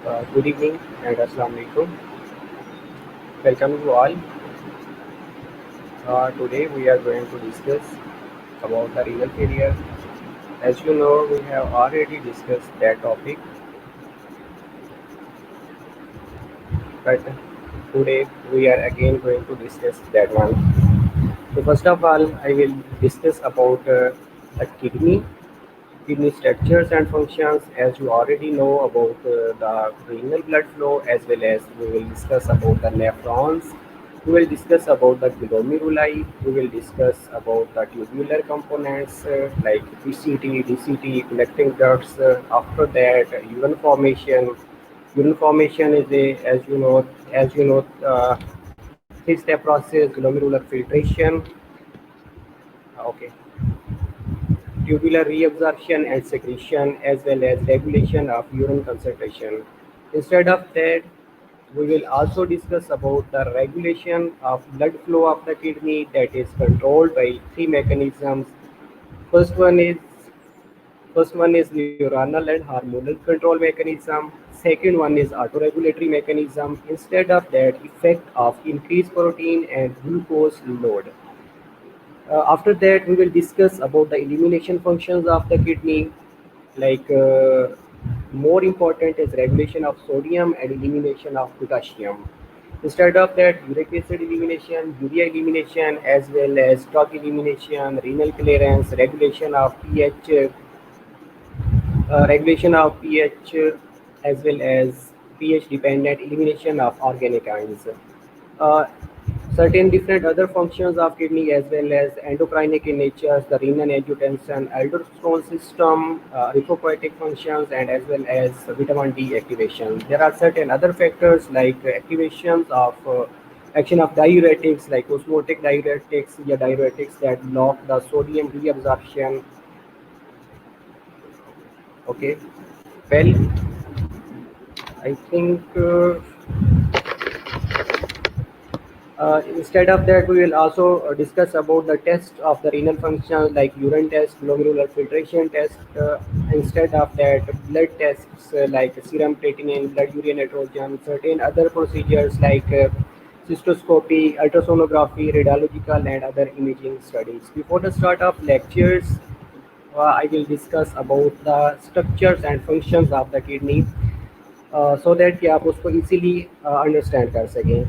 Good evening and Assalamu alaikum. Welcome to all. Today we are going to discuss about the renal failure. As you know, we have already discussed that topic, but today we are again going to discuss that one. So first of all, I will discuss about the kidney structures and functions. As you already know about the renal blood flow, as well as we will discuss about the nephrons. We will discuss about the glomeruli. We will discuss about the tubular components like PCT, DCT, collecting ducts. After that, urine formation. Urine formation is a, three-step process. Glomerular filtration. Okay, tubular reabsorption and secretion, as well as regulation of urine concentration. Instead of that, we will also discuss about the regulation of blood flow of the kidney that is controlled by three mechanisms. First one is First one is neuronal and hormonal control mechanism. Second one is autoregulatory mechanism. Instead of that, effect of increased protein and glucose load. After that, we will discuss about the elimination functions of the kidney, like more important is regulation of sodium and elimination of potassium. Instead of that, uric acid elimination, urea elimination, as well as stock elimination, renal clearance, regulation of pH, as well as pH dependent elimination of organic ions. Uh, Certain different other functions of kidney, as well as endocrinic in nature, the renin, angiotensin, aldosterone system, lipopoietic functions, and as well as vitamin D activation. There are certain other factors like activations of action of diuretics, like osmotic diuretics, yeah, diuretics that block the sodium reabsorption. Okay, well, I think instead of that, we will also discuss about the test of the renal function like urine test, glomerular filtration test. Instead of that, blood tests like serum creatinine, blood urea nitrogen, certain other procedures like cystoscopy, ultrasonography, radiological, and other imaging studies. Before the start of lectures, I will discuss about the structures and functions of the kidney so that कि आप उसको easily understand कर सकें.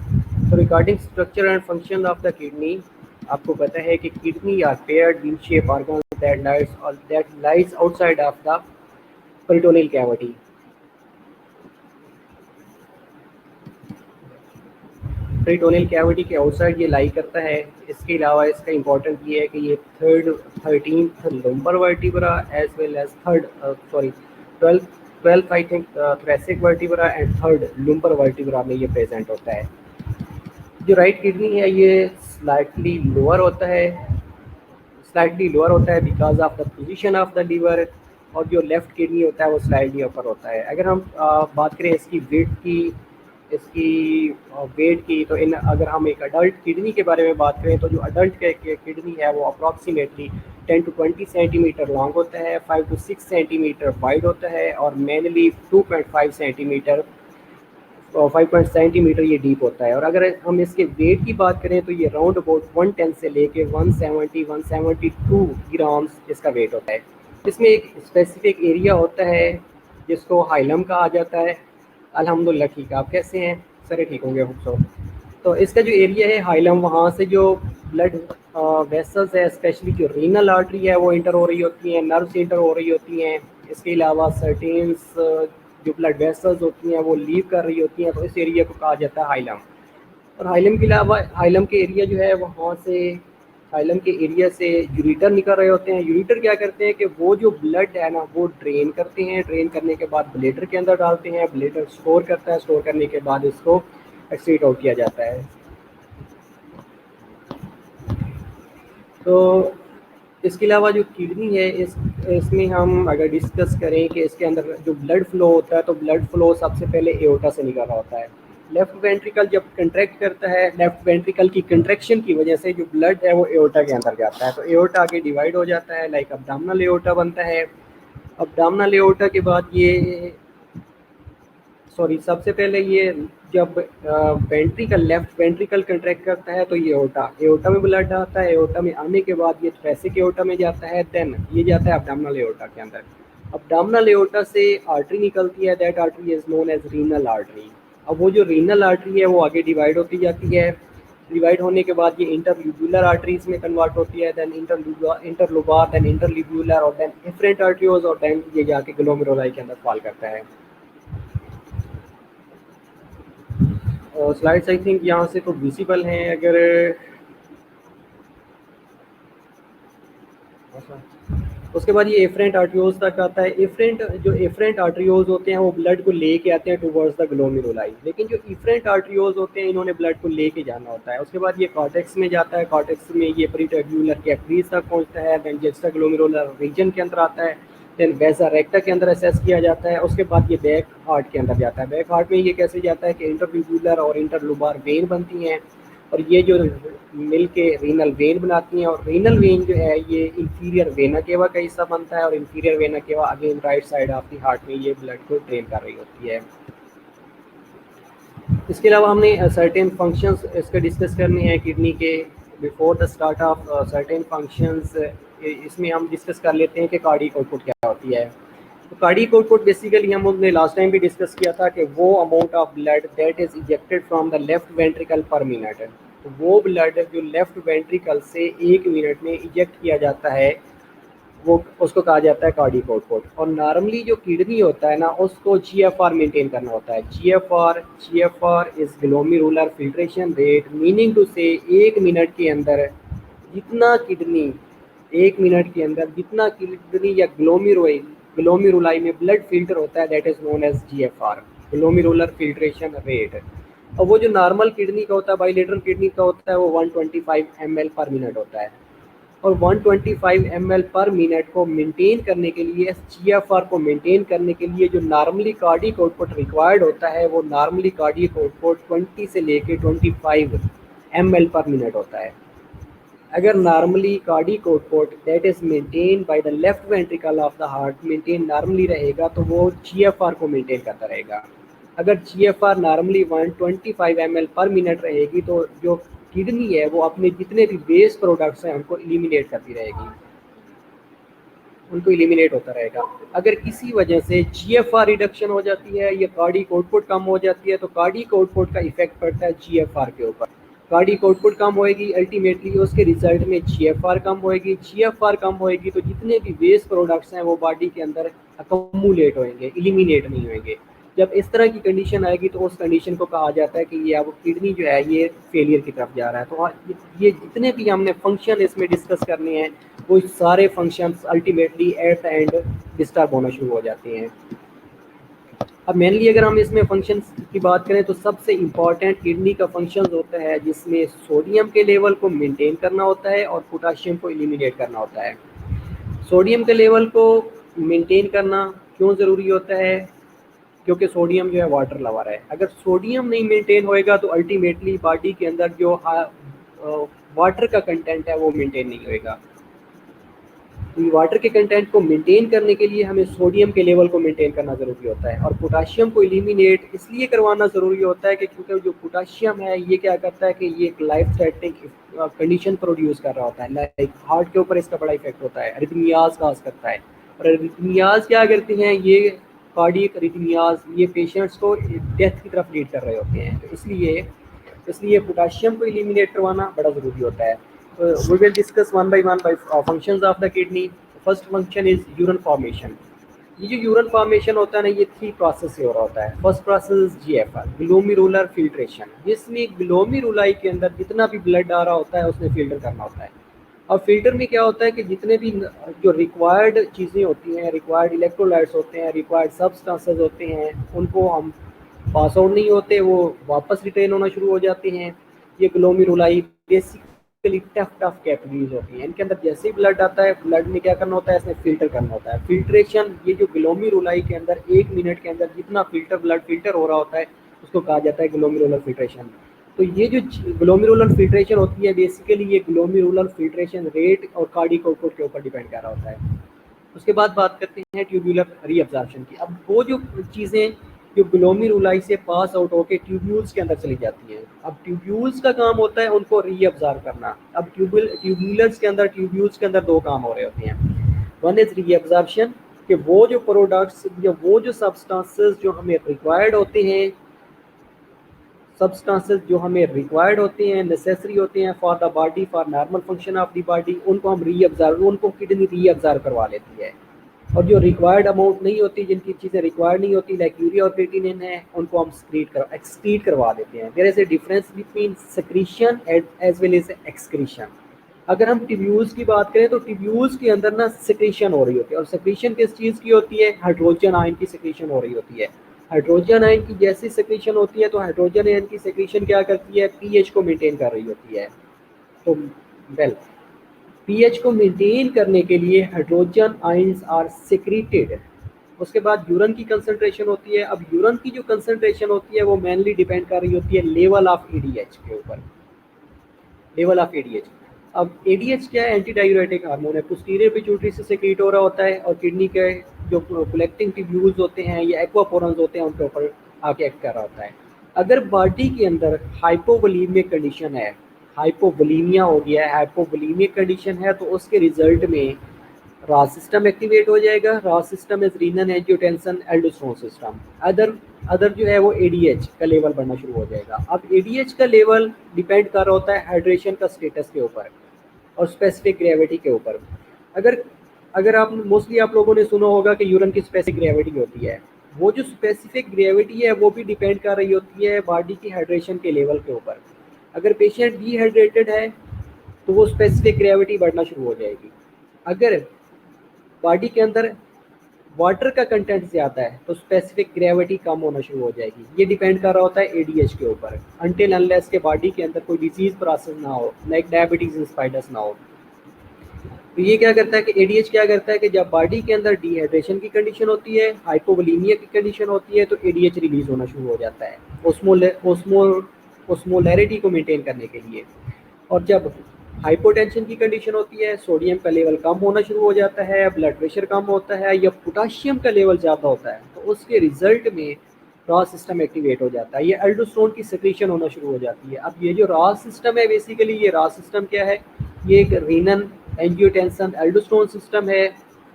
तो regarding structure and function of the kidney, आपको पता है कि kidney are paired bean shape organ that lies outside of the peritoneal cavity. Peritoneal cavity के आउटसाइड ये लाई करता है. इसके अलावा इसका इम्पोर्टेंट ये है कि ये 13th lumbar vertebra as well as 12th I think thoracic vertebra and 3rd lumbar vertebra में ये प्रेजेंट होता है. जो राइट किडनी है ये स्लाइटली लोअर होता है because of the position of the liver, और जो लेफ्ट किडनी होता है वो स्लाइडली अपर होता है. अगर हम बात करें इसकी वेट की, तो अगर हम एक अडल्ट किडनी के बारे में बात करें तो जो अडल्ट किडनी है वो अप्रॉक्सीमेटली 10 to 20 सेंटीमीटर लॉन्ग होता है, 5 to 6 सेंटीमीटर वाइड होता है, और मेनली 2.5 सेंटीमीटर सेंटीमीटर ये डीप होता है. और अगर हम इसके वेट की बात करें तो ये राउंड अबाउट 110 से लेके 172 ग्राम्स इसका वेट होता है. इसमें एक स्पेसिफिक एरिया होता है जिसको हाइलम कहा जाता है. अल्हम्दुलिल्लाह ठीक है, आप कैसे हैं? सारे ठीक होंगे सो. तो इसका जो एरिया है हाइलम, वहाँ से जो ब्लड वेसल्स है, स्पेशली जो रीनल आर्टरी है वो इंटर हो रही होती हैं, नर्व्स इंटर हो रही होती हैं. इसके अलावा सर्टेन्स जो ब्लड वेसल्स होती हैं वो लीव कर रही होती हैं, तो इस एरिया को कहा जाता है हाइलम. और हाइलम के अलावा हाइलम के एरिया जो है वहाँ से हाइलम के एरिया से यूरिटर निकल रहे होते हैं. यूरिटर क्या करते हैं कि वो जो ब्लड है ना वो ड्रेन करते हैं. ड्रेन करने के बाद ब्लेडर के अंदर डालते हैं. ब्लेडर स्टोर करता है. स्टोर करने के बाद इसको एक्सक्रीट आउट किया जाता है. तो इसके अलावा जो किडनी है इसमें हम अगर डिस्कस करें कि इसके अंदर जो ब्लड फ्लो होता है, तो ब्लड फ्लो सबसे पहले एओर्टा से निकल रहा होता है. लेफ्ट वेंट्रिकल जब कंट्रैक्ट करता है, लेफ्ट वेंट्रिकल की कंट्रैक्शन की वजह से जो ब्लड है वो एओर्टा के अंदर जाता है. तो एओर्टा आगे डिवाइड हो जाता है, लाइक अब्डोमिनल एओर्टा बनता है. अब्डोमिनल एओर्टा के बाद ये सॉरी, सबसे पहले ये जब वेंट्रिकल, लेफ्ट वेंट्रिकल कंट्रैक्ट करता है तो ये एओर्टा में ब्लड आता है। एओर्टा में आने के बाद ये थोरेसिक एओर्टा में जाता है, देन ये जाता है अब्डोमिनल एओर्टा के अंदर। अब्डोमिनल एओर्टा से आर्टरी निकलती है, that artery is known as renal artery. अब वो जो रीनल आर्टरी है वो आगे डिवाइड होती जाती है। डिवाइड होने के बाद ये इंटरल्यूबुलर आर्टरीज में कन्वर्ट होती है, देन इंटरलोबार, देन इंटरल्यूबुलर, और देन एफरेंट आर्टरियोज, और देन ये जाके ग्लोमेरुलाई के अंदर फॉल करता है। स्लाइड्स आई थिंक यहाँ से तो विजिबल हैं। अगर उसके बाद ये एफरेंट आर्टरियोज तक आता है। एफरेंट आर्टरियोज होते हैं वो ब्लड को लेके आते हैं टुवर्ड्स द ग्लोमेरुलाई, लेकिन जो इफरेंट आर्टरियोज होते हैं इन्होंने ब्लड को लेके जाना होता है। उसके बाद ये कॉर्टेक्स में जाता है, कॉर्टेक्स में ये प्रीट्यूबुलर कैपिलरीज तक पहुंचता है, देन जेस्टा ग्लोमेरुलर रीजन के अंदर आता है, देन वेसा रेक्टा के अंदर असेस किया जाता है। उसके बाद ये बैक हार्ट के अंदर जाता है। बैक हार्ट में ये कैसे जाता है कि इंटरट्यूबुलर और इंटरलोबार वेन बनती हैं, और ये जो मिल के रीनल वेन बनाती हैं, और रीनल वेन जो है ये इंफीरियर वेना केवा का हिस्सा बनता है, और inferior vena cava again right side of the heart में ये ब्लड को ड्रेन कर रही होती है। इसके अलावा हमने सर्टेन फंक्शंस इसके डिस्कस करने हैं किडनी के। Before the start of certain functions, इसमें हम डिस्कस कर लेते हैं कि कार्डियक आउटपुट क्या होती है। तो कार्डियक आउटपुट बेसिकली हमने लास्ट टाइम भी डिस्कस किया था कि वो amount of blood that is ejected from the left ventricle पर मिनट। तो वो ब्लड जो लेफ्ट वेंट्रिकल से 1 मिनट में इजेक्ट किया जाता है वो उसको कहा जाता है कार्डियक आउटपुट। और नॉर्मली जो किडनी होता है ना उसको जीएफआर मेंटेन करना होता है। GFR is glomerular filtration rate, meaning to say 1 minute के अंदर जितना किडनी 1 मिनट के अंदर जितना किडनी या ग्लोमेरुलाई में ब्लड फिल्टर होता है that is known as GFR, glomerular filtration rate. और वो जो नॉर्मल किडनी का होता है, बाइलेटरल किडनी का होता है, वो 125 ml पर मिनट होता है। और 125 ml पर मिनट को मेंटेन करने के लिए, जीएफआर को मेंटेन करने के लिए जो नॉर्मली कार्डियक आउटपुट रिक्वायर्ड होता है वो नॉर्मली कार्डियक आउटपुट 20 से लेके 25 ml पर मिनट होता है। अगर normally cardiac output that is maintain by the left ventricle of the heart maintain normally रहेगा तो वो जीएफआर को मेंटेन करता रहेगा। अगर जीएफआर नॉर्मली 125 ml पर मिनट रहेगी तो जो किडनी है वो अपने जितने भी वेस्ट प्रोडक्ट्स हैं उनको इलिमिनेट करती रहेगी, उनको इलिमिनेट होता रहेगा। अगर किसी वजह से जीएफआर रिडक्शन हो जाती है या कार्डियक आउटपुट कम हो जाती है तो कार्डियक आउटपुट का इफेक्ट पड़ता है जीएफआर के ऊपर। कार्डियक आउटपुट कम होएगी, अल्टीमेटली उसके रिजल्ट में जीएफआर कम होएगी। जीएफआर कम होएगी तो जितने भी वेस्ट प्रोडक्ट्स हैं वो बॉडी के अंदर अकोमुलेट होंगे, इलिमिनेट नहीं होंगे। जब इस तरह की कंडीशन आएगी तो उस कंडीशन को कहा जाता है कि ये अब किडनी जो है ये फेलियर की तरफ जा रहा है। तो ये जितने भी हमने फंक्शन इसमें डिस्कस करने हैं वो सारे functions ultimately at the and disturb होना शुरू हो जाते हैं। अब मेनली अगर हम इसमें फंक्शंस की बात करें तो सबसे इम्पॉर्टेंट किडनी का फंक्शंस होता है जिसमें सोडियम के लेवल को मेंटेन करना होता है और पोटाशियम को एलिमिनेट करना होता है। सोडियम के लेवल को मेंटेन करना क्यों ज़रूरी होता है? क्योंकि सोडियम जो है वाटर लवर है। अगर सोडियम नहीं मेंटेन होएगा तो अल्टीमेटली बॉडी के अंदर जो वाटर का कंटेंट है वो मेंटेन नहीं होएगा। तो वाटर के कंटेंट को मेंटेन करने के लिए हमें सोडियम के लेवल को मेंटेन करना ज़रूरी होता है, और पोटाशियम को एलिमिनेट इसलिए करवाना ज़रूरी होता है कि क्योंकि जो पोटाशियम है ये क्या करता है कि ये एक लाइफ थ्रेटनिंग कंडीशन प्रोड्यूस कर रहा होता है, लाइक हार्ट के ऊपर इसका बड़ा इफेक्ट होता है, अरिथमियाज काज करता है। और अरिथमियाज क्या करते हैं, ये कार्डियक अरिथमियाज ये पेशेंट्स को डेथ की तरफ लीड कर रहे होते हैं। तो इसलिए पोटाशियम को एलिमिनेट करवाना बड़ा ज़रूरी होता है। We will discuss one by one by functions of the kidney. First function is urine formation. ये जो यूरिन फॉर्मेशन होता है ना ये 3 प्रोसेस से हो रहा होता है। First process GFR, glomerular filtration, जिसमें ग्लोमेरुलाई के अंदर जितना भी ब्लड आ रहा होता है उसमें फिल्टर करना होता है। और फिल्टर में क्या होता है कि जितने भी जो रिक्वायर्ड चीज़ें होती हैं, रिक्वायर्ड इलेक्ट्रोलाइट्स होते हैं, रिक्वायर्ड सब्सटेंसेस होते हैं, उनको हम पास आउट नहीं होते, वो वापस रिटेन होना शुरू हो जाते हैं। ये ग्लोमेरुलाई बेसिकली टफ कैपिलरीज होती हैं, इनके अंदर जैसे ही ब्लड आता है ब्लड में क्या करना होता है, इसमें फिल्टर करना होता है। फिल्ट्रेशन, ये जो ग्लोमेरुलाई के अंदर 1 मिनट के अंदर जितना ब्लड फिल्टर हो रहा होता है उसको कहा जाता है ग्लोमेरुलर फिल्ट्रेशन। तो ये जो ग्लोमेरुलर फिल्ट्रेशन होती है बेसिकली ये ग्लोमेरुलर फिल्ट्रेशन रेट और कार्डियक आउटपुट के ऊपर डिपेंड कर रहा होता है। उसके बाद बात करते हैं ट्यूबुलर रीअब्जॉर्प्शन की। अब वो जो चीज़ें जो ग्लोमेरुलाई से पास आउट होकर ट्यूब्यूल्स के अंदर चली जाती हैं। अब ट्यूब्यूल्स का काम होता है उनको रीअब्जॉर्ब करना। अब ट्यूब्यूल्स के अंदर दो काम हो रहे होते हैं। वन इज रीअब्जॉर्प्शन, कि वो जो प्रोडक्ट्स या वो जो सब्सटेंसेस जो हमें रिक्वायर्ड होते हैं, नेसेसरी होते हैं for the body, for normal function of the body, उनको किडनी रीअब्जॉर्ब करवा लेती है। और जो रिक्वायर्ड अमाउंट नहीं होती, जिनकी चीज़ें रिक्वायर्ड नहीं होती, लाइक यूरिया और क्रिएटिनिन है, उनको हम एक्सक्रीट करवा देते हैं। There is a difference between secretion as well as excretion. अगर हम ट्यूब्यूल्स की बात करें तो ट्यूब्यूल्स के अंदर ना सेक्रीशन हो रही होती है, और सेक्रीशन किस चीज़ की होती है? हाइड्रोजन आयन की सेक्रीशन हो रही होती है। हाइड्रोजन आयन की जैसी सेक्रीशन होती है तो हाइड्रोजन आयन की सेक्रीशन क्या करती है? पीएच को मेंटेन कर रही होती है। तो पीएच को मेंटेन करने के लिए हाइड्रोजन आयंस आर सेक्रेटेड। उसके बाद यूरन की कंसंट्रेशन होती है। अब यूरन की जो कंसंट्रेशन होती है वो मेनली डिपेंड कर रही होती है लेवल ऑफ एडीएच के ऊपर, लेवल ऑफ एडीएच। अब एडीएच क्या है? एंटी डायूरेटिक हार्मोन है, पोस्टीरियर पिट्यूटरी से सेक्रेट हो रहा होता है, और किडनी के जो कलेक्टिंग ट्यूब्यूल्स होते हैं या एक्वापोरन्स होते हैं उनके ऊपर आके एक्ट कर रहा होता है। अगर बॉडी के अंदर हाइपोवोलीमिक कंडीशन है, हाइपोवोलीमिया हो गया है, हाइपोवोलीमिक कंडीशन है, तो उसके रिजल्ट में रास सिस्टम एक्टिवेट हो जाएगा। RAAS system is renin angiotensin aldosterone system. Other जो है वो एडीएच का लेवल बढ़ना शुरू हो जाएगा। अब एडीएच का लेवल डिपेंड कर रहा होता है हाइड्रेशन का स्टेटस के ऊपर और स्पेसिफिक ग्रेविटी के ऊपर। अगर आप मोस्टली आप लोगों ने सुना होगा कि यूरिन की स्पेसिफिक ग्रेविटी होती है, वो जो स्पेसिफिक ग्रेविटी है वो भी डिपेंड कर रही होती है बॉडी की हाइड्रेशन के लेवल के ऊपर। अगर पेशेंट डिहाइड्रेटेड है तो वो स्पेसिफिक ग्रेविटी बढ़ना शुरू हो जाएगी। अगर बॉडी के अंदर वाटर का कंटेंट ज़्यादा है तो स्पेसिफिक ग्रेविटी कम होना शुरू हो जाएगी। ये डिपेंड कर रहा होता है एडीएच के ऊपर, अनटिल अनलेस के बॉडी के अंदर कोई डिजीज प्रोसेस ना हो, लाइक डायबिटीज इंसाइडस ना हो। तो ये क्या करता है कि एडीएच क्या करता है कि जब बॉडी के अंदर डिहाइड्रेशन की कंडीशन होती है, हाइपोवोलीमिया की कंडीशन होती है, तो एडीएच रिलीज होना शुरू हो जाता है ओस्मोलैरिटी को मेंटेन करने के लिए। और जब हाइपोटेंशन की कंडीशन होती है, सोडियम का लेवल कम होना शुरू हो जाता है, ब्लड प्रेशर कम होता है, या पोटाशियम का लेवल ज़्यादा होता है, तो उसके रिजल्ट में रॉस सिस्टम एक्टिवेट हो जाता है। ये एल्डोस्टेरोन की सेक्रेशन होना शुरू हो जाती है। अब ये जो रॉस सिस्टम है, बेसिकली ये रॉस सिस्टम क्या है? ये एक रीनन एंजियोटेंसिन एल्डोस्टेरोन सिस्टम है।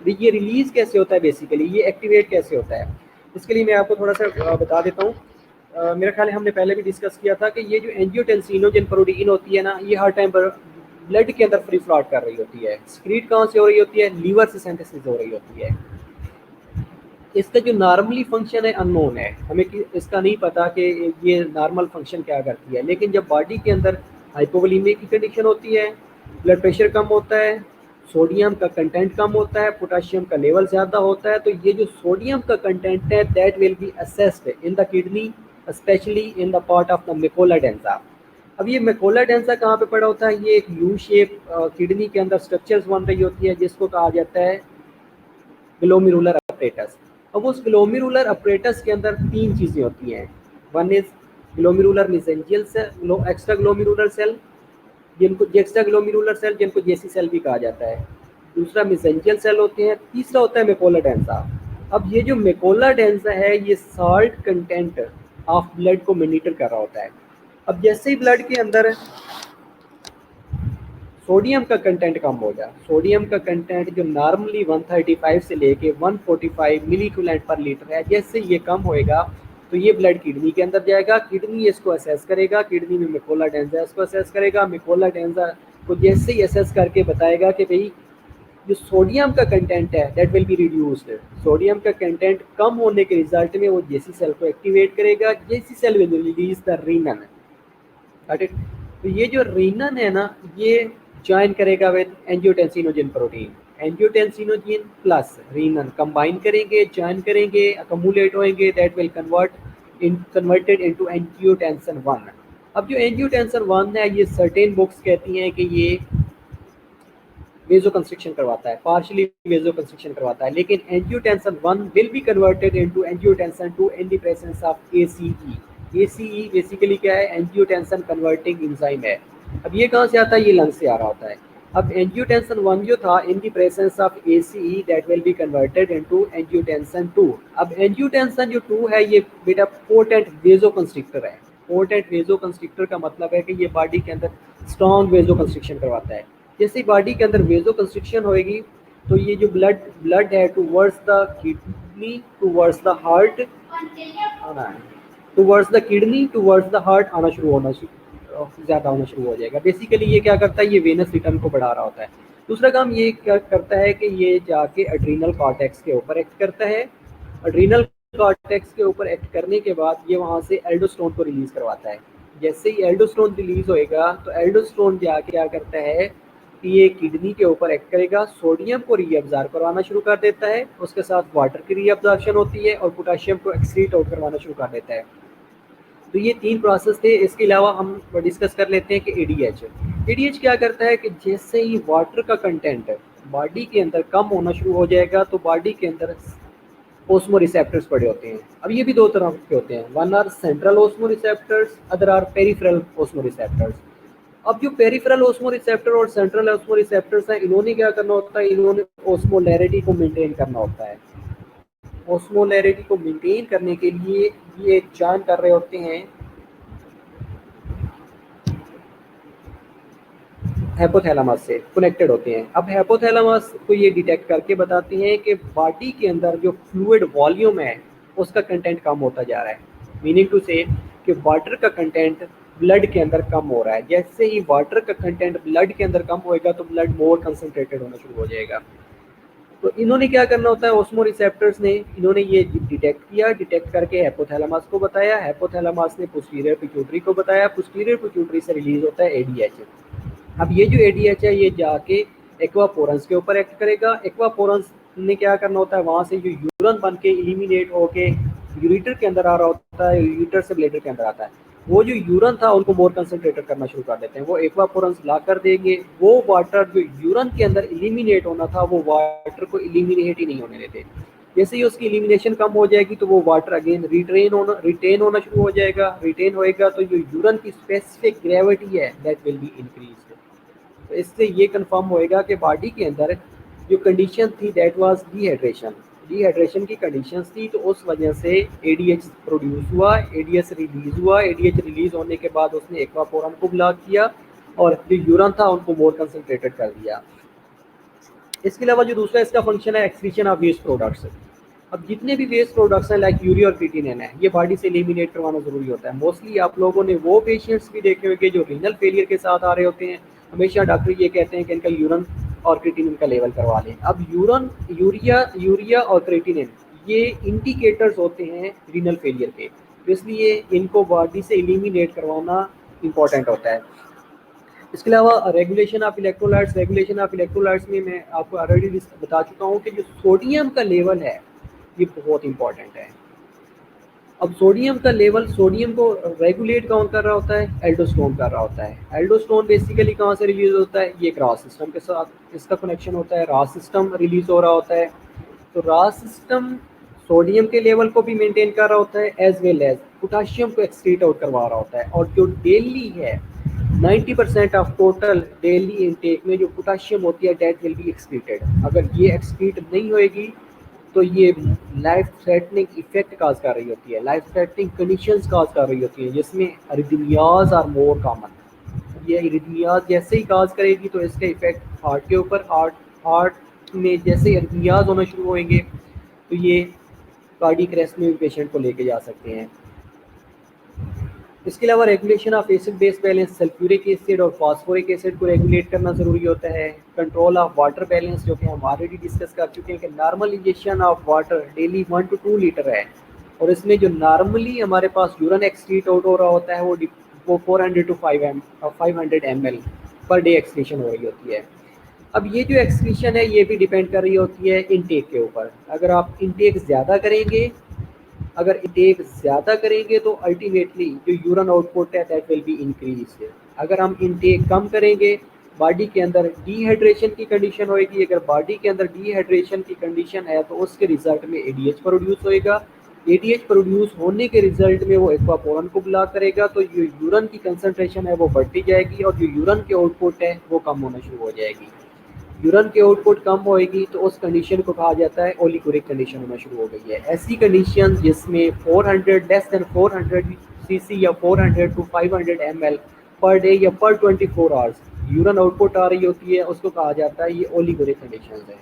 ये रिलीज कैसे होता है, बेसिकली ये एक्टिवेट कैसे होता है, इसके लिए मैं आपको थोड़ा सा बता देता हूँ। मेरा ख्याल है हमने पहले भी डिस्कस किया था कि ये जो एंजियोटेंसिनोजन प्रोटीन होती है ना, ये हर टाइम पर ब्लड के अंदर फ्री फ्लॉट कर रही होती है। स्क्रीट कहाँ से हो रही होती है? लीवर से सिंथेसिस हो रही होती है। इसका जो नॉर्मली फंक्शन है अननोन है, हमें इसका नहीं पता कि ये नॉर्मल फंक्शन क्या करती है। लेकिन जब बॉडी के अंदर हाइपोवोलीमिया की कंडीशन होती है, ब्लड प्रेशर कम होता है, सोडियम का कंटेंट कम होता है, पोटाशियम का लेवल ज़्यादा होता है, तो ये जो सोडियम का कंटेंट है that will be assessed in the kidney, specially in the part of the macula densa. अब ये मेकोला डेंसा कहाँ पे पड़ा होता है? ये एक यू शेप किडनी के अंदर स्ट्रक्चर्स बन रही होती है जिसको कहा जाता है ग्लोमेरुलर अपरेटस। अब उस ग्लोमेरुलर अपरेटस के अंदर तीन चीज़ें होती हैं। One is glomerular mesangial cell, extra glomerular cell, जिनको जेसी सेल भी कहा जाता है। दूसरा मेसेंजियल सेल होते हैं, तीसरा होता है मेकोला डेंसा। अब ये जो मेकोला डेंसा है ये साल्ट कंटेंट ऑफ ब्लड को मॉनिटर कर रहा होता है। अब जैसे ही ब्लड के अंदर सोडियम का कंटेंट कम हो जाए, सोडियम का कंटेंट जो नॉर्मली 135 से लेके 145 मिली इक्विवेलेंट पर लीटर है, जैसे ये कम होएगा तो ये ब्लड किडनी के अंदर जाएगा, किडनी इसको असेस करेगा, किडनी में मेकोला डेंसा इसको असेस करेगा, मेकोला डेंसा को जैसे ही असेस करके बताएगा कि भाई जो सोडियम का कंटेंट है that will be reduced. Sodium का कंटेंट कम होने के रिजल्ट में वो जेसी सेल को एक्टिवेट करेगा, JC cell will release the renin. तो ये जो रीनन है ना, ये ज्वाइन करेगा with angiotensinogen protein, angiotensinogen plus renin combine करेंगे, ज्वाइन करेंगे, अकमुलेट होंगे, that will converted into angiotensin 1। अब जो एंजियोटेंसिन 1 है, ये सर्टेन बुक्स कहती हैं कि ये वेजो कंस्ट्रिक्शन करवाता है, पार्शियली वेजो कंस्ट्रिक्शन करवाता है, लेकिन angiotensin 1 will be converted into angiotensin 2 in the presence of ACE. ACE basically क्या है? एंजियोटेंसिन कन्वर्टिंग एंजाइम है। अब ये कहाँ से आता है? ये लंग से आ रहा होता है। अब एंजियोटेंसिन 1 जो था, in the presence of ACE that will be converted into angiotensin 2। अब एंजियोटेंसिन जो 2 है ये बेटा पोटेंट वेजोकंस्ट्रिक्टर है। पोटेंट वेजोकंस्ट्रिक्टर का मतलब है कि ये बॉडी के अंदर स्ट्रॉन्ग वेजोकंस्ट्रिक्शन करवाता है। जैसे बॉडी के अंदर वेजोकंस्ट्रिक्शन होएगी तो ये जो ब्लड है towards the kidney, towards the heart आना है, towards the kidney, towards the heart आना शुरू होना ज़्यादा होना शुरू हो जाएगा। बेसिकली ये क्या करता है, ये वेनस रिटर्न को बढ़ा रहा होता है। दूसरा काम ये क्या करता है कि ये जाके एड्रीनल कॉर्टेक्स के ऊपर एक्ट करता है। एड्रीनल कॉर्टेक्स के ऊपर एक्ट करने के बाद ये वहाँ से एल्डोस्टेरोन को रिलीज करवाता है। जैसे ही एल्डोस्टेरोन रिलीज होएगा तो एल्डोस्टेरोन जाके क्या करता है कि ये किडनी के ऊपर एक्ट करेगा, सोडियम को रीअब्जॉर्ब करवाना शुरू कर देता है, उसके साथ वाटर की रीअब्जॉर्प्शन होती है और पोटेशियम को एक्सक्रीट आउट करवाना शुरू कर देता है। तो ये 3 प्रोसेस थे। इसके अलावा हम डिस्कस कर लेते हैं कि एडीएच क्या करता है कि जैसे ही वाटर का कंटेंट बॉडी के अंदर कम होना शुरू हो जाएगा तो बॉडी के अंदर ओस्मो रिसेप्टर्स पड़े होते हैं। अब ये भी 2 तरह के होते हैं, one are central osmoreceptors, other are peripheral osmoreceptors. अब जो पेरिफेरल ओस्मो रिसेप्टर और सेंट्रल ओस्मो रिसेप्टर्स हैं, इन्होंने क्या करना होता है, इन्होंने ओस्मोलैरिटी को मेंटेन करना होता है। ओस्मोलैरिटी को मेंटेन करने के लिए ये जॉइन कर रहे होते हैं हाइपोथैलेमस से, कनेक्टेड होते हैं। अब हाइपोथैलेमस को ये डिटेक्ट करके बताते हैं कि बॉडी के अंदर जो फ्लूइड वॉल्यूम है उसका कंटेंट कम होता जा रहा है। मीनिंग टू से कि वाटर का कंटेंट ब्लड के अंदर कम हो रहा है। जैसे ही वाटर का कंटेंट ब्लड के अंदर कम होएगा तो ब्लड मोर कंसंट्रेटेड होना शुरू हो जाएगा। तो इन्होंने क्या करना होता है, ओस्मो रिसेप्टर्स ने, इन्होंने ये डिटेक्ट किया, डिटेक्ट करके हाइपोथैलेमस को बताया, हाइपोथैलेमस ने पोस्टीरियर पिट्यूटरी को बताया, पोस्टीरियर पिट्यूटरी से रिलीज होता है एडीएच। अब ये जो एडीएच है ये जाके एक्वापोरेंस के ऊपर एक्ट करेगा। एक्वापोरेंस ने क्या करना होता है, वहाँ से जो यूरन बन के इलिमिनेट होके यूरिटर के अंदर आ रहा होता है, यूरिटर से ब्लैडर के अंदर आता है, वो जो यूरन था उनको मोर कंसंट्रेटेड करना शुरू कर देते हैं। वो एक्वापोरेंस ला कर देंगे, वो वाटर जो यूरन के अंदर इलिमिनेट होना था वो वाटर को इलिमिनेट ही नहीं होने देते। जैसे ही उसकी इलिमिनेशन कम हो जाएगी तो वो वाटर अगेन रिटेन होना शुरू हो जाएगा। रिटेन होएगा तो जो यूरन की स्पेसिफिक ग्रेविटी है दैट विल बी इंक्रीज। तो इससे ये कंफर्म होएगा कि बॉडी के अंदर जो कंडीशन थी दैट वाज डिहाइड्रेशन की कंडीशंस थी, तो उस वजह से एडीएच प्रोड्यूस हुआ, एडीएच रिलीज हुआ। एडीएच रिलीज होने के बाद उसने एक्वापोरम को ब्लॉक किया और जो यूरन था उनको मोर कंसंट्रेटेड कर दिया। इसके अलावा जो दूसरा इसका फंक्शन है एक्सक्रीशन ऑफ वेस्ट प्रोडक्ट्स। अब जितने भी वेस्ट प्रोडक्ट्स हैं लाइक यूरिया और क्रिएटिनिन है, ये बॉडी से एलिमिनेट करवाना जरूरी होता है। मोस्टली आप लोगों ने वो पेशेंट्स भी देखे होंगे जो रीनल फेलियर के साथ आ रहे होते हैं, हमेशा डॉक्टर ये कहते हैं कि इनका यूरिन और क्रिएटिनिन का लेवल करवा लें। अब यूरिया और क्रिएटिनिन ये इंडिकेटर्स होते हैं रीनल फेलियर के, तो इसलिए इनको बॉडी से एलिमिनेट करवाना इंपॉर्टेंट होता है। इसके अलावा रेगुलेशन ऑफ इलेक्ट्रोलाइट्स में मैं आपको ऑलरेडी बता चुका हूँ कि जो सोडियम का लेवल है ये बहुत इंपॉर्टेंट है। अब सोडियम का लेवल, सोडियम को रेगुलेट कौन कर रहा होता है, एल्डोस्टेरोन कर रहा होता है। एल्डोस्टेरोन बेसिकली कहाँ से रिलीज होता है, ये रास सिस्टम के साथ इसका कनेक्शन होता है, रास सिस्टम रिलीज हो रहा होता है। तो रास सिस्टम सोडियम के लेवल को भी मेंटेन कर रहा होता है एज वेल एज पोटाशियम को एक्सक्रीट आउट करवा रहा होता है। और जो डेली है 90% ऑफ टोटल डेली इनटेक में जो पोटाशियम होती है डेट विल बी एक्सक्रीटेड। अगर ये एक्सक्रीट नहीं होएगी तो ये लाइफ थ्रेटनिंग इफेक्ट काज कर रही होती है, लाइफ थ्रेटनिंग कंडीशंस काज कर रही होती है, जिसमें अरिथमियाज आर मोर कॉमन। ये अरिथमियाज जैसे ही काज करेगी तो इसका इफेक्ट हार्ट के ऊपर, हार्ट में जैसे ही अरिथमियाज होना शुरू होंगे तो ये कार्डियक अरेस्ट में भी पेशेंट को लेके जा सकते हैं। इसके अलावा regulation of acid base balance, sulphuric acid और फास्फोरिक एसिड को रेगुलेट करना ज़रूरी होता है। कंट्रोल ऑफ वाटर बैलेंस, जो कि हम ऑलरेडी डिस्कस कर चुके हैं कि normal injection of water daily 1 to 2 litre है, और इसमें जो नॉर्मली हमारे पास यूरिन एक्सक्रीट आउट हो रहा होता है वो 400 to 500 ml per day excretion हो रही होती है। अब ये जो एक्सक्रीशन है ये भी डिपेंड कर रही होती है इनटेक के ऊपर। अगर आप इनटेक ज़्यादा करेंगे तो अल्टीमेटली जो यूरिन आउटपुट है दैट विल बी इंक्रीज। अगर हम इनटेक कम करेंगे बॉडी के अंदर डिहाइड्रेशन की कंडीशन होएगी। अगर बॉडी के अंदर डिहाइड्रेशन की कंडीशन है तो उसके रिजल्ट में एडीएच प्रोड्यूस होएगा। एडीएच प्रोड्यूस होने के रिजल्ट में वो एक्वापोरन को ब्लॉक करेगा, तो जो यूरन की कंसंट्रेशन है वो बढ़ती जाएगी और जो यूरन की आउटपुट है वो कम होना शुरू हो जाएगी। यूरन की आउटपुट कम होएगी तो उस कंडीशन को कहा जाता है ओलिगोरिक कंडीशन होना शुरू हो गई है। ऐसी कंडीशन जिसमें 400 लेस देन 400 सीसी या 400 टू 500 ml पर डे या पर 24 आवर्स यूरन आउटपुट आ रही होती है, उसको कहा जाता है ये ओलिगोरिक कंडीशन है।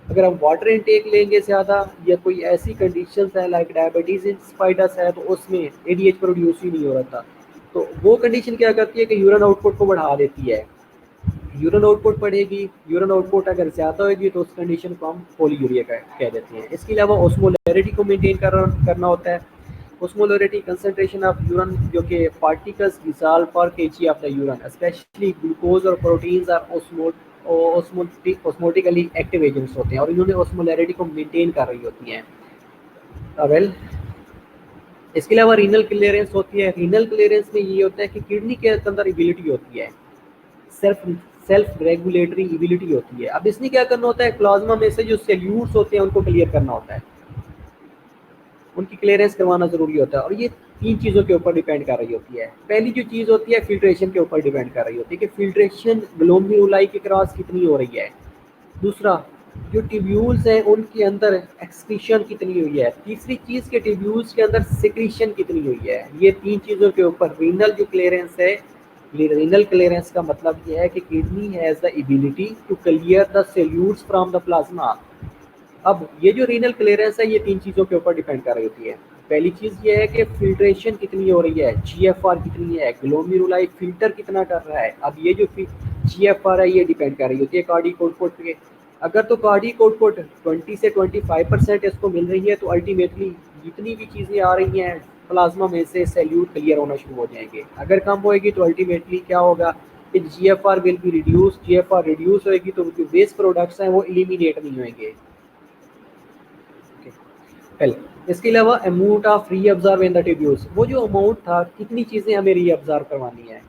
अगर हम वाटर इनटेक लेंगे ज़्यादा या कोई ऐसी कंडीशंस है लाइक डायबिटीज़ इंस्पाइडस है तो उसमें एडीएच प्रोड्यूस ही नहीं हो रहा था, तो वो कंडीशन क्या करती है कि यूरन आउटपुट को बढ़ा देती है। यूरन आउटपुट बढ़ेगी, यूरन आउटपुट अगर ज़्यादा होगी तो उस कंडीशन को हम पॉलीयूरिया कह देते हैं। इसके अलावा ऑस्मोलैरिटी को मेंटेन करना होता है। ऑस्मोलैरिटी कंसंट्रेशन ऑफ यूरन जो कि particles dissolve per kg of the urine, specially glucose और proteins are osmotically active agents होते हैं और इन्होंने ऑस्मोलैरिटी को मेंटेन कर रही होती हैं। वेल, इसके अलावा रीनल क्लियरेंस होती है। रीनल क्लियरेंस में ये होता है कि किडनी के अंदर एबिलिटी होती है, सेल्फ रेगुलेटरी एबिलिटी होती है। अब इसने क्या करना होता है, प्लाज्मा में से जो सेल्यूल्स होते हैं उनको क्लियर करना होता है, उनकी क्लियरेंस करवाना जरूरी होता है और ये 3 चीज़ों के ऊपर डिपेंड कर रही होती है। पहली जो चीज़ होती है फिल्ट्रेशन के ऊपर डिपेंड कर रही होती है कि फिल्ट्रेशन ग्लोमेरुलाई के क्रॉस कितनी हो रही है। दूसरा, जो ट्यूब्यूल्स हैं उनके अंदर एक्सक्रीशन कितनी हुई है। तीसरी चीज़ के ट्यूब्यूल्स के अंदर सिक्रीशन कितनी हुई है। ये 3 चीज़ों के ऊपर रीनल जो क्लियरेंस है, रीनल क्लियरेंस का मतलब ये है कि kidney has the ability to clear the solutes from the plasma. अब ये जो रीनल क्लियरेंस है ये 3 चीज़ों के ऊपर डिपेंड कर रही होती है। पहली चीज़ ये है कि फिल्ट्रेशन कितनी हो रही है, जीएफआर कितनी है, ग्लोमेरुलाई फिल्टर कितना कर रहा है। अब ये जो जीएफआर है ये डिपेंड कर रही होती है कार्डियक आउटपुट पे। अगर तो कार्डियक आउटपुट 20 से 25% इसको मिल रही है तो अल्टीमेटली जितनी भी चीज़ें आ रही हैं प्लाज्मा में से सेल्यूल क्लियर होना शुरू हो जाएंगे। अगर कम होएगी तो अल्टीमेटली क्या होगा कि GFR will be reduce. GFR reduce होएगी तो जो वेस्ट प्रोडक्ट्स हैं वो एलिमिनेट नहीं होंगे। इसके अलावा amount of reabsorb in the tubules, वो जो अमाउंट था कितनी चीज़ें हमें रीअब्जॉर्ब करवानी है,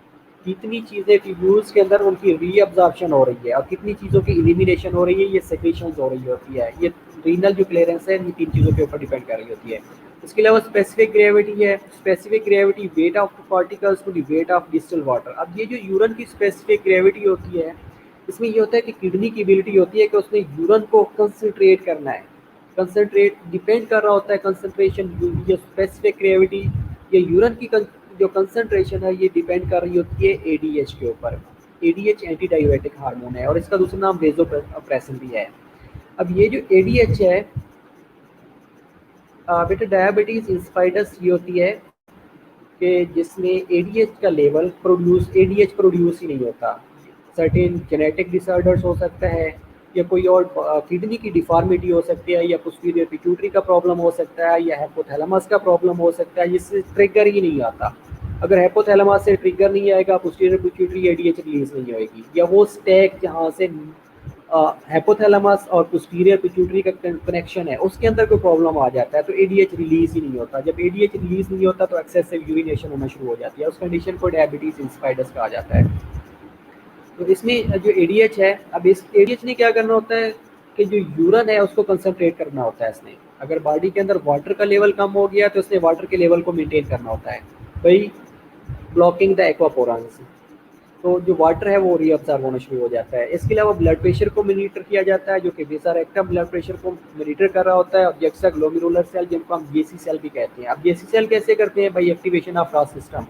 कितनी चीज़ें ट्यूब्यूल्स के अंदर उनकी रीअब्जॉर्प्शन हो रही है और कितनी चीज़ों की एलिमिनेशन हो रही है, ये सेक्रेशंस हो रही होती है। ये रीनल जो क्लियरेंस है ये 3 चीज़ों के ऊपर डिपेंड कर रही होती है। इसके अलावा स्पेसिफिक ग्रेविटी है। Specific gravity weight of particles to the weight of distil water. अब ये जो यूरन की स्पेसिफिक ग्रेविटी होती है इसमें ये होता है कि किडनी की एबिलिटी होती है कि उसने यूरन को कंसंट्रेट करना है। कंसंट्रेट डिपेंड कर रहा होता है कंसंट्रेशन, ये स्पेसिफिक ग्रेविटी, ये यूरन की जो कंसंट्रेशन है ये डिपेंड कर रही होती है एडीएच के ऊपर। एडीएच एंटी डायबिटिक हार्मोन है और इसका दूसरा नाम वेसोप्रेसिन भी है। अब ये जो एडीएच है बेटा डायबिटीज़ इंस्पाइडस ये होती है कि जिसमें एडीएच का लेवल एडीएच प्रोड्यूस ही नहीं होता। सर्टेन जेनेटिक डिसऑर्डर्स हो सकता है या कोई और किडनी की डिफॉर्मिटी हो सकती है या पोस्टीरियर पिट्यूटरी का प्रॉब्लम हो सकता है या हाइपोथैलेमस का प्रॉब्लम हो सकता है जिससे ट्रिगर ही नहीं आता। अगर हाइपोथैलेमस से ट्रिगर नहीं आएगा पोस्टीरियर पिट्यूटरी एडीएच रिलीज नहीं होएगी, या वो स्टैक जहाँ से हाइपोथैलेमस और पोस्टीरियर पिट्यूटरी का कनेक्शन है उसके अंदर कोई प्रॉब्लम आ जाता है तो एडीएच रिलीज ही नहीं होता। जब एडीएच रिलीज नहीं होता तो एक्सेसिव यूरिनेशन होना शुरू हो जाती है, उस कंडीशन को डायबिटीज़ इंस्पाइडस कहा जाता है। तो इसमें जो एडीएच है, अब इस एडीएच ने क्या करना होता है कि जो यूरन है उसको कंसंट्रेट करना होता है इसने। अगर बॉडी के अंदर वाटर का लेवल कम हो गया तो इसने वाटर के लेवल को मेंटेन करना होता है भाई, ब्लॉकिंग द एक्वापोरेंस। तो जो वाटर है वो रीअब्जॉर्ब होना शुरू हो जाता है। इसके अलावा ब्लड प्रेशर को मॉनिटर किया जाता है जो कि वेसोरेक्टम ब्लड प्रेशर को मॉनिटर कर रहा होता है। ऑब्जेक्ट्स ग्लोमेरुलर सेल जिनको हम जेसी सेल भी कहते हैं। अब जेसी सेल कैसे करते हैं भाई, एक्टिवेशन ऑफ रॉस सिस्टम।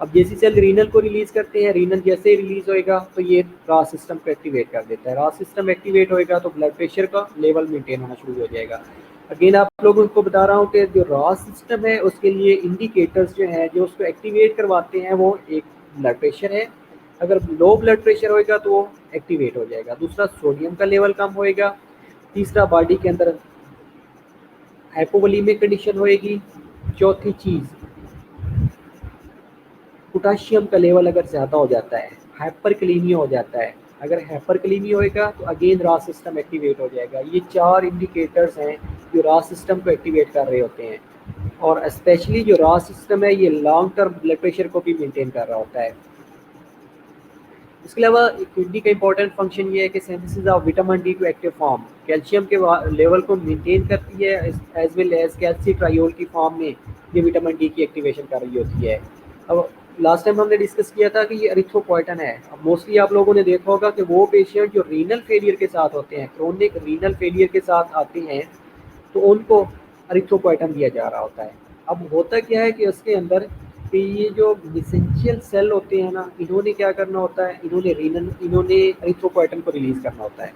अब जेसी सेल रीनल को रिलीज करते हैं, रीनल जैसे रिलीज होएगा तो ये रॉस सिस्टम को एक्टिवेट कर देता है। रॉस सिस्टम एक्टिवेट होएगा तो ब्लड प्रेशर का लेवल मेंटेन होना शुरू हो जाएगा। अगेन आप लोगों को बता रहा हूँ कि जो रॉस सिस्टम है उसके लिए इंडिकेटर्स जो हैं जो उसको एक्टिवेट करवाते हैं वो एक ब्लड प्रेशर है, अगर लो ब्लड प्रेशर होएगा तो वो एक्टिवेट हो जाएगा। दूसरा सोडियम का लेवल कम होएगा। तीसरा बॉडी के अंदर हाइपोवोलीमिक कंडीशन होएगी। चौथी चीज़ पोटाशियम का लेवल अगर ज़्यादा हो जाता है, हाइपरकलीमिया हो जाता है। अगर हाइपरकलीमिया होएगा तो अगेन रॉस सिस्टम एक्टिवेट हो जाएगा। ये 4 इंडिकेटर्स हैं जो रॉस सिस्टम को एक्टिवेट कर रहे होते हैं और स्पेशली जो रॉस सिस्टम है ये लॉन्ग टर्म ब्लड प्रेशर को भी मेंटेन कर रहा होता है। इसके अलावा किडनी का इंपॉर्टेंट फंक्शन ये है कि synthesis of vitamin D to active form, calcium के लेवल को मेंटेन करती है, एज वेल एज कैल्सिट्रायोल की फॉर्म में ये विटामिन डी की एक्टिवेशन कर रही होती है। अब लास्ट टाइम हमने डिस्कस किया था कि ये एरिथ्रोपोएटिन है। अब मोस्टली आप लोगों ने देखा होगा कि वो पेशेंट जो रीनल फेलियर के साथ होते हैं, क्रोनिक रीनल फेलियर के साथ आते हैं, तो उनको एरिथ्रोपोएटिन दिया जा रहा होता है। अब होता क्या है कि उसके अंदर कि ये जो एसेंशियल सेल होते हैं ना, इन्होंने क्या करना होता है, इन्होंने एरिथ्रोपोएटिन को रिलीज करना होता है।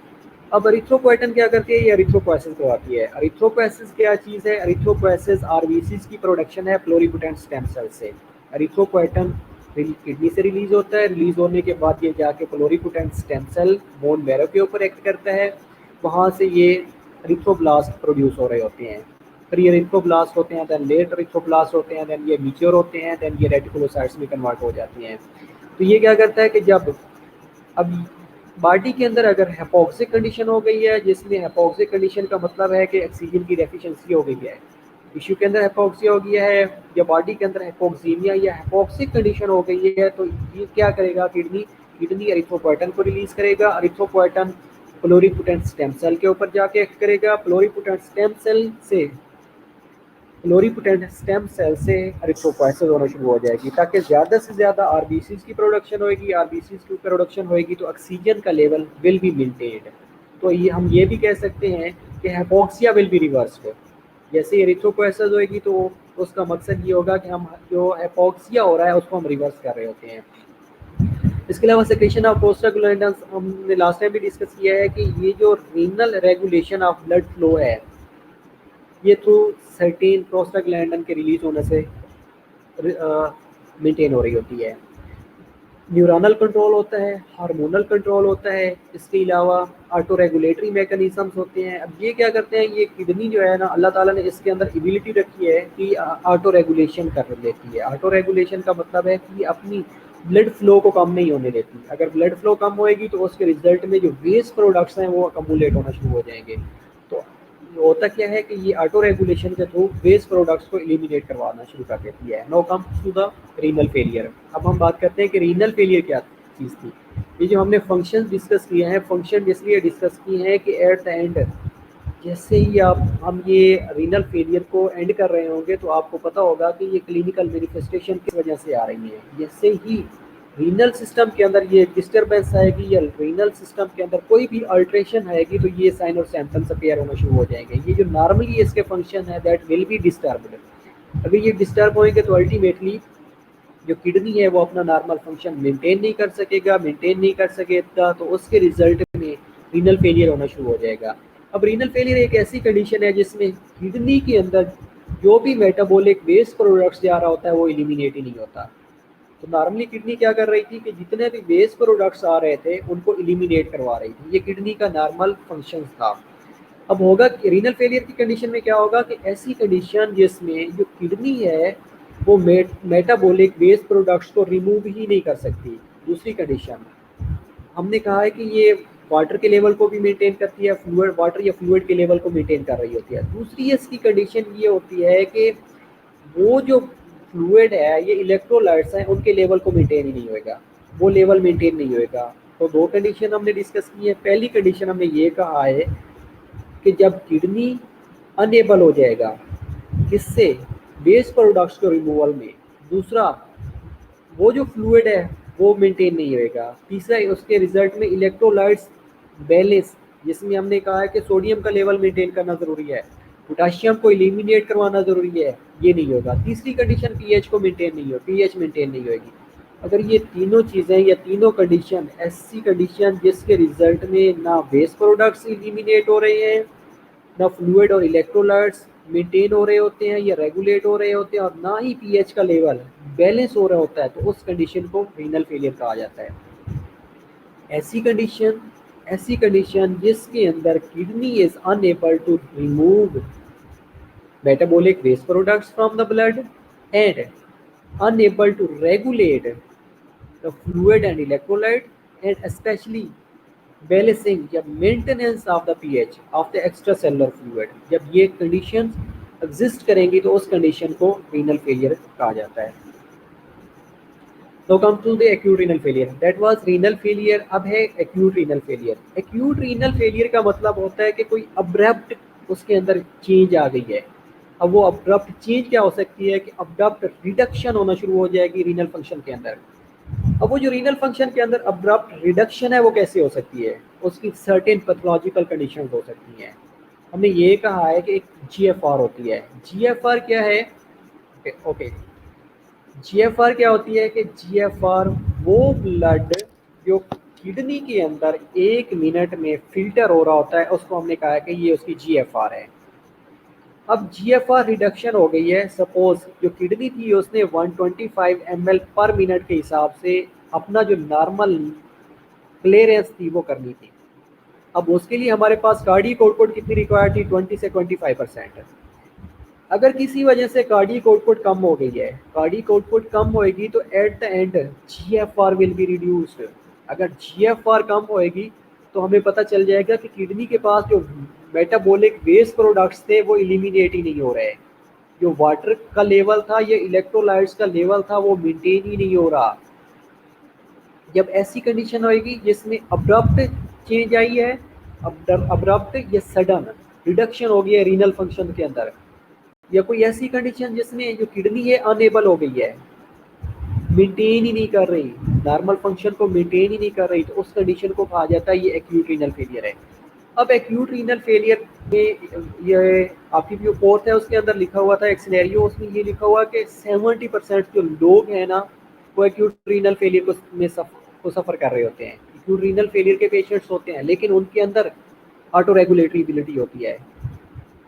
अब एरिथ्रोपोएटिन क्या करती है, ये एरिथ्रोपोएसिस करवाती है। एरिथ्रोपोएसिस क्या चीज़ है, एरिथ्रोपोएसिस आरबीसीज की प्रोडक्शन है प्लोरीपोटेंट स्टेम सेल से। एरिथ्रोपोएटिन किडनी से रिलीज होता है, रिलीज होने के बाद ये जाके प्लोरीपोटेंट स्टेम सेल बोन मैरो के ऊपर एक्ट करता है, वहाँ से ये एरिथ्रोब्लास्ट प्रोड्यूस हो रहे होते हैं। फिर ये एरिथ्रोब्लास्ट होते हैं, देन लेट एरिथ्रोब्लास्ट होते हैं, देन ये मैच्योर होते हैं, देन ये रेटिकुलोसाइट्स में कन्वर्ट हो जाती हैं। तो ये क्या करता है कि जब अब बॉडी के अंदर अगर हाइपोक्सिक कंडीशन हो गई है, जिसमें हाइपोक्सिक कंडीशन का मतलब है कि ऑक्सीजन की डेफिशिएंसी हो गई है, टिश्यू के अंदर हाइपोक्सिया हो गया है या बॉडी के अंदर हाइपोक्सीमिया या हाइपोक्सिक कंडीशन हो गई है, तो ये क्या करेगा, किडनी एरिथ्रोपोएटिन को रिलीज करेगा। एरिथ्रोपोएटिन प्लोरीपोटेंट स्टेम सेल के ऊपर जाके एक्ट करेगा, प्लोरीपोटेंट स्टेम सेल से एरिथ्रोपोएसिस होना शुरू हो जाएगी, ताकि ज़्यादा से ज़्यादा आरबीसीज की प्रोडक्शन होगी। आरबीसीज की प्रोडक्शन होगी तो ऑक्सीजन का लेवल विल बी मेंटेन्ड। तो ये हम ये भी कह सकते हैं कि हाइपोक्सिया विल बी रिवर्स्ड। जैसे एरिथ्रोपोएसिस होगी तो उसका मकसद ये होगा कि हम जो हाइपोक्सिया हो रहा है उसको हम रिवर्स कर रहे होते हैं। इसके अलावा सेक्रेशन ऑफ प्रोस्टाग्लैंडिन्स हमने लास्ट टाइम भी डिस्कस किया है कि ये जो renal regulation of blood flow है, ये थ्रू सर्टेन प्रोस्टाग्लैंडिन के रिलीज होने से मेंटेन हो रही होती है। न्यूरनल कंट्रोल होता है, हार्मोनल कंट्रोल होता है, इसके अलावा ऑटो रेगुलेटरी मैकेनिज्म्स होते हैं। अब ये क्या करते हैं, ये किडनी जो है ना, अल्लाह ताला ने इसके अंदर एबिलिटी रखी है कि ऑटो रेगुलेशन कर लेती है। ऑटो रेगुलेशन का मतलब है कि अपनी ब्लड फ्लो को कम नहीं होने देती। अगर ब्लड फ्लो कम होएगी तो उसके रिजल्ट में जो वेस्ट प्रोडक्ट्स हैं वो अकमुलेट होना शुरू हो जाएंगे। तो होता क्या है कि ये ऑटो रेगुलेशन के थ्रू वेस्ट प्रोडक्ट्स को एलिमिनेट करवाना शुरू कर देती है। No come to the renal failure. अब हम बात करते हैं कि रीनल फेलियर क्या चीज़ थी। ये जो हमने फंक्शन डिस्कस किए हैं, फंक्शन इसलिए डिस्कस किए हैं कि एट द एंड जैसे ही हम ये रीनल फेलियर को एंड कर रहे होंगे तो आपको पता होगा कि ये क्लिनिकल मैनिफेस्टेशन की वजह से आ रही है। जैसे ही रीनल सिस्टम के अंदर ये डिस्टर्बेंस आएगी या रीनल सिस्टम के अंदर कोई भी अल्ट्रेशन आएगी तो ये साइन और सिम्पटम्स अपीयर होना शुरू हो जाएंगे। ये जो नॉर्मली इसके फंक्शन है दैट विल बी डिस्टर्ब्ड। अगर ये डिस्टर्ब होंगे तो अल्टीमेटली जो किडनी है वो अपना नॉर्मल फंक्शन मेंटेन नहीं कर सकेगा तो उसके रिजल्ट में रीनल फेलियर होना शुरू हो जाएगा। अब रीनल फेलियर एक ऐसी कंडीशन है जिसमें किडनी के अंदर जो भी मेटाबॉलिक वेस्ट प्रोडक्ट्स जा रहा होता है वो एलिमिनेट ही नहीं होता। तो नॉर्मली किडनी क्या कर रही थी कि जितने भी वेस्ट प्रोडक्ट्स आ रहे थे उनको एलिमिनेट करवा रही थी। ये किडनी का नॉर्मल फंक्शन था। अब होगा रीनल फेलियर की कंडीशन में क्या होगा कि ऐसी कंडीशन जिसमें जो किडनी है वो मेटाबॉलिक वेस्ट प्रोडक्ट्स को रिमूव ही नहीं कर सकती। दूसरी कंडीशन हमने कहा है कि ये वाटर के लेवल को भी मेंटेन करती है, वाटर या फ्लूइड के लेवल को मेंटेन कर रही होती है। दूसरी इसकी कंडीशन ये होती है कि वो जो फ्लूइड है, ये इलेक्ट्रोलाइट्स हैं, उनके लेवल को मेंटेन ही नहीं होएगा, वो लेवल मेंटेन नहीं होएगा। तो दो कंडीशन हमने डिस्कस की है। पहली कंडीशन हमने ये कहा है कि जब किडनी अनेबल हो जाएगा किससे, वेस्ट प्रोडक्ट्स को रिमूवल में। दूसरा वो जो फ्लूइड है वो मेंटेन नहीं होएगा। तीसरा उसके रिजल्ट में इलेक्ट्रोलाइट्स बैलेंस, जिसमें हमने कहा है कि सोडियम का लेवल मेंटेन करना ज़रूरी है, पोटाशियम को एलिमिनेट करवाना ज़रूरी है, ये नहीं होगा। तीसरी कंडीशन पीएच को मेंटेन नहीं हो, पीएच मेंटेन नहीं होगी। अगर ये तीनों चीज़ें या तीनों कंडीशन ऐसी कंडीशन जिसके रिजल्ट में ना वेस्ट प्रोडक्ट्स एलिमिनेट हो रहे हैं, ना फ्लूइड और इलेक्ट्रोलाइट्स मेंटेन हो रहे होते हैं या रेगुलेट हो रहे होते हैं, और ना ही पीएच का लेवल बैलेंस हो रहा होता है, तो उस कंडीशन को रीनल फेलियर कहा जाता है। ऐसी कंडीशन जिसके अंदर kidney is unable to remove metabolic waste products from the blood and unable to regulate the fluid and electrolyte and especially balancing या maintenance of the pH of the extracellular fluid। जब ये conditions exist करेंगी तो उस condition को renal failure कहा जाता है। Now come to the acute renal failure. That was renal failure. अब है acute renal failure. Acute renal failure का मतलब होता है कि कोई abrupt उसके अंदर चेंज आ गई है. अब वो abrupt चेंज क्या हो सकती है कि abrupt रिडक्शन होना शुरू हो जाएगी रीनल फंक्शन के अंदर. अब वो जो रीनल फंक्शन के अंदर अब्रप्ट रिडक्शन है वो कैसे हो सकती है, उसकी सर्टेन पैथोलॉजिकल कंडीशन हो सकती हैं. हमने ये कहा है कि एक जीएफआर होती है. जीएफआर क्या है? ओके, जीएफआर क्या होती है कि जीएफआर वो ब्लड जो किडनी के अंदर 1 मिनट में फिल्टर हो रहा होता है, उसको हमने कहा है कि ये उसकी जीएफआर है. अब जीएफआर रिडक्शन हो गई है. सपोज जो किडनी थी उसने 125 ml पर मिनट के हिसाब से अपना जो नॉर्मल क्लियरेंस थी वो करनी थी. अब उसके लिए हमारे पास कार्डियक आउटपुट कितनी रिक्वायर्ड थी? 20 से 25%. अगर किसी वजह से कार्डियक आउटपुट कम हो गई है, कार्डियक आउटपुट कम होएगी तो eight the and GFR will be reduced. अगर जीएफआर कम होएगी तो हमें पता चल जाएगा कि किडनी के पास जो मेटाबॉलिक वेस्ट प्रोडक्ट्स थे वो एलिमिनेट ही नहीं हो रहे. जो वाटर का लेवल था या इलेक्ट्रोलाइट्स का लेवल था वो मेंटेन ही नहीं हो रहा. जब ऐसी कंडीशन होएगी जिसमें अब्रप्ट चेंज आई है, अब्रप्ट या सडन रिडक्शन हो गई है रीनल फंक्शन के अंदर, या कोई ऐसी कंडीशन जिसमें जो किडनी है अनेबल हो गई है, मेंटेन ही नहीं कर रही, नॉर्मल फंक्शन को मेंटेन ही नहीं कर रही, तो उस कंडीशन को कहा जाता है ये एक्यूट रीनल फेलियर है. अब एक्यूट रीनल फेलियर में ये आपकी जो फोर्थ है उसके अंदर लिखा हुआ था एक सिनेरियो, उसमें ये लिखा हुआ कि 70% जो लोग हैं ना वो एक्यूट रीनल फेलियर को सफ़र कर रहे होते हैं. एक्यूट रीनल फेलियर के पेशेंट्स होते हैं लेकिन उनके अंदर ऑटो रेगुलेटरी एबिलिटी होती है,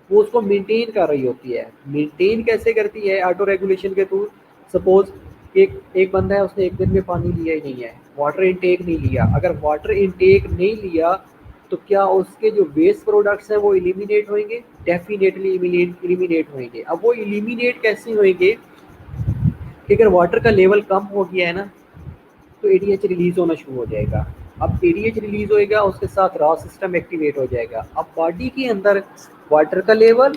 वो उसको मेंटेन कर रही होती है. मेंटेन कैसे करती है? ऑटो रेगुलेशन के थ्रू. सपोज एक बंदा है, उसने एक दिन में पानी लिया ही नहीं है, वाटर इनटेक नहीं लिया. अगर वाटर इनटेक नहीं लिया तो क्या उसके जो वेस्ट प्रोडक्ट्स हैं वो एलिमिनेट होंगे? डेफिनेटली एलिमिनेट होंगे. अब वो एलिमिनेट कैसे होंगे कि अगर वाटर का लेवल कम हो गया है ना तो एडीएच रिलीज होना शुरू हो जाएगा. अब एडीएच रिलीज होएगा, उसके साथ रॉ सिस्टम एक्टिवेट हो जाएगा. अब बॉडी के अंदर वाटर का लेवल,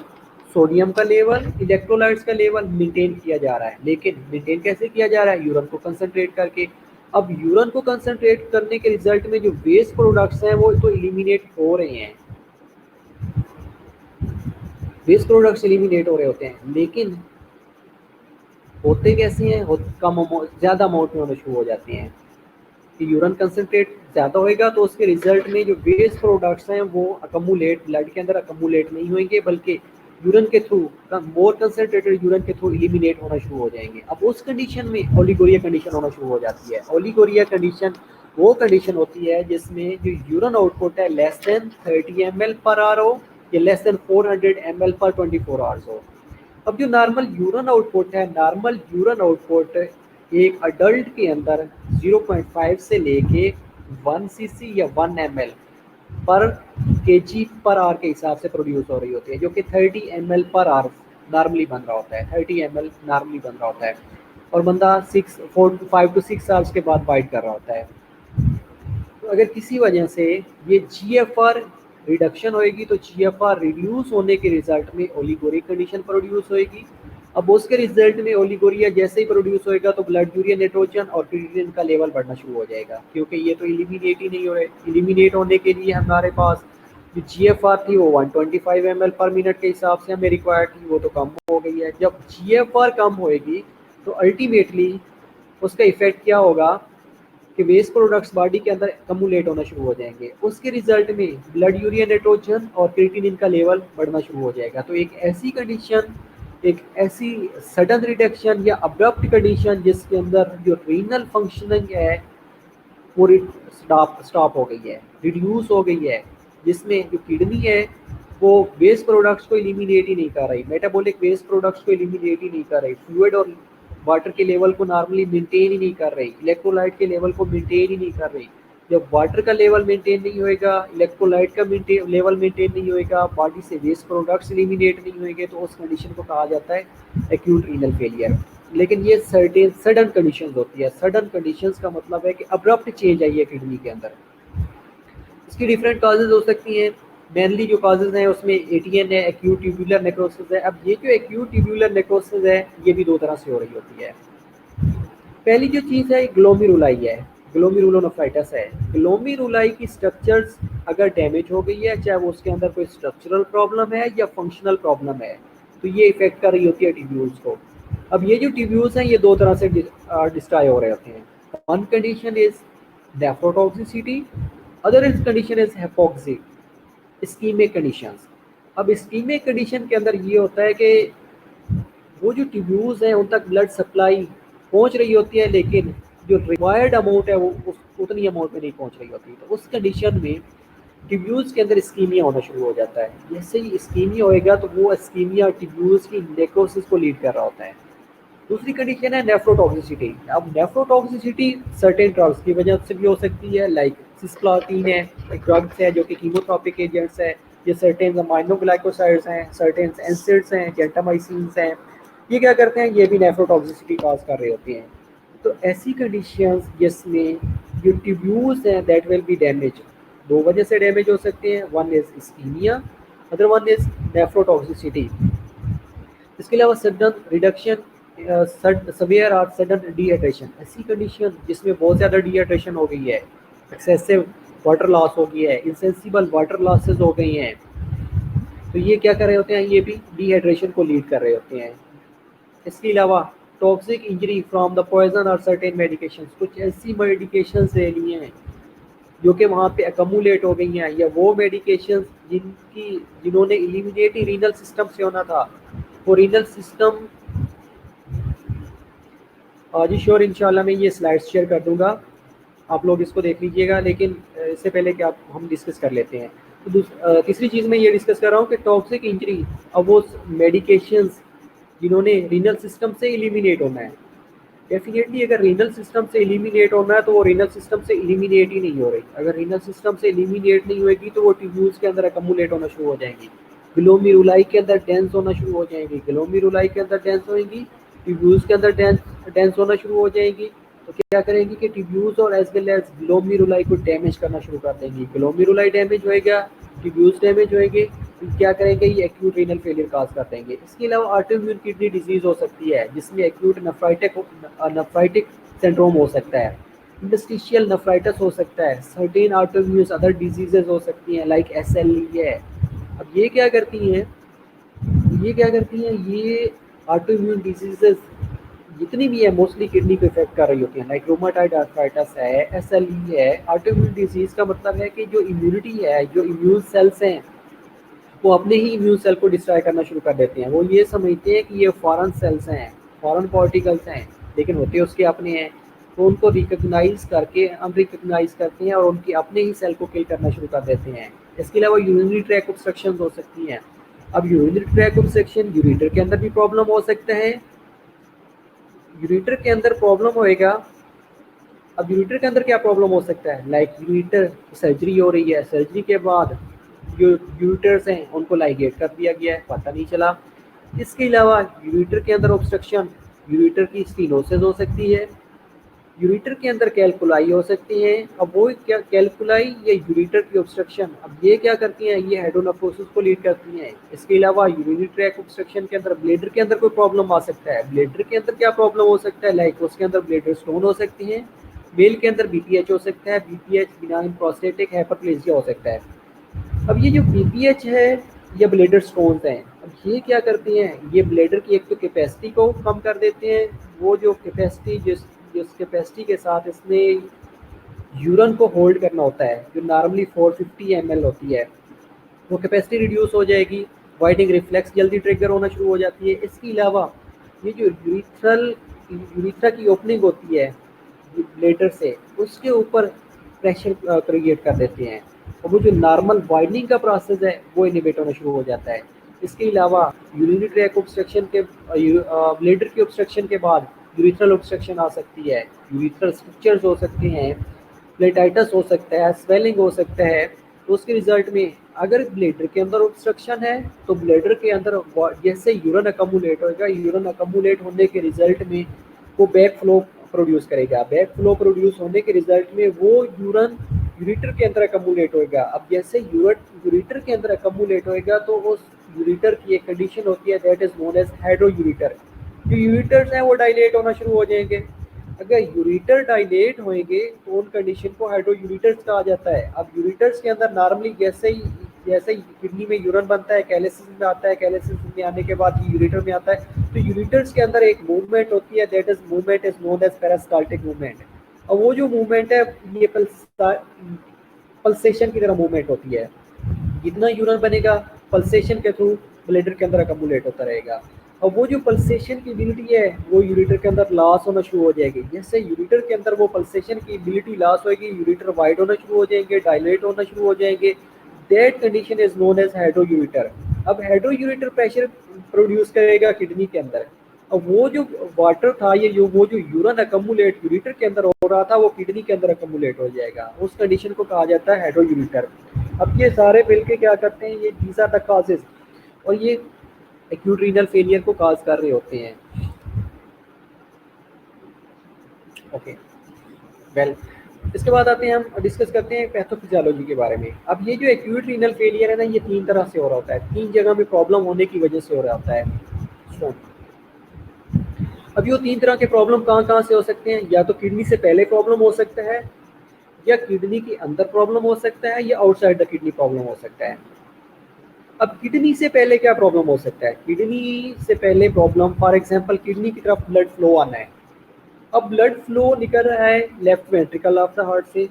सोडियम का लेवल, इलेक्ट्रोलाइट्स का लेवल मेंटेन किया जा रहा है. लेकिन मेंटेन कैसे किया जा रहा है? यूरिन को कंसंट्रेट करके. अब यूरिन को कंसंट्रेट करने के रिजल्ट में जो वेस्ट प्रोडक्ट्स हैं वो तो एलिमिनेट हो रहे हैं, वेस्ट प्रोडक्ट्स एलिमिनेट हो रहे होते हैं, लेकिन होते कैसे हैं? कम ज़्यादा अमाउंट में होने शुरू हो जाते हैं. कि यूरिन कंसंट्रेट ज़्यादा होएगा तो उसके रिजल्ट में जो वेस्ट प्रोडक्ट्स हैं वो अकमुलेट ब्लड के अंदर अकमुलेट नहीं होंगे, बल्कि यूरिन के थ्रू, मोर कंसंट्रेटेड यूरिन के थ्रू एलिमिनेट होना शुरू हो जाएंगे. अब उस कंडीशन में ओलिगोरिया कंडीशन होना शुरू हो जाती है. ओलिगोरिया कंडीशन वो कंडीशन होती है जिसमें जो यूरिन आउटपुट है less than 30 ml per hour हो या लेस देन 400 ml पर 24 आवर्स हो. अब जो नॉर्मल यूरिन आउटपुट है, नॉर्मल यूरिन आउटपुट एक अडल्ट के अंदर 0.5 से लेके 1 cc या 1 ml पर केजी पर आवर के हिसाब से प्रोड्यूस हो रही होती है, जो कि 30 ml पर आवर नॉर्मली बन रहा होता है. 30 ml नॉर्मली बन रहा होता है और बंदा 5 to 6 आवर्स के बाद वाइट कर रहा होता है. तो अगर किसी वजह से ये जीएफआर रिडक्शन होएगी तो जीएफआर रिड्यूस होने के रिजल्ट में ओलिगोरिया कंडीशन प्रोड्यूस होएगी. अब उसके रिजल्ट में ओलिगोरिया जैसे ही प्रोड्यूस होएगा तो ब्लड यूरिया नाइट्रोजन और क्रिएटिनिन का लेवल बढ़ना शुरू हो जाएगा, क्योंकि ये तो एलिमिनेट ही नहीं हो रहे. एलिमिनेट होने के लिए हमारे पास जो जीएफआर थी वो 125 ml पर मिनट के हिसाब से हमें रिक्वायर्ड थी, वो तो कम हो गई है. जब जीएफआर कम होएगी तो अल्टीमेटली उसका इफेक्ट क्या होगा कि वेस्ट प्रोडक्ट्स बॉडी के अंदर कम्युलेट होना शुरू हो जाएंगे. उसके रिजल्ट में ब्लड यूरिया नाइट्रोजन और क्रिएटिनिन का लेवल बढ़ना शुरू हो जाएगा. तो एक ऐसी कंडीशन, एक ऐसी सडन रिडक्शन या अब्रप्ट कंडीशन जिसके अंदर जो रीनल फंक्शनिंग है वो स्टॉप हो गई है, रिड्यूस हो गई है, जिसमें जो किडनी है वो वेस्ट प्रोडक्ट्स को एलिमिनेट ही नहीं कर रही, मेटाबॉलिक वेस्ट प्रोडक्ट्स को एलिमिनेट ही नहीं कर रही, फ्लूइड और वाटर के लेवल को नॉर्मली मेंटेन ही नहीं कर रही, इलेक्ट्रोलाइट के लेवल को मेंटेन ही नहीं कर रही. जब वाटर का लेवल मेंटेन नहीं होएगा, इलेक्ट्रोलाइट का लेवल मेंटेन नहीं होएगा, बॉडी से वेस्ट प्रोडक्ट्स एलिमिनेट नहीं होंगे, तो उस कंडीशन को कहा जाता है एक्यूट रीनल फेलियर. लेकिन ये सर्टेन सडन कंडीशंस होती है. सडन कंडीशंस का मतलब है कि अब्रप्ट चेंज आई है किडनी के अंदर. इसकी डिफरेंट काजेज हो सकती हैं. मेनली जो काजेज हैं उसमें एटीएन है, एक्यूट ट्यूबुलर नेक्रोसिस है. अब ये जो एक्यूट ट्यूबुलर नेक्रोसिस है ये भी दो तरह से हो रही होती है. पहली जो चीज़ है ग्लोमेरुलाई है, ग्लोमेरुलोनेफ्राइटिस है। ग्लोमेरुलाई की स्ट्रक्चर्स अगर डैमेज हो गई है, चाहे वो उसके अंदर कोई स्ट्रक्चरल प्रॉब्लम है या फंक्शनल प्रॉब्लम है, तो ये इफेक्ट कर रही होती है ट्यूब्यूल्स को। अब ये जो ट्यूब्यूल्स हैं ये दो तरह से डिस्ट्रॉय हो रहे होते हैं। One condition is nephrotoxicity, other condition is hypoxic, ischaemic conditions. अब इस्कीमिक कंडीशन के अंदर ये होता है कि वो जो ट्यूब्यूल्स हैं उन तक ब्लड सप्लाई पहुंच रही होती है, लेकिन जो रिक्वायर्ड अमाउंट है वो उतनी अमाउंट में नहीं पहुंच रही होती। तो उस कंडीशन में ट्यूब्यूल्स के अंदर इस्कीमिया होना शुरू हो जाता है। जैसे ही इस्कीमिया होएगा तो वो इस्कीमिया ट्यूब्यूल्स की नेक्रोसिस को लीड कर रहा होता है। दूसरी कंडीशन है नेफ्रोटॉक्सिसिटी। अब नेफ्रोटॉक्सिसिटी सर्टेन ड्रग्स की वजह से भी हो सकती है, लाइक सिस्प्लाटिन है, ड्रग्स है जो कि कीमोथेरेपिक एजेंट्स है, ये सर्टेन अमाइनोग्लाइकोसाइड्स हैं, सर्टेन एसिड्स हैं, जेंटामाइसिन्स हैं, ये क्या करते हैं, ये भी नेफ्रोटॉक्सिसिटी कॉज कर रहे होते हैं। तो ऐसी कंडीशंस जिसमें जो ट्यूब्यूल्स हैं दैट विल बी डैमेज, दो वजह से डैमेज हो सकते हैं, one is ischaemia, other one is nephrotoxicity. इसके अलावा सडन रिडक्शन, सवेयर और सडन डिहाइड्रेशन, ऐसी कंडीशन जिसमें बहुत ज़्यादा डिहाइड्रेशन हो गई है, एक्सेसिव वाटर लॉस हो गई है, इंसेंसिबल वाटर लॉसेज हो गई हैं, तो ये क्या कर रहे होते हैं, ये भी डिहाइड्रेशन को लीड कर रहे होते हैं। इसके अलावा toxic injury from the poison और सर्टेन मेडिकेशंस, कुछ ऐसी मेडिकेशंस ले लिए हैं जो कि वहाँ पे अकमुलेट हो गई हैं, या वो मेडिकेशंस जिन्होंने एलिमिनेट ही रीनल सिस्टम से होना था, वो रीनल सिस्टम, जी श्योर, इंशाल्लाह मैं ये स्लाइड्स शेयर कर दूंगा, आप लोग इसको देख लीजिएगा। लेकिन इससे पहले कि आप हम डिस्कस कर लेते हैं, तो तीसरी चीज़ मैं ये डिस्कस कर रहा हूँ कि टॉक्सिक इंजरी, अब वो मेडिकेशंस जिन्होंने रीनल सिस्टम से एलिमिनेट होना है, डेफिनेटली अगर रीनल सिस्टम से एलिमिनेट होना है तो वो रीनल सिस्टम से एलिमिनेट ही नहीं हो रही। अगर रीनल सिस्टम से एलिमिनेट नहीं होगी तो वो ट्यूब्यूल्स के अंदर अकमुलेट होना शुरू हो जाएंगी, ग्लोमेरुलाई के अंदर डेंस होना शुरू हो जाएंगी, ग्लोमेरुलाई के अंदर डेंस होएंगी, ट्यूब्यूल्स के अंदर डेंस होना शुरू हो जाएंगी। तो क्या करेंगी कि ट्यूब्यूल्स और एज वेल एज ग्लोमेरुलाई को डैमेज करना शुरू कर देंगी। ग्लोमेरुलाई डैमेज होएगा, ट्यूब्यूल्स डैमेज होएंगे, तो क्या करेंगे, ये एक्यूट रीनल फेलियर काज कर देंगे। इसके अलावा ऑटोइम्यून किडनी डिजीज हो सकती है जिसमें एक्यूट नेफ्राइटिक सिंड्रोम हो सकता है, इंटरस्टिशियल नेफ्राइटिस हो सकता है, सर्टेन ऑटोइम्यून अदर डिजीजेज हो सकती हैं लाइक SLE है। अब ये क्या करती हैं, ये ऑटोइम्यून डिजीजेस जितनी भी है मोस्टली किडनी को इफेक्ट कर रही होती हैं, लाइक रूमेटॉइड आर्थराइटिस है, SLE है। ऑटोइम्यून डिजीज का मतलब है कि जो इम्यूनिटी है, जो इम्यून सेल्स हैं, वो अपने ही इम्यून सेल को डिस्ट्रॉय करना शुरू कर देते हैं। वो ये समझते हैं कि ये फॉरेन सेल्स हैं, फॉरेन पार्टिकल्स हैं, लेकिन होते उसके अपने हैं। तो उनको रिकग्नाइज करके अनरिकग्नाइज करते हैं और उनके अपने ही सेल को किल करना शुरू कर देते हैं। इसके अलावा यूरिनरी ट्रैक ऑब्स्ट्रक्शन हो सकती हैं। अब यूरिनरी ट्रैक ऑब्स्ट्रक्शन यूरेटर के अंदर भी प्रॉब्लम हो सकता है, यूरेटर के अंदर प्रॉब्लम होएगा। अब यूरेटर के अंदर क्या प्रॉब्लम हो सकता है, लाइक यूरेटर सर्जरी हो रही है, सर्जरी के बाद जो यूरेटर्स हैं उनको लाइगेट कर दिया गया है, पता नहीं चला। इसके अलावा यूरेटर के अंदर ऑब्स्ट्रक्शन, यूरेटर की स्टीनोसिस हो सकती है, यूरेटर के अंदर कैलकुलाई हो सकती है। अब वो क्या कैलकुलाई या यूरेटर की ऑब्स्ट्रक्शन, अब ये क्या करती हैं, ये हेडोनेफ्रोसिस को लीड करती हैं। इसके अलावा यूरिनरी ट्रैक ऑब्स्ट्रक्शन के अंदर ब्लेडर के अंदर कोई प्रॉब्लम आ सकता है। ब्लेडर के अंदर क्या प्रॉब्लम हो सकता है, लाइक उसके अंदर ब्लेडर स्टोन हो सकती हैं, मेल के अंदर BPH हो सकता है, BPH बिनाइन प्रोस्टेटिक हाइपरप्लेजिया हो सकता है। अब ये जो BPH है या ब्लेडर स्टोन्स हैं, अब ये क्या करती हैं, ये ब्लेडर की एक तो कैपेसिटी को कम कर देते हैं। वो जो कैपेसिटी जिस कैपेसिटी के साथ इसने यूरन को होल्ड करना होता है, जो नॉर्मली 450 ml होती है, वो कैपेसिटी रिड्यूस हो जाएगी, वाइडिंग रिफ्लेक्स जल्दी ट्रिगर होना शुरू हो जाती है। इसके अलावा ये जो यूरिथ्रा की ओपनिंग होती है ब्लेडर से, उसके ऊपर प्रेशर क्रिएट कर देते हैं और वो जो नॉर्मल वाइडनिंग का प्रोसेस है वो इनिबिट होना शुरू हो जाता है। इसके अलावा यूरिनरी ट्रैक ऑब्स्ट्रक्शन के ब्लेडर की ऑब्स्ट्रक्शन के बाद यूरिथ्रल ऑब्स्ट्रक्शन आ सकती है, यूरिथ्रल स्ट्रक्चर्स हो सकते हैं, प्लेटाइटिस हो सकता है, स्वेलिंग हो सकता है। तो उसके रिजल्ट में अगर ब्लेडर के अंदर ऑब्स्ट्रक्शन है तो ब्लेडर के अंदर जैसे यूरिन अकमुलेट होगा, यूरिन अकमुलेट होने के रिजल्ट में वो बैक फ्लो प्रोड्यूस करेगा, बैक फ्लो प्रोड्यूस होने के रिजल्ट में वो यूरिन यूरेटर के अंदर अकमुलेट होएगा। अब जैसे यूरेटर के अंदर अकमुलेट होएगा तो उस यूरेटर की एक कंडीशन होती है that is known as hydro ureter. जो यूरेटर्स हैं वो डायलेट होना शुरू हो जाएंगे। अगर यूरेटर डायलेट होंगे तो उन कंडीशन को हाइड्रोयूरेटर्स कहा जाता है। अब यूरेटर्स के अंदर नॉर्मली जैसे ही किडनी में यूरिन बनता है, कैलिसिस में आता है, कैलिसिस में आने के बाद यूरेटर में आता है, तो यूरेटर्स के अंदर एक मूवमेंट होती है, that is movement is known as peristaltic movement. और वो जो मूवमेंट है ये पल्सेशन की तरह मूवमेंट होती है। जितना यूरिन बनेगा पल्सेशन के थ्रू ब्लैडर के अंदर अकमुलेट होता रहेगा, और वो जो पल्सेशन की एबिलिटी है वो यूरेटर के अंदर लॉस होना शुरू हो जाएगी। जैसे यूरेटर के अंदर वो पल्सेशन की एबिलिटी लॉस होगी, यूरेटर वाइड होना शुरू हो जाएंगे, डायलेट होना शुरू हो जाएंगे, that condition is known as hydroureter. अब हाइड्रोयूरेटर प्रेशर प्रोड्यूस करेगा किडनी के अंदर, अब वो जो वाटर था वो जो यूरिन अकमुलेट यूरेटर के अंदर हो रहा था वो किडनी के अंदर अकमुलेट हो जाएगा, उस कंडीशन को कहा जाता है हाइड्रोयूरेटर। अब ये सारे मिलके क्या करते हैं, ये दीज आर द कॉजेज, और ये एक्यूट रीनल फेलियर को काज कर रहे होते हैं। ओके वेल, इसके बाद आते हैं हम डिस्कस करते हैं पैथोफिजियोलॉजी के बारे में। अब ये जो एक्यूट रीनल फेलियर है ना, ये 3 तरह से हो रहा होता है, 3 जगह में प्रॉब्लम होने की वजह से हो रहा होता है। so, अब ये 3 तरह के प्रॉब्लम कहाँ से हो सकते हैं, या तो किडनी से पहले प्रॉब्लम हो सकता है, या किडनी के अंदर प्रॉब्लम हो सकता है, या आउटसाइड द किडनी प्रॉब्लम हो सकता है। अब किडनी से पहले क्या प्रॉब्लम हो सकता है, किडनी से पहले प्रॉब्लम फॉर एग्जांपल किडनी की तरफ ब्लड फ्लो आना है। अब ब्लड फ्लो निकल रहा है left ventricle of the heart से।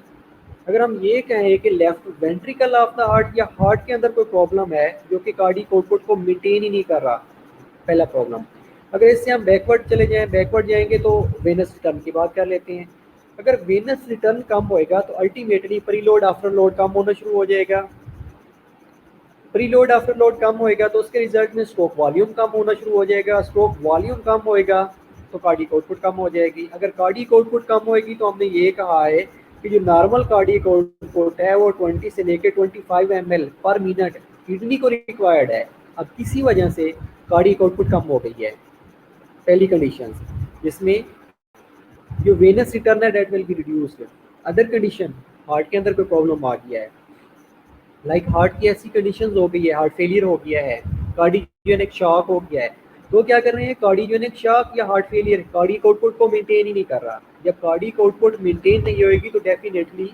अगर हम ये कहें कि left ventricle of the heart या हार्ट के अंदर कोई प्रॉब्लम है जो कि कार्डियक आउटपुट को मेंटेन ही नहीं कर रहा, पहला प्रॉब्लम। अगर इससे हम बैकवर्ड चले जाएं, बैकवर्ड जाएंगे तो वेनस रिटर्न की बात कर लेते हैं। अगर वेनस रिटर्न कम होएगा तो अल्टीमेटली प्रीलोड आफ्टर लोड कम होना शुरू हो जाएगा। प्रीलोड आफ्टर लोड कम होएगा तो उसके रिजल्ट में स्ट्रोक वॉल्यूम कम होना शुरू हो जाएगा। स्ट्रोक वॉल्यूम कम होएगा तो कार्डियक आउटपुट कम हो जाएगी। अगर कार्डियक आउटपुट कम होएगी तो हमने ये कहा है कि जो नॉर्मल कार्डियक आउटपुट है वो 20 से लेकर 25 ml पर मिनट किडनी को रिक्वायर्ड है। अब किसी वजह से कार्डियक आउटपुट कम हो गई है, पहली कंडीशन, जिसमें जो वेनस रिटर्न है that will be reduced. Other condition, heart के अंदर कोई प्रॉब्लम आ गया है, लाइक हार्ट की ऐसी कंडीशन हो गई है, हार्ट फेलियर हो गया है, कार्डियोजेनिक शॉक हो गया है, तो क्या कर रहे हैं, कार्डियोजेनिक शॉक या हार्ट फेलियर कार्डियक आउटपुट को मेंटेन ही नहीं कर रहा। जब कार्डियक आउटपुट मेंटेन नहीं होगी तो डेफिनेटली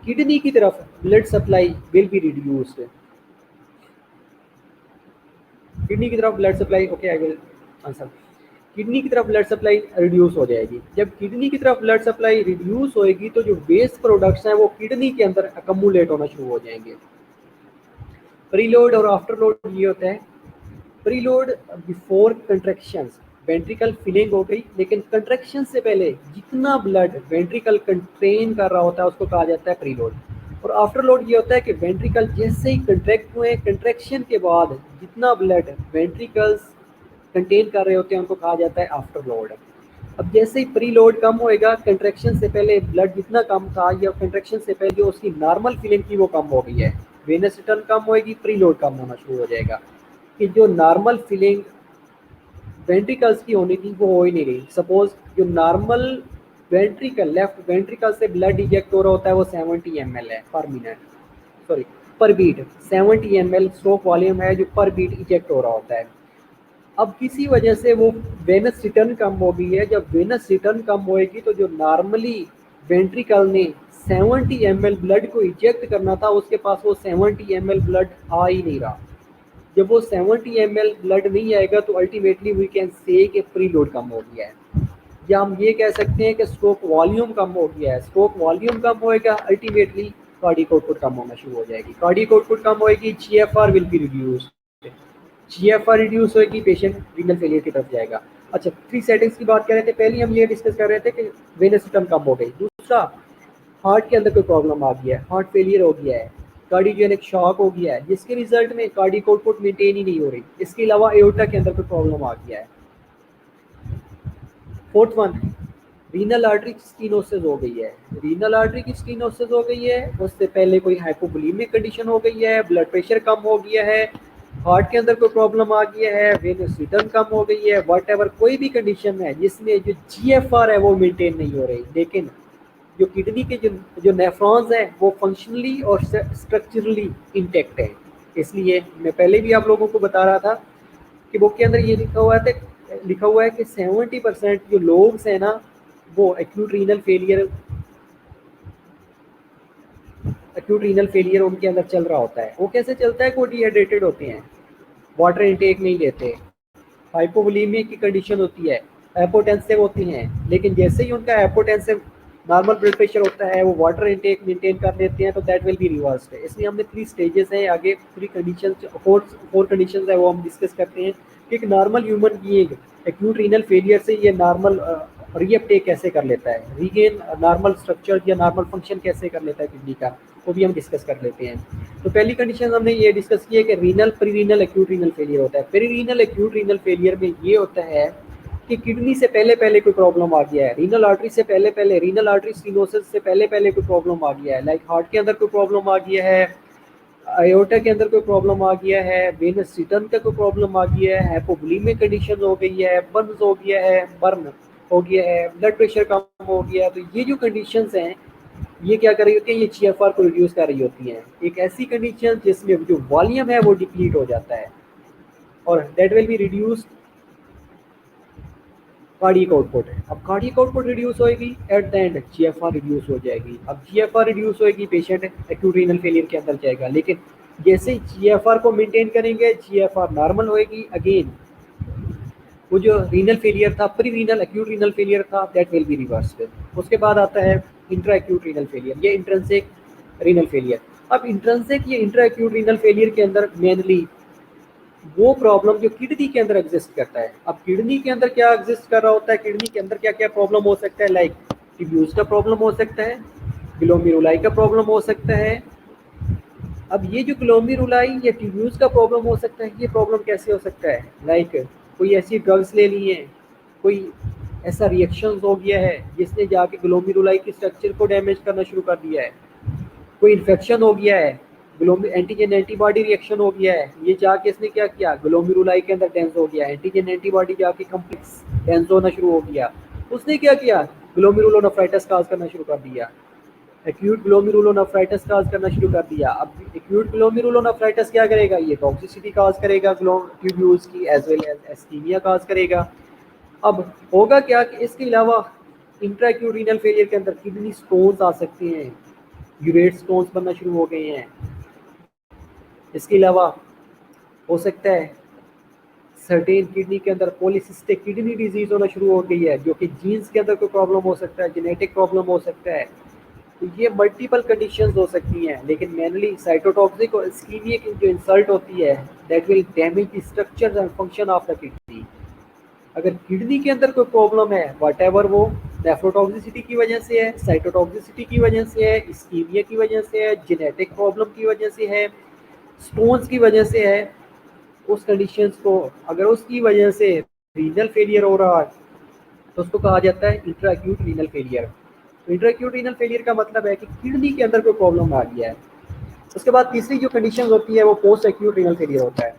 किडनी की तरफ blood supply will be reduced. Kidney की तरफ blood supply, okay I will answer, kidney की तरफ ब्लड सप्लाई रिड्यूस हो जाएगी। जब किडनी की तरफ ब्लड सप्लाई रिड्यूस होएगी तो जो वेस्ट प्रोडक्ट्स हैं वो किडनी के अंदर अकमुलेट होना शुरू हो जाएंगे। प्रीलोड और आफ्टर लोड ये होता है, preload before contractions, ventricle filling हो गई, लेकिन कंट्रैक्शन से पहले जितना ब्लड वेंट्रिकल कंट्रेन कर रहा होता है उसको कहा जाता है प्रीलोड। और आफ्टर लोड ये होता है कि वेंट्रिकल जैसे ही कंट्रैक्ट हुए, कंट्रैक्शन के बाद जितना ब्लड वेंट्रिकल्स कंटेन कर रहे होते हैं उनको कहा जाता है आफ्टर लोड। अब जैसे ही प्री लोड कम होएगा, कंट्रैक्शन से पहले ब्लड जितना कम था या कंट्रैक्शन से पहले जो उसकी नॉर्मल फिलिंग थी वो कम हो गई है, वेनस रिटर्न कम होएगी, प्री लोड कम होना शुरू हो जाएगा, कि जो नॉर्मल फिलिंग वेंट्रिकल्स की होनी थी वो हो ही नहीं रही। सपोज जो नॉर्मल वेंट्रिकल, लेफ्ट वेंट्रिकल से ब्लड इजेक्ट हो रहा होता है वो 70 ml है पर मिनट, सॉरी पर बीट, 70 ml स्ट्रोक वॉल्यूम है जो पर बीट इजेक्ट हो रहा होता है। अब किसी वजह से वो वेनस रिटर्न कम हो गई है। जब वेनस रिटर्न कम होएगी तो जो नॉर्मली वेंट्रिकल ने 70 ml ब्लड को इजेक्ट करना था उसके पास वो 70 ml ब्लड आ ही नहीं रहा। जब वो 70 ml ब्लड नहीं आएगा तो अल्टीमेटली वी कैन से कि प्री लोड कम हो गया है, या हम ये कह सकते हैं कि स्ट्रोक वॉल्यूम कम हो गया है। स्ट्रोक वॉल्यूम कम होएगा, अल्टीमेटली कार्डियक आउटपुट कम होना शुरू हो जाएगी। कार्डियक आउटपुट कम होएगी, GFR will be reduce, GFR reduce होएगी, पेशेंट रीनल फेलियर की तरफ जाएगा। अच्छा, 3 सेटिंग्स की बात कर रहे थे, पहले हम ये डिस्कस कर रहे थे कि वेनस रिटर्न कम हो गई। दूसरा, हार्ट के अंदर कोई प्रॉब्लम आ गया है, हार्ट फेलियर हो गया है, कार्डियोजेनिक शॉक हो गया है जिसके रिजल्ट में कार्डियक आउटपुट मेंटेन ही नहीं हो रही। इसके अलावा एओर्टा के अंदर कोई प्रॉब्लम आ गया है। फोर्थ वन, रीनल आर्टरी की स्टीनोसिस हो गई है। रीनल आर्टरी की स्टीनोसिस हो गई है, उससे पहले कोई हाइपोवोलेमिक कंडीशन हो गई है, ब्लड प्रेशर कम हो गया है, हार्ट के अंदर कोई प्रॉब्लम आ गया है, वेनस रिटर्न कम हो गई है, व्हाटएवर कोई भी कंडीशन है जिसमें जो GFR है वो मेंटेन नहीं हो रही, लेकिन जो किडनी के जो नेफ्रॉन्स हैं वो फंक्शनली और स्ट्रक्चरली इंटेक्ट है। इसलिए मैं पहले भी आप लोगों को बता रहा था कि बुक के अंदर ये लिखा हुआ है कि 70% जो लोग हैं ना वो एक्यूट रीनल फेलियर उनके अंदर चल रहा होता है। वो कैसे चलता है, वो डिहाइड्रेटेड होते हैं, वाटर इनटेक नहीं लेते, हाइपोवोलीमिया की कंडीशन होती है, हाइपोटेंसिव होती हैं, लेकिन जैसे ही उनका हाइपोटेंसिव नॉर्मल ब्लड प्रेशर होता है, वो वाटर इनटेक मेंटेन कर लेते हैं, तो दैट विल बी रिवर्स्ड। इसलिए हमने 3 स्टेजेस हैं, आगे 3 कंडीशन, 4 कंडीशन है, वो हम डिस्कस करते हैं कि एक normal human being acute renal failure से ये नॉर्मल रीअपटेक कैसे कर लेता है, रीगेन नॉर्मल स्ट्रक्चर या नॉर्मल फंक्शन कैसे कर लेता है किडनी का, वो भी हम डिस्कस कर लेते हैं। तो पहली कंडीशन हमने ये डिस्कस की है कि रीनल प्रीरीनल एक्यूट रीनल फेलियर होता है। प्रीरीनल एक्यूट रीनल फेलियर में ये होता है कि किडनी से पहले कोई प्रॉब्लम आ गया है, रीनल आर्टरी से पहले रीनल आर्टरी स्टेनोसिस से पहले कोई प्रॉब्लम आ गया है, लाइक हार्ट के अंदर कोई प्रॉब्लम आ गया है, आयोटा के अंदर कोई प्रॉब्लम आ गया है, वेनस रिटर्न का कोई प्रॉब्लम आ गया है, हाइपोवोलीमिक कंडीशन हो गई है, बर्न हो गया है, ब्लड प्रेशर कम हो गया है। तो ये जो कंडीशंस हैं, ये क्या कर रही होती है, ये GFR को रिड्यूस कर रही होती हैं। एक ऐसी कंडीशन जिसमें जो वॉल्यूम है वो डिप्लीट हो जाता है और that will be reduced cardiac output है। अब कार्डियक आउटपुट रिड्यूस होएगी, eight the and GFR reduce हो जाएगी। अब GFR रिड्यूस होएगी, पेशेंट एक्यूट रीनल फेलियर के अंदर जाएगा, लेकिन जैसे ही GFR को मेंटेन करेंगे, GFR नॉर्मल होएगी, अगेन वो जो रीनल फेलियर था, pre renal acute renal failure था, दैट विल बी रिवर्स्ड। उसके बाद आता है इंट्रा एक्यूट रीनल फेलियर, ये इंट्रिंसिक रीनल फेलियर। अब इंट्रिंसिक ये इंट्रा एक्यूट रीनल फेलियर के अंदर मेनली वो प्रॉब्लम जो किडनी के अंदर एग्जिस्ट करता है। अब किडनी के अंदर क्या एग्जिस्ट कर रहा होता है, किडनी के अंदर क्या क्या प्रॉब्लम हो सकता है, लाइक ट्यूब्यूल्स का प्रॉब्लम हो सकता है, ग्लोमेरुलाई का प्रॉब्लम हो सकता है। अब ये जो ग्लोमेरुलाई या ट्यूब्यूल्स का प्रॉब्लम हो सकता है, ये प्रॉब्लम कैसे हो सकता है, लाइक कोई ऐसी ड्रग्स ले ली है, कोई ऐसा रिएक्शन हो गया है जिसने जाके ग्लोमेरुलाई के स्ट्रक्चर को डैमेज करना शुरू कर दिया है, कोई इन्फेक्शन हो गया है, एंटीजन एंटीबॉडी रिएक्शन हो गया है, ये जाके इसने क्या किया, ग्लोमेरुलाई के अंदर डेंस हो गया, एंटीजन एंटीबॉडी जाके कम्प्लेक्स डेंस होना शुरू हो गया, उसने क्या किया, ग्लोमेरुलोनेफ्राइटिस काज करना शुरू कर दिया, एक्यूट ग्लोमेरुलोनेफ्राइटिस काज करना शुरू कर दिया। अब एक्यूट ग्लोमेरुलोनेफ्राइटिस क्या करेगा, ये टॉक्सिसिटी काज करेगा ट्यूब्यूल्स की, एज वेल एज एस्कीमिया काज करेगा। अब होगा क्या कि इसके अलावा इंट्रा एक्यूट रीनल फेलियर के अंदर किडनी स्टोन्स आ सकते हैं, यूरेट स्टोन्स बनना शुरू हो गए हैं। इसके अलावा हो सकता है सर्टेन किडनी के अंदर पॉलीसिस्टिक किडनी डिजीज होना शुरू हो गई है, जो कि जीन्स के अंदर कोई प्रॉब्लम हो सकता है, जेनेटिक प्रॉब्लम हो सकता है। तो ये मल्टीपल कंडीशंस हो सकती हैं, लेकिन मेनली साइटोटॉक्सिक और इस्कीमिया की जो इंसल्ट होती है, that will damage the structure and function of the kidney. अगर किडनी के अंदर कोई प्रॉब्लम है, व्हाटएवर वो नेफ्रोटॉक्सिसिटी की वजह से है, साइटोटॉक्सिसिटी की वजह से है, इस्कीमिया की वजह से है, जेनेटिक प्रॉब्लम की वजह से है, स्टोन्स की वजह से है, उस कंडीशंस को अगर उसकी वजह से रीनल फेलियर हो रहा है तो उसको कहा जाता है इंट्रा एक्यूट रीनल फेलियर। तो इंट्रा एक्यूट रीनल फेलियर का मतलब है कि किडनी के अंदर कोई प्रॉब्लम आ गया है। उसके बाद तीसरी जो कंडीशन होती है वो पोस्ट एक्यूट रीनल फेलियर होता है।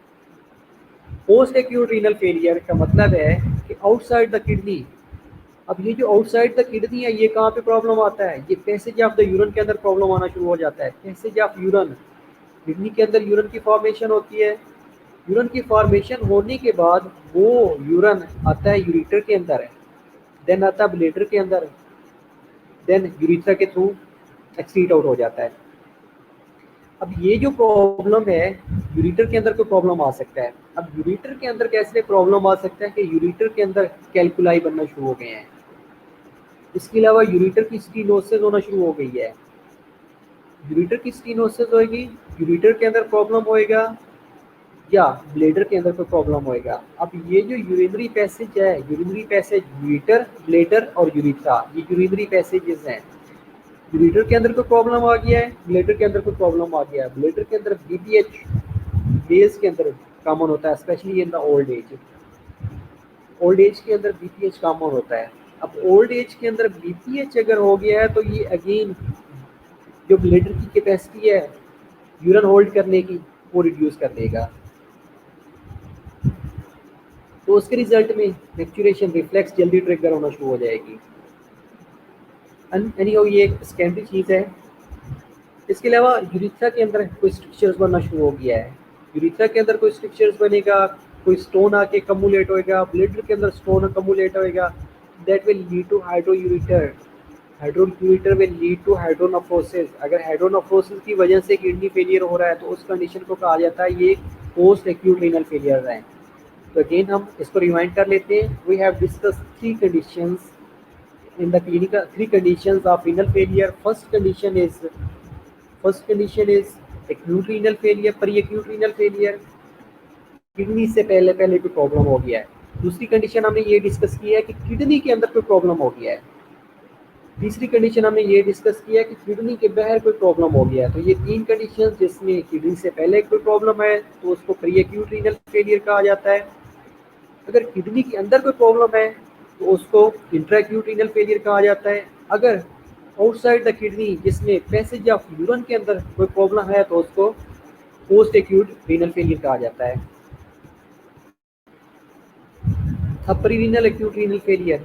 पोस्ट एक्यूट रीनल फेलियर का मतलब है कि आउटसाइड द किडनी, अब ये जो आउटसाइड द किडनी है, ये कहाँ पे प्रॉब्लम आता है, ये पैसेज ऑफ द यूरिन के अंदर प्रॉब्लम आना शुरू हो जाता है। पैसेज ऑफ यूरिन, किडनी के अंदर यूरिन की फॉर्मेशन होती है, यूरिन की फॉर्मेशन होने के बाद वो यूरिन आता है यूरिटर के अंदर, देन आता है ब्लेडर के अंदर, देन यूरिथ्रा के थ्रू एक्सक्रीट आउट हो जाता है। अब ये जो प्रॉब्लम है, यूरिटर के अंदर कोई प्रॉब्लम आ सकता है। अब यूरिटर के अंदर कैसे प्रॉब्लम आ सकता है कि यूरिटर के अंदर कैल्कुलाई बनना शुरू हो गए हैं। इसके अलावा यूरिटर की स्टीनोसिस होना शुरू हो गई है। यूरिटर की स्टीनोसिस होगी, यूरिटर के अंदर प्रॉब्लम होएगा या ब्लेडर के अंदर कोई प्रॉब्लम होएगा। अब ये जो यूरिनरी पैसेज है, यूरिनरी पैसेज यूरिटर, ब्लेडर और यूरिथ्रा, ये यूरिनरी पैसेजेस हैं। यूरिटर के अंदर कोई प्रॉब्लम आ गया है, ब्लेडर के अंदर कोई प्रॉब्लम आ गया है। ब्लेडर के अंदर BPH बेस के अंदर कॉमन होता है, specially in the old age. Old age के अंदर BPH कॉमन होता है। अब ओल्ड एज के अंदर BPH अगर हो गया है तो ये अगेन जो ब्लेडर की कैपेसिटी है यूरिन होल्ड करने की, वो रिड्यूस कर देगा। तो उसके रिजल्ट में मैच्यूरेशन रिफ्लेक्स जल्दी ट्रिगर होना शुरू हो जाएगी। एनीहाउ ये एक सेकेंडरी चीज़ है। इसके अलावा यूरिथ्रा के अंदर कोई स्ट्रक्चर्स बनना शुरू हो गया है। यूरिथ्रा के अंदर कोई स्ट्रक्चर्स बनेगा, कोई स्टोन आके कम्युलेट होएगा, ब्लेडर के अंदर स्टोन कम्युलेट होएगा, that will lead to hydroureter. Hydroureter will lead to hydronephrosis. अगर हाइड्रोनेफ्रोसिस की वजह से किडनी फेलियर हो रहा है तो उस कंडीशन को कहा जाता है ये पोस्ट एक्यूट रीनल फेलियर है। तो अगेन हम इसको रिवाइंड कर लेते हैं। We have discuss three conditions in the clinical, three conditions of renal failure. First condition is acute renal failure, pre-acute renal failure, kidney से पहले पहले कोई प्रॉब्लम हो गया है। दूसरी कंडीशन हमने ये डिस्कस किया है कि किडनी के अंदर कोई प्रॉब्लम हो गया है। तीसरी कंडीशन हमने ये डिस्कस किया है कि किडनी के बाहर कोई प्रॉब्लम हो गया है। तो ये तीन कंडीशन जिसमें किडनी से पहले कोई प्रॉब्लम है तो उसको प्री एक्यूट रीनल फेलियर कहा जाता है। अगर किडनी के अंदर कोई प्रॉब्लम है तो उसको इंट्रा एक्यूट रीनल फेलियर कहा जाता है। अगर आउटसाइड द किडनी जिसमें पैसेज ऑफ यूरिन के अंदर कोई प्रॉब्लम है तो उसको पोस्ट एक्यूट रीनल फेलियर कहा जाता है। अब pre renal acute renal failure,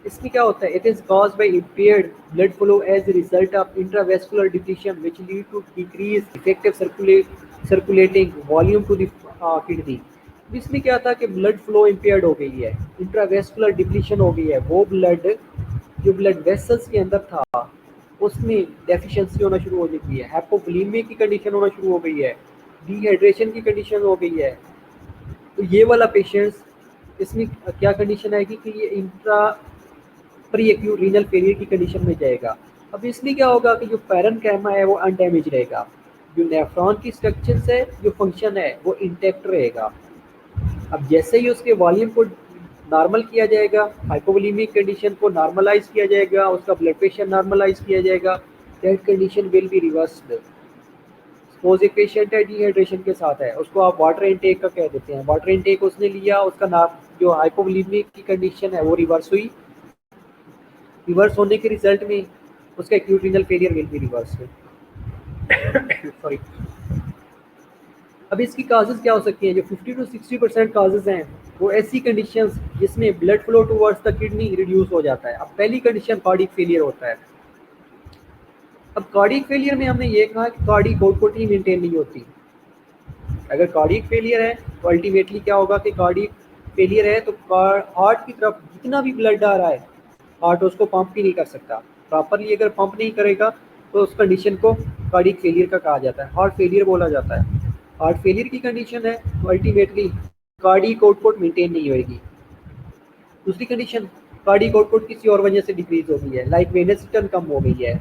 इसमें क्या होता है? It is caused by impaired blood flow as a result of intravascular depletion which lead to decreased effective circulating volume to the kidney। इसमें क्या था कि ब्लड फ्लो इम्पेयर्ड हो गई है, इंट्रावेस्कुलर डिप्लीशन हो गई है। वो ब्लड जो ब्लड वेसल्स के अंदर था उसमें डेफिशिएंसी होना शुरू हो चुकी है, हाइपोवोलेमिया की कंडीशन होना शुरू हो गई है, डिहाइड्रेशन की कंडीशन हो गई है। तो ये वाला पेशेंट्स, इसमें क्या कंडीशन आएगी कि ये intra pre acute renal failure की कंडीशन में जाएगा। अब इसमें क्या होगा कि जो पैरेन्काइमा है वो अनडैमेज रहेगा, जो नेफ्रॉन की स्ट्रक्चर्स है, जो फंक्शन है वो इंटैक्ट रहेगा। अब जैसे ही उसके वॉल्यूम को नॉर्मल किया जाएगा, हाइपोवोलेमिक कंडीशन को नॉर्मलाइज किया जाएगा, उसका ब्लड प्रेशर नॉर्मलाइज किया जाएगा, that condition will be reversed. Suppose एक पेशेंट है डिहाइड्रेशन के साथ है, उसको आप वाटर इनटेक का कह देते हैं, वाटर इनटेक उसने लिया, उसका नाम जो हाइपोवोलेमिक की कंडीशन है वो रिवर्स हुई। रिवर्स होने के रिजल्ट में उसका acute renal failure will be reverse. Sorry. अब इसकी काजेज क्या हो सकती हैं? जो 50 to 60% काजेज हैं वो ऐसी कंडीशंस जिसमें blood flow towards the kidney reduce हो जाता है। अब पहली कंडीशन कार्डिक फेलियर होता है। अब कार्डिक फेलियर में हमने ये कहा कि कार्डिक आउटपुट ही मेंटेन नहीं होती। अगर कार्डिक फेलियर है तो अल्टीमेटली क्या होगा कि कार्डिक फेलियर है तो हार्ट की तरफ जितना भी ब्लड आ रहा है हार्ट उसको पंप ही नहीं कर सकता प्रॉपरली। अगर पंप नहीं करेगा तो उस कंडीशन को कार्डिक फेलियर का कहा जाता है, हार्ट फेलियर बोला जाता है। हार्ट फेलियर की कंडीशन है तो अल्टीमेटली कार्डिक आउटपुट मेंटेन नहीं होगी। दूसरी कंडीशन, कार्डिक आउटपुट किसी और वजह से डिक्रीज हो गई है, लाइक वेनस रिटर्न कम हो गई है,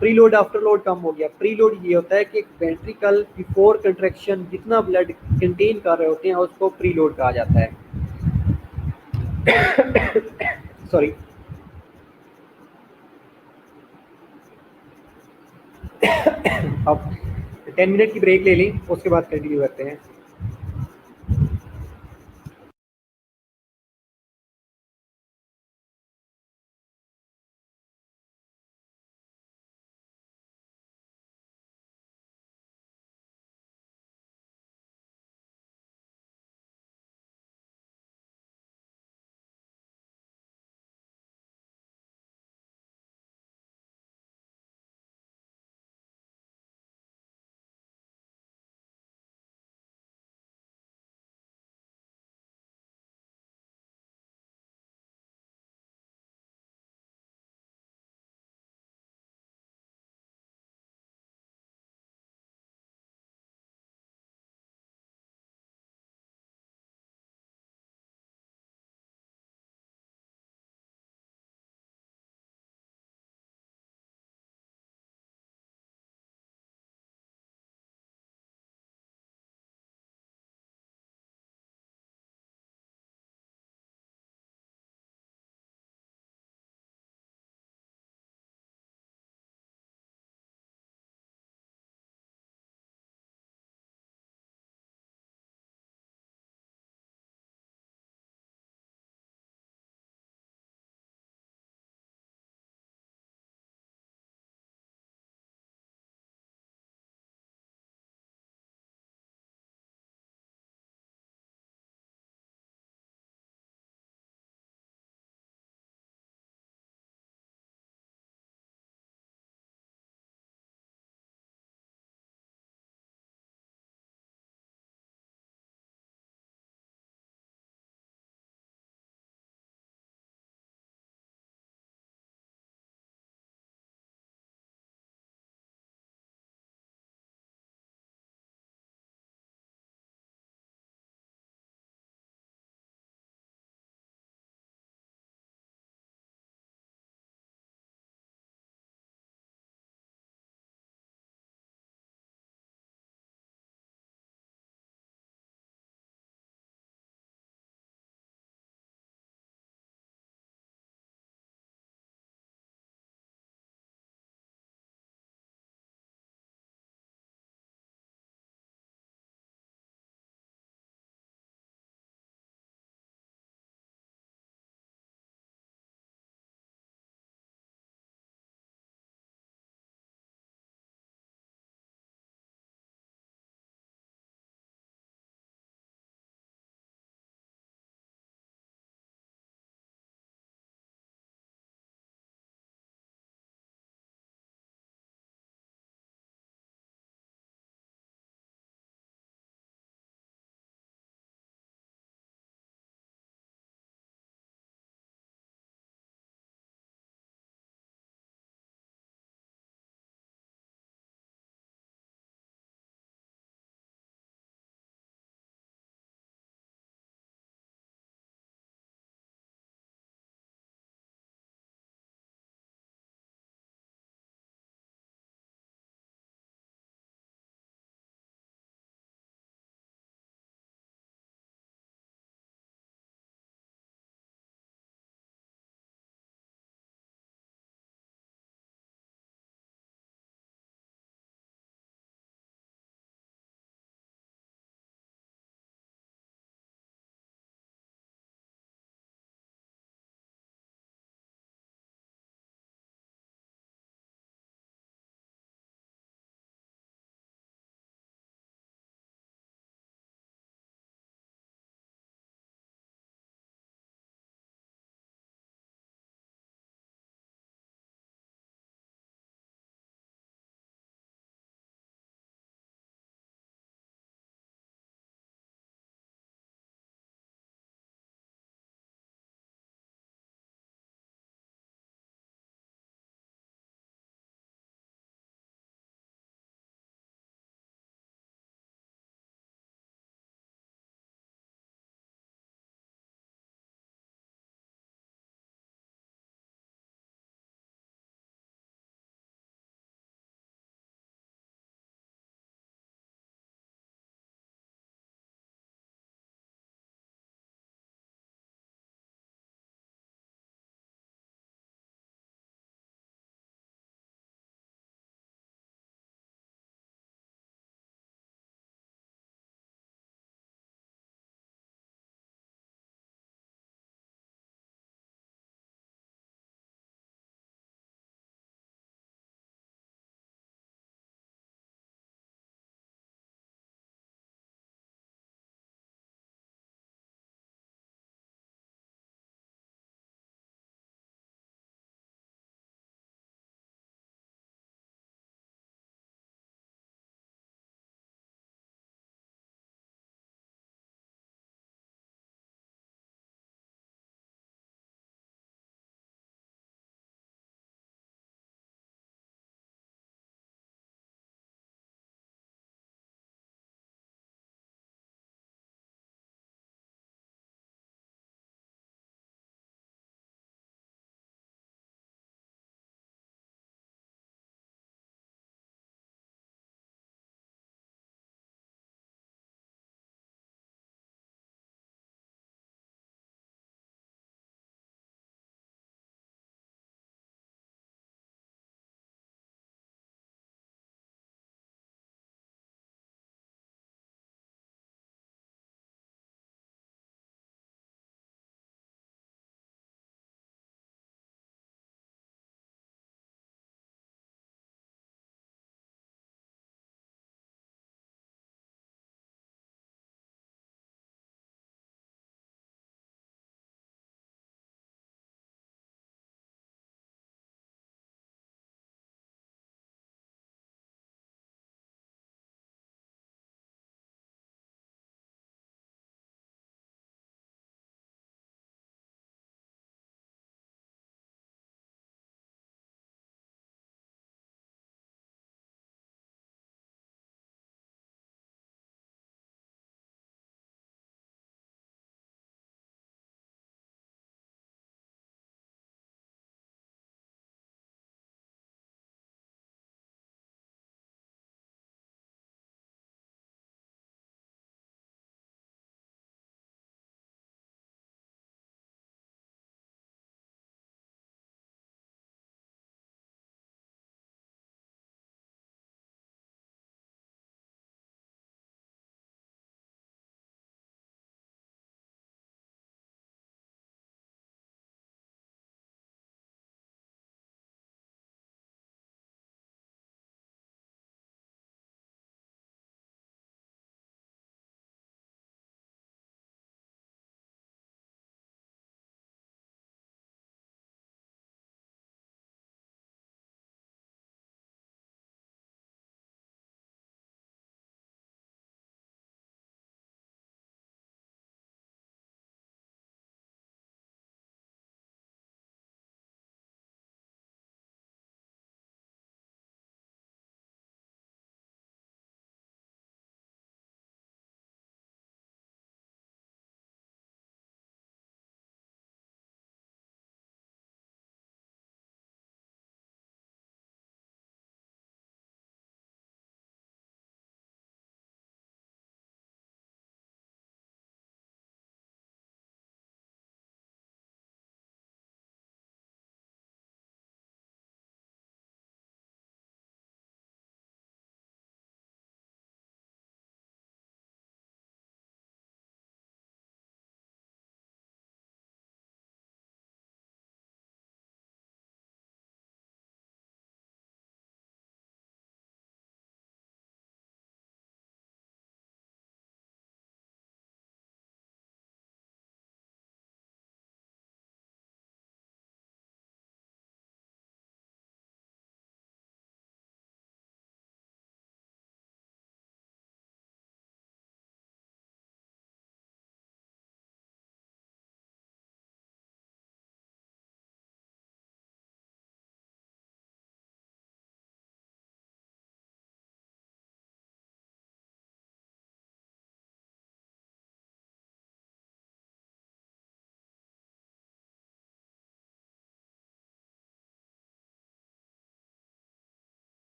प्री लोड आफ्टर लोड कम हो गया। प्री लोड ये होता है कि वेंट्रिकल बिफोर कंट्रैक्शन जितना ब्लड कंटेन कर रहे होते हैं उसको प्री लोड कहा जाता है। सॉरी। अब 10 मिनट की ब्रेक ले लें, उसके बाद कंटिन्यू करते हैं।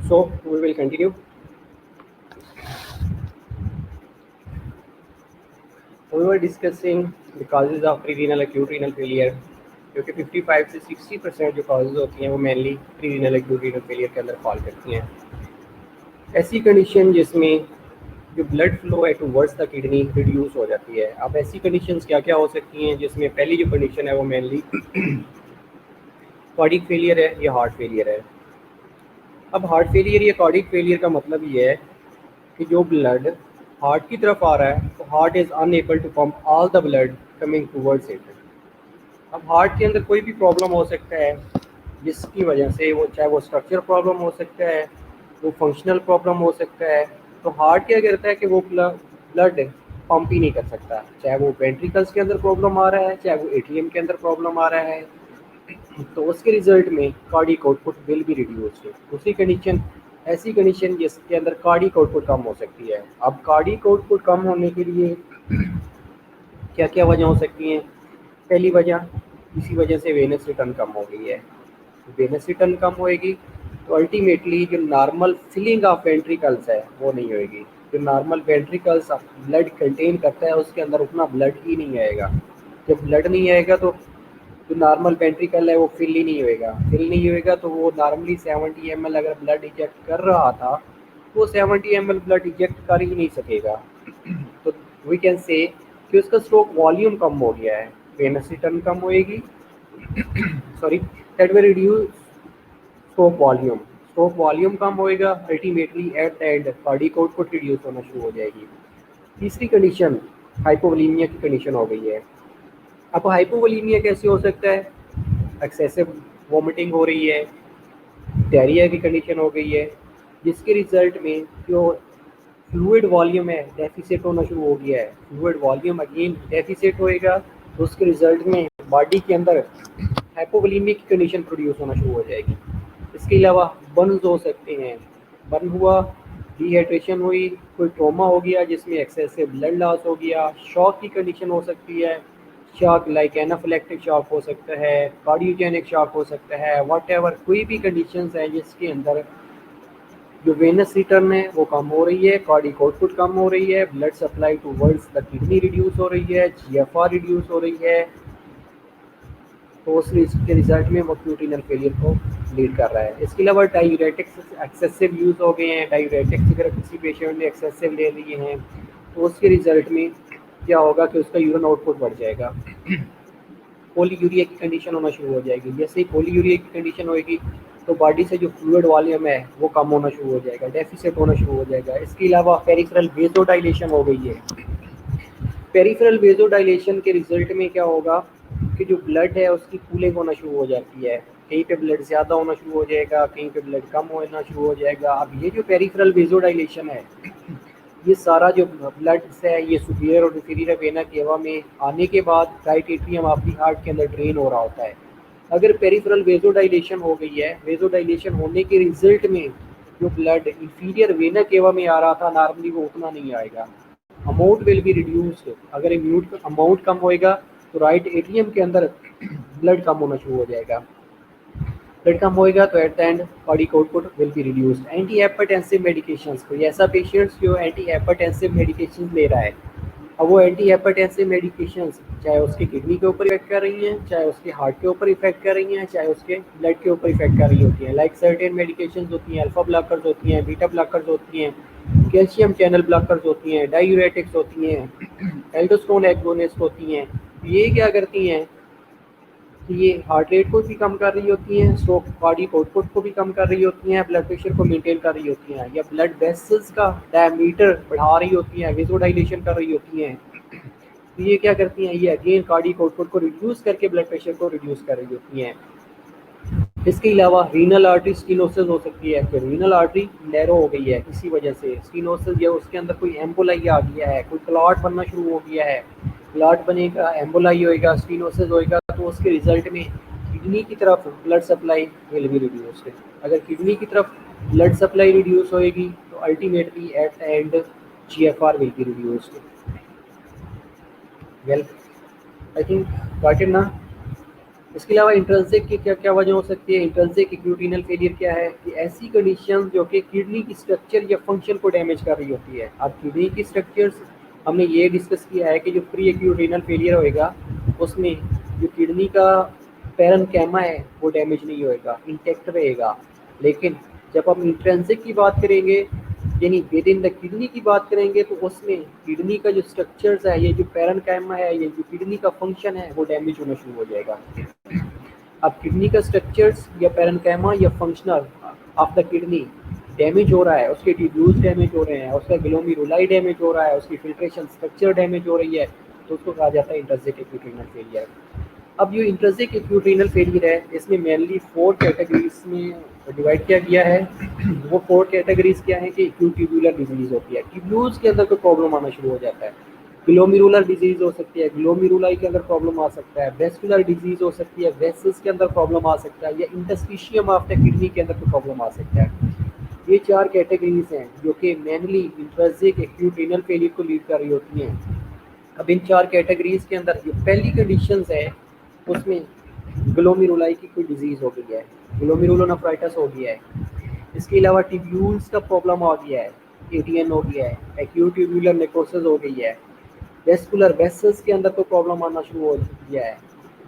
So we will continue. We were discussing the causes of pre-renal acute renal failure, क्योंकि 55 से 60% जो causes होती हैं वो mainly pre-renal acute renal failure के अंदर fall करती हैं। ऐसी कंडीशन जिसमें जो ब्लड फ्लो है टुवर्ड्स द किडनी रिड्यूस हो जाती है। अब ऐसी कंडीशंस क्या क्या हो सकती हैं, जिसमें पहली जो कंडीशन है वो मेनली कार्डिक फेलियर है या हार्ट फेलियर है। अब हार्ट फेलियर या कार्डिक फेलियर का मतलब ये है कि जो ब्लड हार्ट की तरफ आ रहा है तो heart is unable to pump all the blood coming towards it. अब हार्ट के अंदर कोई भी प्रॉब्लम हो सकता है जिसकी वजह से वो, चाहे वो स्ट्रक्चर प्रॉब्लम हो सकता है, वो फंक्शनल प्रॉब्लम हो सकता है, तो हार्ट क्या करता है कि वो ब्लड पंप ही नहीं कर सकता, चाहे वो वेंट्रिकल्स के अंदर प्रॉब्लम आ रहा है, चाहे वो एटीएम के अंदर प्रॉब्लम आ रहा है, तो उसके रिजल्ट में cardiac output will be reduced. दूसरी कंडीशन, ऐसी कंडीशन जिसके अंदर कार्डिक आउटपुट कम हो सकती है। अब कार्डिक आउटपुट कम होने के लिए क्या क्या वजह हो सकती हैं। पहली वजह, इसी वजह से वेनस रिटर्न कम हो गई है। वेनस रिटर्न कम होएगी तो अल्टीमेटली जो नॉर्मल फिलिंग ऑफ वेंट्रिकल्स है वो नहीं होएगी। जो नॉर्मल वेंट्रिकल्स ब्लड कंटेन करता है उसके अंदर उतना ब्लड ही नहीं आएगा। जब ब्लड नहीं आएगा तो जो नॉर्मल वेंट्रिकल है वो फिल ही नहीं होएगा। फिल नहीं होएगा तो वो नॉर्मली 70 ml अगर ब्लड इजेक्ट कर रहा था तो वो 70 ml ब्लड इजेक्ट कर ही नहीं सकेगा। तो वी कैन से कि उसका स्ट्रोक वॉल्यूम कम हो गया है, वेनस रिटर्न कम होएगी, sorry, that will reduce stroke volume कम होएगा, ultimately at the end cardiac output reduce होना शुरू हो जाएगी। तीसरी कंडीशन हाइपोवोलीमिया की कंडीशन हो गई है। अब हाइपोवोलीमिया कैसे हो सकता है, एक्सेसिव वोमिटिंग हो रही है, डायरिया की कंडीशन हो गई है, जिसके रिजल्ट में जो फ्लूइड वॉल्यूम है डेफिसिट होना शुरू हो गया है। फ्लूइड वॉल्यूम अगेन डेफिसिट होएगा तो उसके रिजल्ट में बॉडी के अंदर हाइपोवोलीमिक की कंडीशन प्रोड्यूस होना शुरू हो जाएगी। इसके अलावा बर्न्स हो सकते हैं, बर्न हुआ, डिहाइड्रेशन हुई, कोई ट्रॉमा हो गया जिसमें एक्सेसिव ब्लड लॉस हो गया, शॉक की कंडीशन हो सकती है, शॉक लाइक एनाफिलेक्टिक शॉक हो सकता है, कार्डियोजेनिक शॉक हो सकता है, व्हाटएवर कोई भी कंडीशंस हैं जिसके अंदर जो वेनस रिटर्न है वो कम हो रही है, कार्डिक आउटपुट कम हो रही है, blood supply towards the kidney reduce हो रही है, जीएफआर रिड्यूस हो रही है, तो उसके रिजल्ट में वो acute renal फेलियर को लीड कर रहा है। इसके अलावा डायूरेटिक्स एक्सेसिव यूज़ हो गए हैं। डायूरेटिक्स अगर किसी पेशेंट ने एक्सेसिव ले लिए हैं तो उसके रिजल्ट में क्या होगा कि उसका यूरिन आउटपुट बढ़ जाएगा, पॉलीयूरिया की कंडीशन होना शुरू हो जाएगी। जैसे ही पॉलीयूरिया की कंडीशन होएगी तो बॉडी से जो फ्लूइड वॉल्यूम है वो कम होना शुरू हो जाएगा, डेफिसिट होना शुरू हो जाएगा। इसके अलावा पेरिफेरल वेज़ोडाइलेशन हो गई है। पेरिफेरल वेज़ोडाइलेशन के रिजल्ट में क्या होगा कि जो ब्लड है उसकी कूलिंग होना शुरू हो जाती है, कहीं पे ब्लड ज़्यादा होना शुरू हो जाएगा, कहीं पे ब्लड कम होना शुरू हो जाएगा। अब ये जो पेरिफेरल वेज़ोडाइलेशन है, ये सारा जो ब्लड है ये सुपीरियर और इंफीरियर वेना केवा में आने के बाद right atrium of the heart के अंदर ड्रेन हो रहा होता है। अगर पेरिफेरल वेज़ोडाइलेशन हो गई है, वेज़ोडाइलेशन होने के रिजल्ट में जो ब्लड इंफीरियर वेना केवा में आ रहा था नॉर्मली वो उतना नहीं आएगा, अमाउंट विल बी रिड्यूस्ड। अगर अमाउंट कम होएगा तो राइट एट्रियम के अंदर ब्लड कम होना शुरू हो जाएगा। ब्लड कम होएगा तो eight the end cardiac output will be reduced. Anti hypertensive medications, कोई ऐसा पेशेंट्स जो एंटी हाइपरटेंसिव मेडिकेशंस ले रहा है, अब वो एंटी हाइपरटेंसिव मेडिकेशंस चाहे उसके किडनी के ऊपर इफेक्ट कर रही हैं, चाहे उसके हार्ट के ऊपर इफेक्ट कर रही हैं, चाहे उसके ब्लड के ऊपर इफेक्ट कर रही होती हैं, लाइक सर्टेन मेडिकेशंस होती हैं, अल्फा ब्लॉकर्स होती हैं, बीटा ब्लॉकर्स होती हैं, कैल्शियम चैनल ब्लॉकर्स होती हैं, डायूरेटिक्स होती हैं, एल्डोस्टेरोन एगोनिस्ट होती हैं। ये क्या करती हैं कि ये हार्ट रेट को भी कम कर रही होती हैं, स्ट्रोक कार्डिक आउटपुट को भी कम कर रही होती हैं, ब्लड प्रेशर को मेंटेन कर रही होती हैं, या ब्लड वेसल्स का डायमीटर बढ़ा रही होती हैं, वेज़ोडाइलेशन कर रही होती हैं। तो ये क्या करती हैं, ये अगेन कार्डिक आउटपुट को रिड्यूस करके ब्लड प्रेशर को रिड्यूस कर रही होती हैं। इसके अलावा रीनल आर्टरी स्टीनोसिस हो सकती है कि रीनल आर्टरी नैरो हो गई है किसी वजह से, स्टीनोसिस या उसके अंदर कोई एम्बोलाई आ गया है, कोई क्लॉट बनना शुरू हो गया है, क्लॉट बनेगा, एम्बोलाई होएगा, स्टीनोसिस होएगा, तो उसके रिजल्ट में किडनी की तरफ blood supply will be reduced. अगर किडनी की तरफ ब्लड सप्लाई रिड्यूस होएगी तो ultimately at the and GFR will be reduced. Well, I think got it ना। इसके अलावा इंट्रिंसिक की क्या क्या वजह हो सकती है? इंट्रिंसिक एक्यूट रीनल फेलियर क्या है कि ऐसी कंडीशन जो कि किडनी की स्ट्रक्चर या फंक्शन को डैमेज कर रही होती है। अब किडनी की स्ट्रक्चर्स हमने ये डिस्कस किया है कि जो प्री एक्यूट रीनल फेलियर होएगा उसमें जो किडनी का पैरेन्काइमा है वो डैमेज नहीं होएगा, इंटैक्ट रहेगा। लेकिन जब हम इंट्रिंसिक की बात करेंगे यानी विद इन द किडनी की बात करेंगे तो उसमें किडनी का जो स्ट्रक्चर्स है, ये जो पैरेन्काइमा है, ये जो किडनी का फंक्शन है वो डैमेज होना शुरू हो जाएगा। अब किडनी का स्ट्रक्चर्स या पैरेन्काइमा या functional of the kidney damage हो रहा है, उसके ट्यूब्यूल्स डैमेज हो रहे हैं, उसका ग्लोमेरुलाई डैमेज हो रहा है, उसकी फिल्ट्रेशन स्ट्रक्चर डैमेज हो रही है, तो उसको कहा जाता है इंट्रिंसिक एक्यूट रीनल फेलियर। अब ये इंट्रिंसिक एक्यूट रीनल फेलियर है, इसमें मेनली 4 कैटेगरीज में डिवाइड किया गया है। वो 4 कैटेगरीज क्या है कि एक्यूट ट्यूबुलर डिजीज होती है, ट्यूब्यूल्स के अंदर कोई प्रॉब्लम आना शुरू हो जाता है, ग्लोमेरुलर डिजीज हो सकती है, ग्लोमेरुलाई के अंदर प्रॉब्लम आ सकता है, वेस्कुलर डिजीज हो सकती है, वेसल्स के अंदर प्रॉब्लम आ सकता है, या इंटरस्टिशियम ऑफ द किडनी के अंदर कोई प्रॉब्लम आ सकता है। ये 4 कैटेगरीज हैं जो कि mainly intrinsic acute renal failure को लीड कर रही होती हैं। अब इन 4 कैटेगरीज के अंदर जो पहली कंडीशंस है उसमें ग्लोमेरुलाई की कोई डिजीज़ हो गई है, ग्लोमेरुलोनेफ्राइटिस हो गया है। इसके अलावा ट्यूब्यूल्स का प्रॉब्लम आ गया है, एटीएन हो गया है, एक्यूट ट्यूबुलर नेक्रोसिस हो गई है, वेस्कुलर वेसल्स के अंदर तो प्रॉब्लम आना शुरू हो गया है,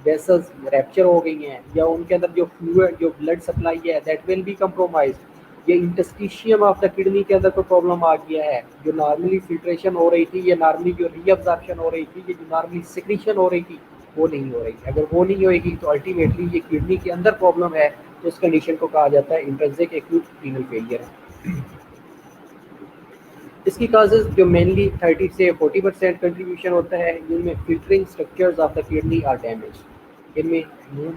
वेसल्स रैप्चर हो गई हैं, या उनके अंदर जो फ्लूइड जो ब्लड सप्लाई है दैट विल बी कंप्रोमाइज, ये इंटरस्टिशियम ऑफ द किडनी के अंदर कोई प्रॉब्लम आ गया है, जो नॉर्मली फिल्ट्रेशन हो रही थी या नॉर्मली जो रीअब्जॉर्प्शन हो रही थी, ये जो नॉर्मली सिक्रीशन हो रही थी वो नहीं हो रही। अगर वो नहीं होएगी तो अल्टीमेटली ये किडनी के अंदर प्रॉब्लम है, तो इस कंडीशन को कहा जाता है इंट्रिंसिक एक्यूट रीनल फेलियर। इसकी काजेज जो मेनली 30 से 40% कंट्रीब्यूशन होता है, जिनमें filtering structures of the kidney are damage. इनमें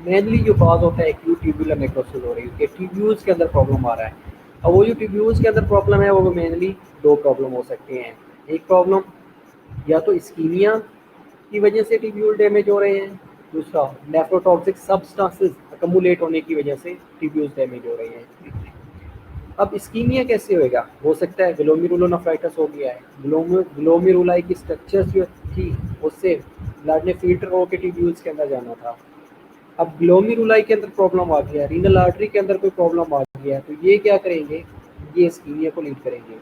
मेनली जो काज होता है एक्यूट ट्यूबुलर नेक्रोसिस हो रही है, ट्यूब्यूल्स के अंदर प्रॉब्लम आ रहा है। और वो जो ट्यूब्यूल्स के अंदर प्रॉब्लम है वो मेनली 2 प्रॉब्लम हो सकते हैं। एक प्रॉब्लम या तो इस्कीमिया की वजह से ट्यूब्यूल डैमेज हो रहे हैं, दूसरा नेफ्रोटॉक्सिक सब्सटेंसेस अकमुलेट होने की वजह से ट्यूब्यूल्स डैमेज हो रहे हैं। अब इस्कीमिया कैसे होएगा? हो सकता है ग्लोमेरुलोनेफ्राइटिस हो गया है, ग्लोमेरुलाई की स्ट्रक्चर्स जो थी उससे ब्लड ने फिल्टर होकर ट्यूब्यूल्स के अंदर जाना था। अब ग्लोमेरुलाई के अंदर प्रॉब्लम आ गया, रीनल आर्टरी के अंदर कोई प्रॉब्लम आ गया, तो ये क्या करेंगे, ये इस्कीमिया को लीड करेंगे।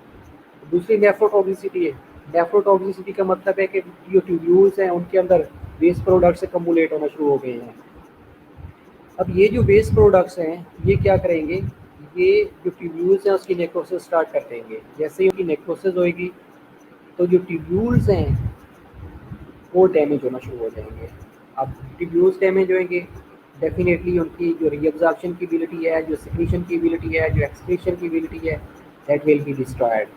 दूसरी नेफ्रोटॉक्सिसिटी है। नेफ्रोटॉक्सिसिटी का मतलब है कि जो ट्यूब्यूल्स हैं उनके अंदर वेस्ट प्रोडक्ट्स अकमुलेट होना शुरू हो गए हैं। अब ये जो वेस्ट प्रोडक्ट्स हैं ये क्या करेंगे, ये जो ट्यूब्यूल्स हैं उसकी नेक्रोसिस स्टार्ट कर देंगे। जैसे ही उनकी नेक्रोसिस होएगी तो जो ट्यूब्यूल्स हैं वो डैमेज होना शुरू हो जाएंगे। अब ट्यूब्यूल्स डैमेज होंगे, डेफिनेटली उनकी जो रीअब्जॉर्प्शन की एबिलिटी है, जो सिक्रीशन की एबिलिटी है, जो एक्सक्रीशन की एबिलिटी है, दैट विल बी डिस्ट्रॉयड।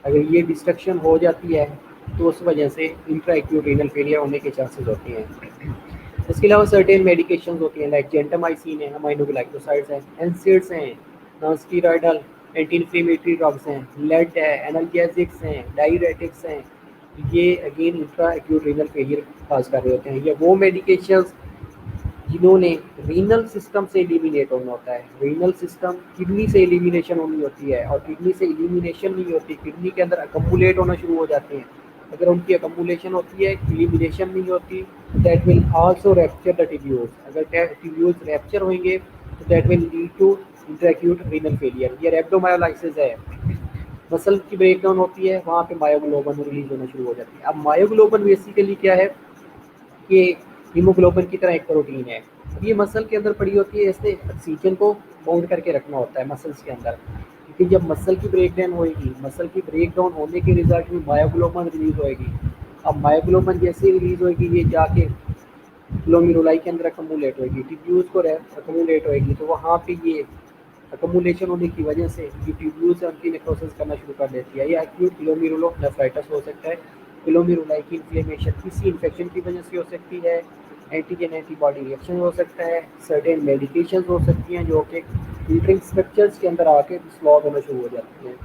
अगर ये डिस्ट्रक्शन हो जाती है तो उस वजह से इंट्रा एक्यूट रीनल फेलियर होने के चांसेस होते हैं। इसके अलावा सर्टेन मेडिकेशंस होती हैं लाइक जेंटामाइसिन है, अमाइनोग्लाइकोसाइड्स हैं, एनसेड्स हैं, non steroidal anti inflammatory drugs हैं, लेड है, एनाल्जेसिक्स हैं, डायरेटिक्स हैं। ये again intra acute renal failure cause कर रहे होते हैं। ये वो मेडिकेशंस जिन्होंने रीनल सिस्टम से एलिमिनेट होना होता है। रीनल सिस्टम किडनी से एलिमिनेशन होनी होती है, और किडनी से एलिमिनेशन नहीं होती, किडनी के अंदर अकमुलेट होना शुरू हो जाते हैं। अगर उनकी अकमुलेशन होती है, एलिमिनेशन नहीं होती, that will also rupture the tubules. अगर ट्यूब्यूल्स रैप्चर होंगे तो that will lead to intra acute renal failure. ये रेब्डोमायोलाइसिस है, मसल की ब्रेकडाउन होती है, वहाँ पे मायोग्लोबिन रिलीज होना शुरू हो जाती है। अब मायोग्लोबिन बेसिकली क्या है, ये हीमोग्लोबिन की तरह एक प्रोटीन है। ये मसल के अंदर पड़ी होती है, इसने ऑक्सीजन को बाउंड करके रखना होता है मसल्स के अंदर। क्योंकि जब मसल की ब्रेकडाउन होएगी, मसल की ब्रेकडाउन होने के रिजल्ट में मायोग्लोबिन रिलीज होएगी। अब मायोग्लोबिन जैसे रिलीज होएगी ये जाके ग्लोमेरुलाई के अंदर अकमुलेट होएगी, ट्यूब्यूल्स को अकमुलेट होएगी, तो वहाँ पे ये अकमुलेशन होने की वजह से ये ट्यूब्यूल्स है उनकी नेक्रोसिस करना शुरू कर देती है। या एक्यूट ग्लोमेरुलोनेफ्राइटिस हो सकता है, ग्लोमेरुलाई की इन्फ्लेमेशन किसी इन्फेक्शन की वजह से हो सकती है, एंटीजन एंटीबॉडी रिएक्शन हो सकता है, सर्टेन मेडिकेशन हो सकती हैं जो कि फिल्टरिंग स्ट्रक्चर्स के अंदर आके स्लॉग होना शुरू हो जाती हैं।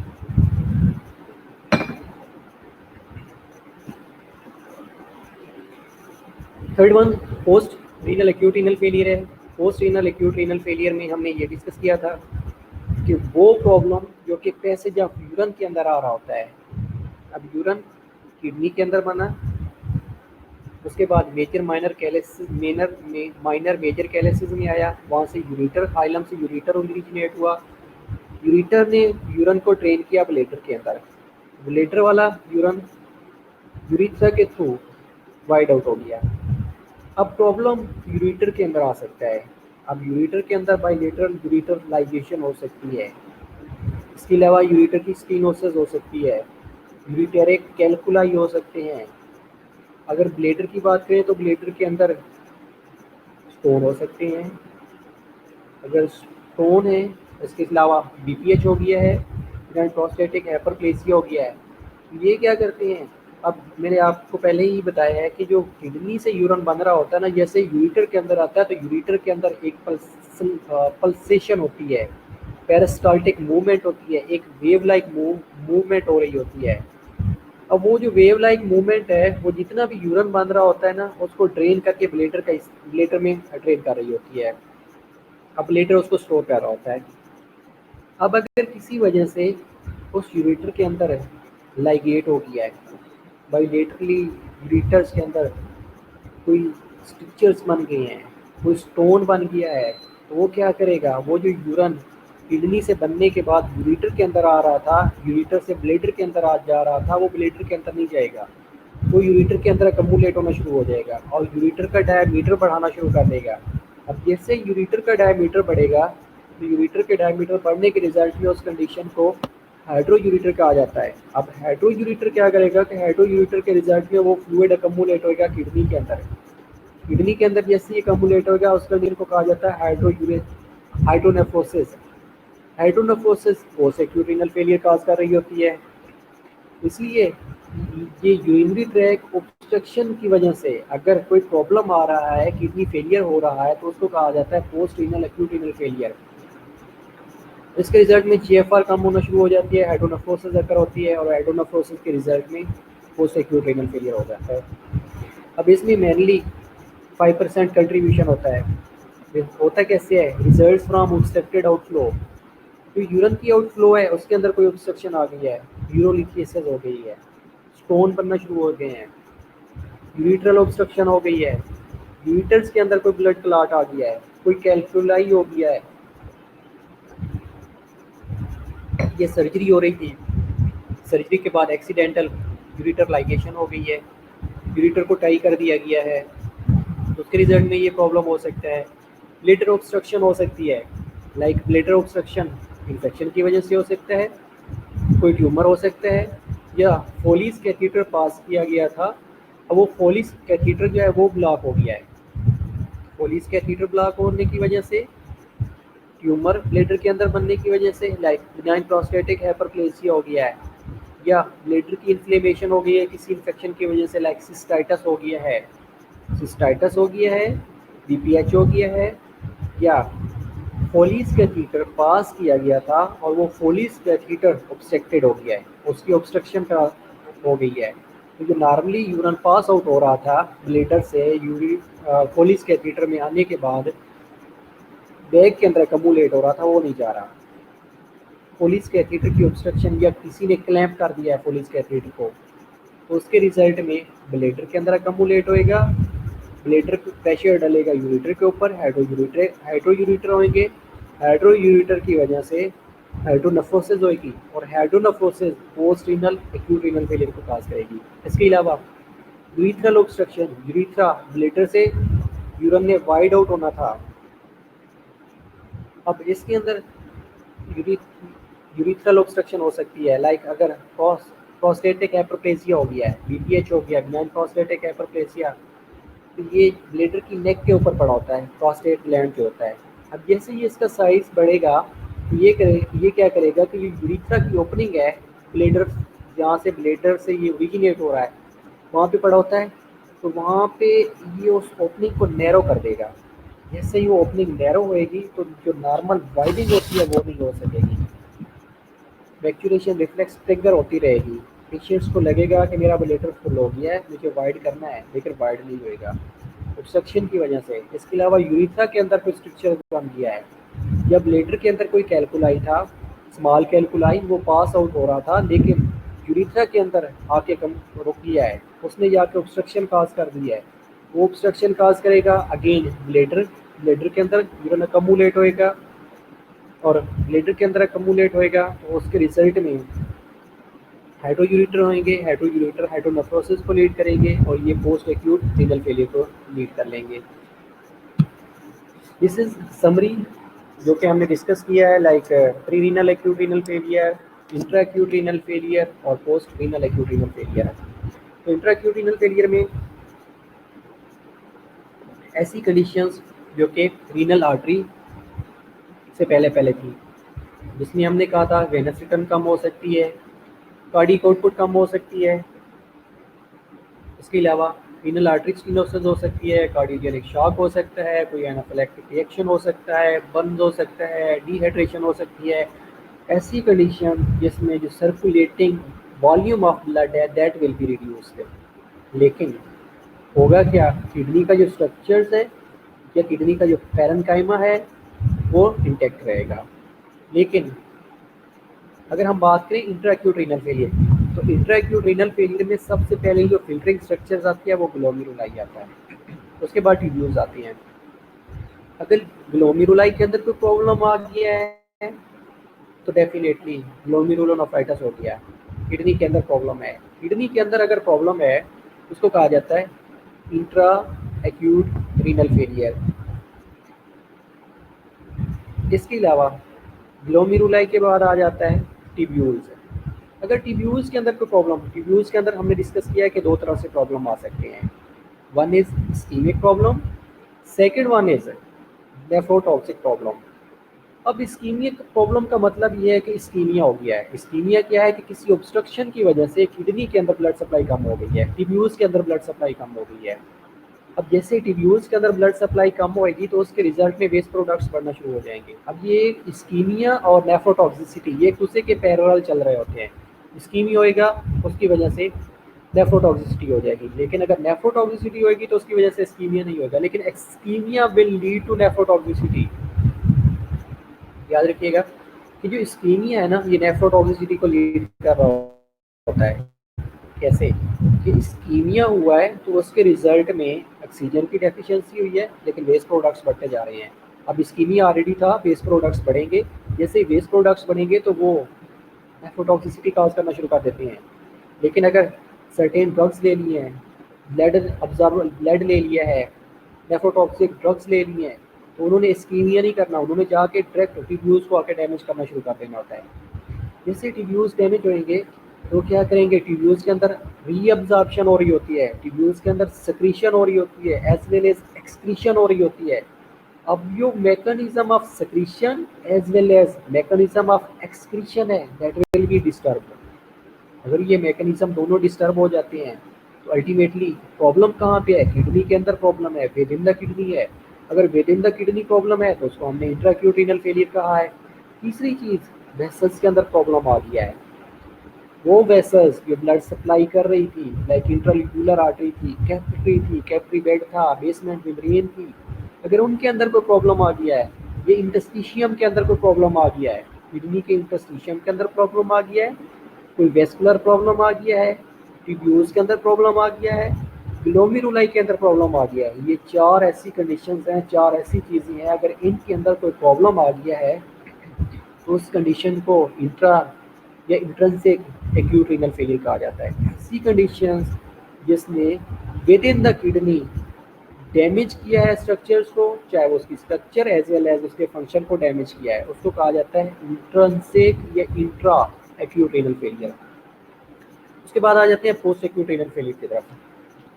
Third one post renal acute renal failure है। Post renal acute renal failure में हमने ये डिस्कस किया था कि वो प्रॉब्लम जो कि पैसेज ऑफ यूरन के अंदर आ रहा होता है। अब यूरन किडनी के अंदर बना, उसके बाद मेजर माइनर कैलेसिस माइनर मेजर कैलेसिस में आया, वहाँ से यूरेटर हाइलम से यूरेटर ओरिजिनेट हुआ। यूरेटर ने यूरन को ट्रेन किया ब्लेडर के अंदर, ब्लेडर वाला यूरन यूरेथ्रा के थ्रू वाइड आउट हो गया। अब प्रॉब्लम यूरेटर के अंदर आ सकता है। अब यूरेटर के अंदर बाइलेटरल यूरेटर लाइगेशन हो सकती है। इसके अलावा यूरेटर की स्टीनोसिस हो सकती है, यूरिटेरिक कैलकुलाई हो सकते हैं। अगर ब्लेडर की बात करें तो ब्लेडर के अंदर स्टोन हो सकते हैं। अगर स्टोन है, इसके अलावा बीपीएच हो गया है, प्रोस्टेटिक हाइपरप्लेसिया हो गया है। ये क्या करते हैं, अब मैंने आपको पहले ही बताया है कि जो किडनी से यूरन बन रहा होता है ना, जैसे यूरिटर के अंदर आता है तो यूरिटर के अंदर एक पल्सेशन होती है, पेरिस्टाल्टिक मूवमेंट होती है, एक वेव लाइक मूवमेंट हो रही होती है। अब वो जो वेव लाइक मूवमेंट है वो जितना भी यूरन बन रहा होता है ना, उसको ड्रेन करके ब्लेडर में ड्रेन कर रही होती है। अब ब्लेडर उसको स्टोर कर रहा होता है। अब अगर किसी वजह से उस यूरेटर के अंदर लाइगेट हो गया है, बाइलेटरली यूरेटर्स के अंदर कोई स्ट्रक्चर्स बन गए हैं, कोई स्टोन बन गया है, तो वो क्या करेगा, वो जो यूरन किडनी से बनने के बाद यूरेटर के अंदर आ रहा था, यूरेटर से ब्लेडर के अंदर आ जा रहा था, वो ब्लेडर के अंदर नहीं जाएगा, वो यूरेटर के अंदर अकमुलेट होना शुरू हो जाएगा और यूरेटर का डायमीटर बढ़ाना शुरू कर देगा। अब जैसे यूरेटर का डायमीटर बढ़ेगा तो यूरेटर के डायमीटर बढ़ने के रिजल्ट में उस कंडीशन को हाइड्रो यूरेटर कहा जाता है। अब हाइड्रो यूरेटर क्या करेगा कि हाइड्रो यूरेटर के रिजल्ट में वो फ्लूइड अकमुलेट होगा किडनी के अंदर। किडनी के अंदर जैसे ये अकमुलेट होगा उस कंडीशन को कहा जाता है hydronephrosis. Hydronephrosis post acute renal failure cause कर रही होती है। इसलिए ये यूरिनरी ट्रैक ऑब्स्ट्रक्शन की वजह से अगर कोई प्रॉब्लम आ रहा है, किडनी फेलियर हो रहा है, तो उसको कहा जाता है post renal acute renal failure. इसके रिजल्ट में जीएफआर कम होना शुरू हो जाती है, हाइड्रोनेफ्रोसिस अकर होती है और हाइड्रोनेफ्रोसिस के रिजल्ट में पोस्ट एक्यूट रीनल फेलियर हो जाता है। अब इसमें मेनली 5% कंट्रीब्यूशन होता है। होता कैसे है, रिजल्ट फ्रॉम ऑब्स्ट्रक्टेड आउटफ्लो। जो यूरिन की आउटफ्लो है उसके अंदर कोई ऑब्स्ट्रक्शन आ गई है, यूरोलिथियसिस हो गई है, स्टोन बनना शुरू हो गए हैं, यूरिट्रल ऑब्स्ट्रक्शन हो गई है, यूरिटर्स के अंदर कोई ब्लड क्लॉट आ गया है, कोई कैल्कुलाई हो गया है, ये सर्जरी हो रही थी, सर्जरी के बाद एक्सीडेंटल यूरिटर लाइगेशन हो गई है, यूरिटर को टाई कर दिया गया है, तो उसके रिजल्ट में ये प्रॉब्लम हो सकता है। ब्लेडर ऑब्स्ट्रक्शन हो सकती है, लाइक ब्लेडर ऑब्स्ट्रक्शन इन्फेक्शन की वजह से हो सकता है, कोई ट्यूमर हो सकता है, या फोलिस कैथीटर पास किया गया था, अब वो फोलिस कैथीटर जो है वो ब्लॉक हो गया है। फोलिस कैथीटर ब्लॉक होने की वजह से, ट्यूमर ब्लेडर के अंदर बनने की वजह से, लाइक बिनाइन प्रोस्टेटिक हाइपरप्लेसिया हो गया है, या ब्लेडर की इन्फ्लेमेशन हो गई है किसी इन्फेक्शन की वजह से, लाइक सिस्टाइटस हो गया है, सिस्टाइटस हो गया है, बीपीएच हो गया है, या फोलिस कैथीटर पास किया गया था और वो फोलिस कैथीटर ऑब्स्ट्रक्टेड हो गया है, उसकी ऑब्स्ट्रक्शन का हो गई है। तो जो नॉर्मली यूरिन पास आउट हो रहा था ब्लेडर से फोलिस कैथीटर में आने के बाद बैग के अंदर अकमुलेट हो रहा था, वो नहीं जा रहा। फोलिस कैथीटर की ऑब्स्ट्रक्शन या किसी ने क्लैंप कर दिया है फोलिस कैथीटर को, तो उसके रिजल्ट में ब्लेडर के अंदर अकमुलेट होएगा, ब्लेडर प्रेशर डलेगा यूरिटर के ऊपर, हाइड्रो यूरिटर होंगे, हाइड्रो यूरिटर की वजह से हाइड्रोनेफ्रोसिस होगी और hydronephrosis post renal acute renal failure को काज करेगी। इसके अलावा यूरिथ्रल ऑब्स्ट्रक्शन, यूरिथ्रा ब्लेडर से यूरिन ने वाइड आउट होना था, अब इसके अंदर यूरिथ्रल ऑब्स्ट्रक्शन हो सकती है, लाइक अगर प्रोस्टेटिक हाइपरप्लेसिया हो गया है, बीपीएच हो गया, बिनाइन प्रोस्टेटिक हाइपरप्लेसिया, तो ये ब्लेडर की नेक के ऊपर पड़ा होता है, प्रोस्टेट ग्लैंड जो होता है। अब जैसे ही इसका साइज बढ़ेगा तो ये क्या करेगा कि यूरिथ्रा की ओपनिंग है, ब्लेडर जहाँ से ब्लेडर से ये ओरिजिनेट हो रहा है वहाँ पे पड़ा होता है, तो वहाँ पे ये उस ओपनिंग को नैरो कर देगा। जैसे ही वो ओपनिंग नैरो होएगी तो जो नॉर्मल वाइडिंग होती है वो नहीं हो सकेगी, वैक्यूलेशन रिफ्लेक्स ट्रिगर होती रहेगी। पेशेंट्स को लगेगा कि मेरा ब्लेडर फुल हो गया है, मुझे वाइड करना है, लेकिन वाइड नहीं होएगा ऑब्स्ट्रक्शन की वजह से। इसके अलावा यूरिथ्रा के अंदर कोई स्ट्रक्चर बन गया है, या ब्लेडर के अंदर कोई कैलकुलाई था, स्मॉल कैलकुलाई, वो पास आउट हो रहा था, लेकिन यूरिथ्रा के अंदर आके कम रुक गया है, उसने जाके ऑब्स्ट्रक्शन काज कर दिया है, वो ऑब्स्ट्रक्शन काज करेगा अगेन ब्लेडर, ब्लेडर के अंदर यूरिन अकमुलेट होएगा, और ब्लेडर के अंदर अकमुलेट होएगा तो उसके रिजल्ट में हाइड्रोयूरेटर होंगे, हाइड्रोयूरेटर हाइड्रोनेफ्रोसिस को लीड करेंगे और ये पोस्ट एक्यूट रीनल फेलियर को लीड कर लेंगे। दिस इज समरी जो कि हमने डिस्कस किया है, like pre renal acute renal failure, intra acute renal failure और post renal acute renal failure. तो इंट्रा एक्यूट रीनल फेलियर में ऐसी कंडीशंस जो कि रीनल आर्टरी से पहले पहले थी, जिसमें हमने कहा था वेनस रिटर्न कम हो सकती है, कार्डिक आउटपुट कम हो सकती है, इसके अलावा रीनल आर्टरी स्टेनोसिस हो सकती है, कार्डियोजेनिक शॉक हो सकता है, कोई एनाफिलैक्टिक रिएक्शन हो सकता है, बर्न हो सकता है, डिहाइड्रेशन हो सकती है। ऐसी कंडीशन जिसमें जो सर्कुलेटिंग वॉल्यूम ऑफ ब्लड है दैट विल बी रिड्यूस्ड। लेकिन होगा क्या, किडनी का जो स्ट्रक्चर्स है या किडनी का जो पैरेन्काइमा है वो इंटैक्ट रहेगा। लेकिन अगर हम बात करें इंट्राक्यूट रीनल फेलियर की, तो इंट्राक्यूट रीनल फेलियर में सबसे पहले जो फिल्टरिंग स्ट्रक्चर्स आती है वो ग्लोमेरुलाई आता है, उसके बाद ट्यूब्यूल्स आती हैं। अगर ग्लोमेरुलाई के अंदर कोई प्रॉब्लम आ गया है तो डेफिनेटली ग्लोमेरुलोनेफ्राइटिस हो गया, किडनी के अंदर प्रॉब्लम है। किडनी के अंदर अगर प्रॉब्लम है उसको कहा जाता है इंट्रा एक्यूट रीनल फेलियर। इसके अलावा ग्लोमेरुलाई के बाद आ जाता है ट्यूब्यूल्स। अगर ट्यूब्यूल्स के अंदर कोई प्रॉब्लम, ट्यूब्यूल्स के अंदर हमने डिस्कस किया है कि दो तरह से प्रॉब्लम आ सकते हैं, one is ischaemic problem, second one is nephrotoxic problem. अब इस्कीमिक प्रॉब्लम का मतलब ये है कि इस्कीमिया हो गया है। इस्कीमिया क्या है कि किसी ऑब्स्ट्रक्शन की वजह से किडनी के अंदर ब्लड सप्लाई कम हो गई है, ट्यूब्यूल्स के अंदर ब्लड सप्लाई कम हो गई है। अब जैसे ट्यूब्यूल्स के अंदर ब्लड सप्लाई कम होएगी तो उसके रिजल्ट में वेस्ट प्रोडक्ट्स बढ़ना शुरू हो जाएंगे। अब ये इस्कीमिया और नेफ्रोटॉक्सिसिटी ये एक दूसरे के पैरेलल चल रहे होते हैं। इस्कीमिया होएगा उसकी वजह से नेफ्रोटॉक्सिसिटी हो जाएगी, लेकिन अगर नेफ्रोटॉक्सिसिटी होएगी तो उसकी वजह से इस्कीमिया नहीं होगा, लेकिन ischaemia will lead to nephrotoxicity. याद रखिएगा कि जो इस्कीमिया है ना ये नेफ्रोटॉक्सिसिटी को लीड कर रहा होता है। कैसे कि इस्कीमिया हुआ है तो उसके रिजल्ट में ऑक्सीजन की डेफिशिएंसी हुई है लेकिन वेस्ट प्रोडक्ट्स बढ़ते जा रहे हैं। अब इस्कीमिया ऑलरेडी था, वेस्ट प्रोडक्ट्स बढ़ेंगे, जैसे वेस्ट प्रोडक्ट्स बढ़ेंगे तो वो नेफ्रोटॉक्सिसिटी काज करना शुरू कर देते हैं। लेकिन अगर सर्टेन ड्रग्स ले लिए हैं, ब्लड ले लिया है, नेफ्रोटॉक्सिक ड्रग्स ले लिए हैं, तो उन्होंने इस्कीमिया नहीं करना, उन्होंने जाके डायरेक्ट ट्यूब्यूल्स को आके डैमेज करना शुरू कर देना होता है। जैसे ट्यूब्यूल्स डैमेज होंगे तो क्या करेंगे, ट्यूब्यूल्स के अंदर रीअब्जॉर्प्शन हो रही होती है, ट्यूब्यूल्स के अंदर सेक्रीशन हो रही होती है, एज वेल एज एक्सक्रीशन हो रही होती है। अब जो mechanism of secretion as well as mechanism of excretion है दैट विल बी डिस्टर्ब। अगर ये मैकेनिज्म दोनों डिस्टर्ब हो जाते हैं तो अल्टीमेटली प्रॉब्लम कहाँ पे है, किडनी के अंदर प्रॉब्लम है, विद इन द किडनी है। अगर with in the kidney problem है तो उसको हमने इंट्राक्यूट रीनल फेलियर कहा है। तीसरी चीज़, वेसल्स के अंदर प्रॉब्लम आ गया है, वो वेसल्स जो ब्लड सप्लाई कर रही थी, लाइक इंट्राल्यूपुलर आर्टरी थी, कैपिटरी बेड था, बेसमेंट मेम्ब्रेन थी, अगर उनके अंदर कोई प्रॉब्लम आ गया है, ये इंटस्टिशियम के अंदर कोई प्रॉब्लम आ गया है, किडनी के इंटस्टिशियम के अंदर प्रॉब्लम आ गया है, कोई वेस्कुलर प्रॉब्लम आ गया है, ट्यूब्यूल्स के अंदर प्रॉब्लम आ गया है, ग्लोमेरुलाई के अंदर प्रॉब्लम आ गया है, ये चार ऐसी कंडीशंस हैं, चार ऐसी चीज़ें हैं, अगर इनके अंदर कोई प्रॉब्लम आ गया है तो उस कंडीशन को इंट्रा या इंट्रिंसिक एक्यूट रीनल फेलियर कहा जाता है। ऐसी कंडीशंस जिसने with in the kidney damage किया है स्ट्रक्चर्स को, चाहे वो उसकी स्ट्रक्चर एज वेल एज उसके फंक्शन को डैमेज किया है, उसको कहा जाता है इंट्रिंसिक या इंट्रा एक्यूट रीनल फेलियर। उसके बाद आ जाते हैं पोस्ट एक्यूट रीनल फेलियर की तरफ।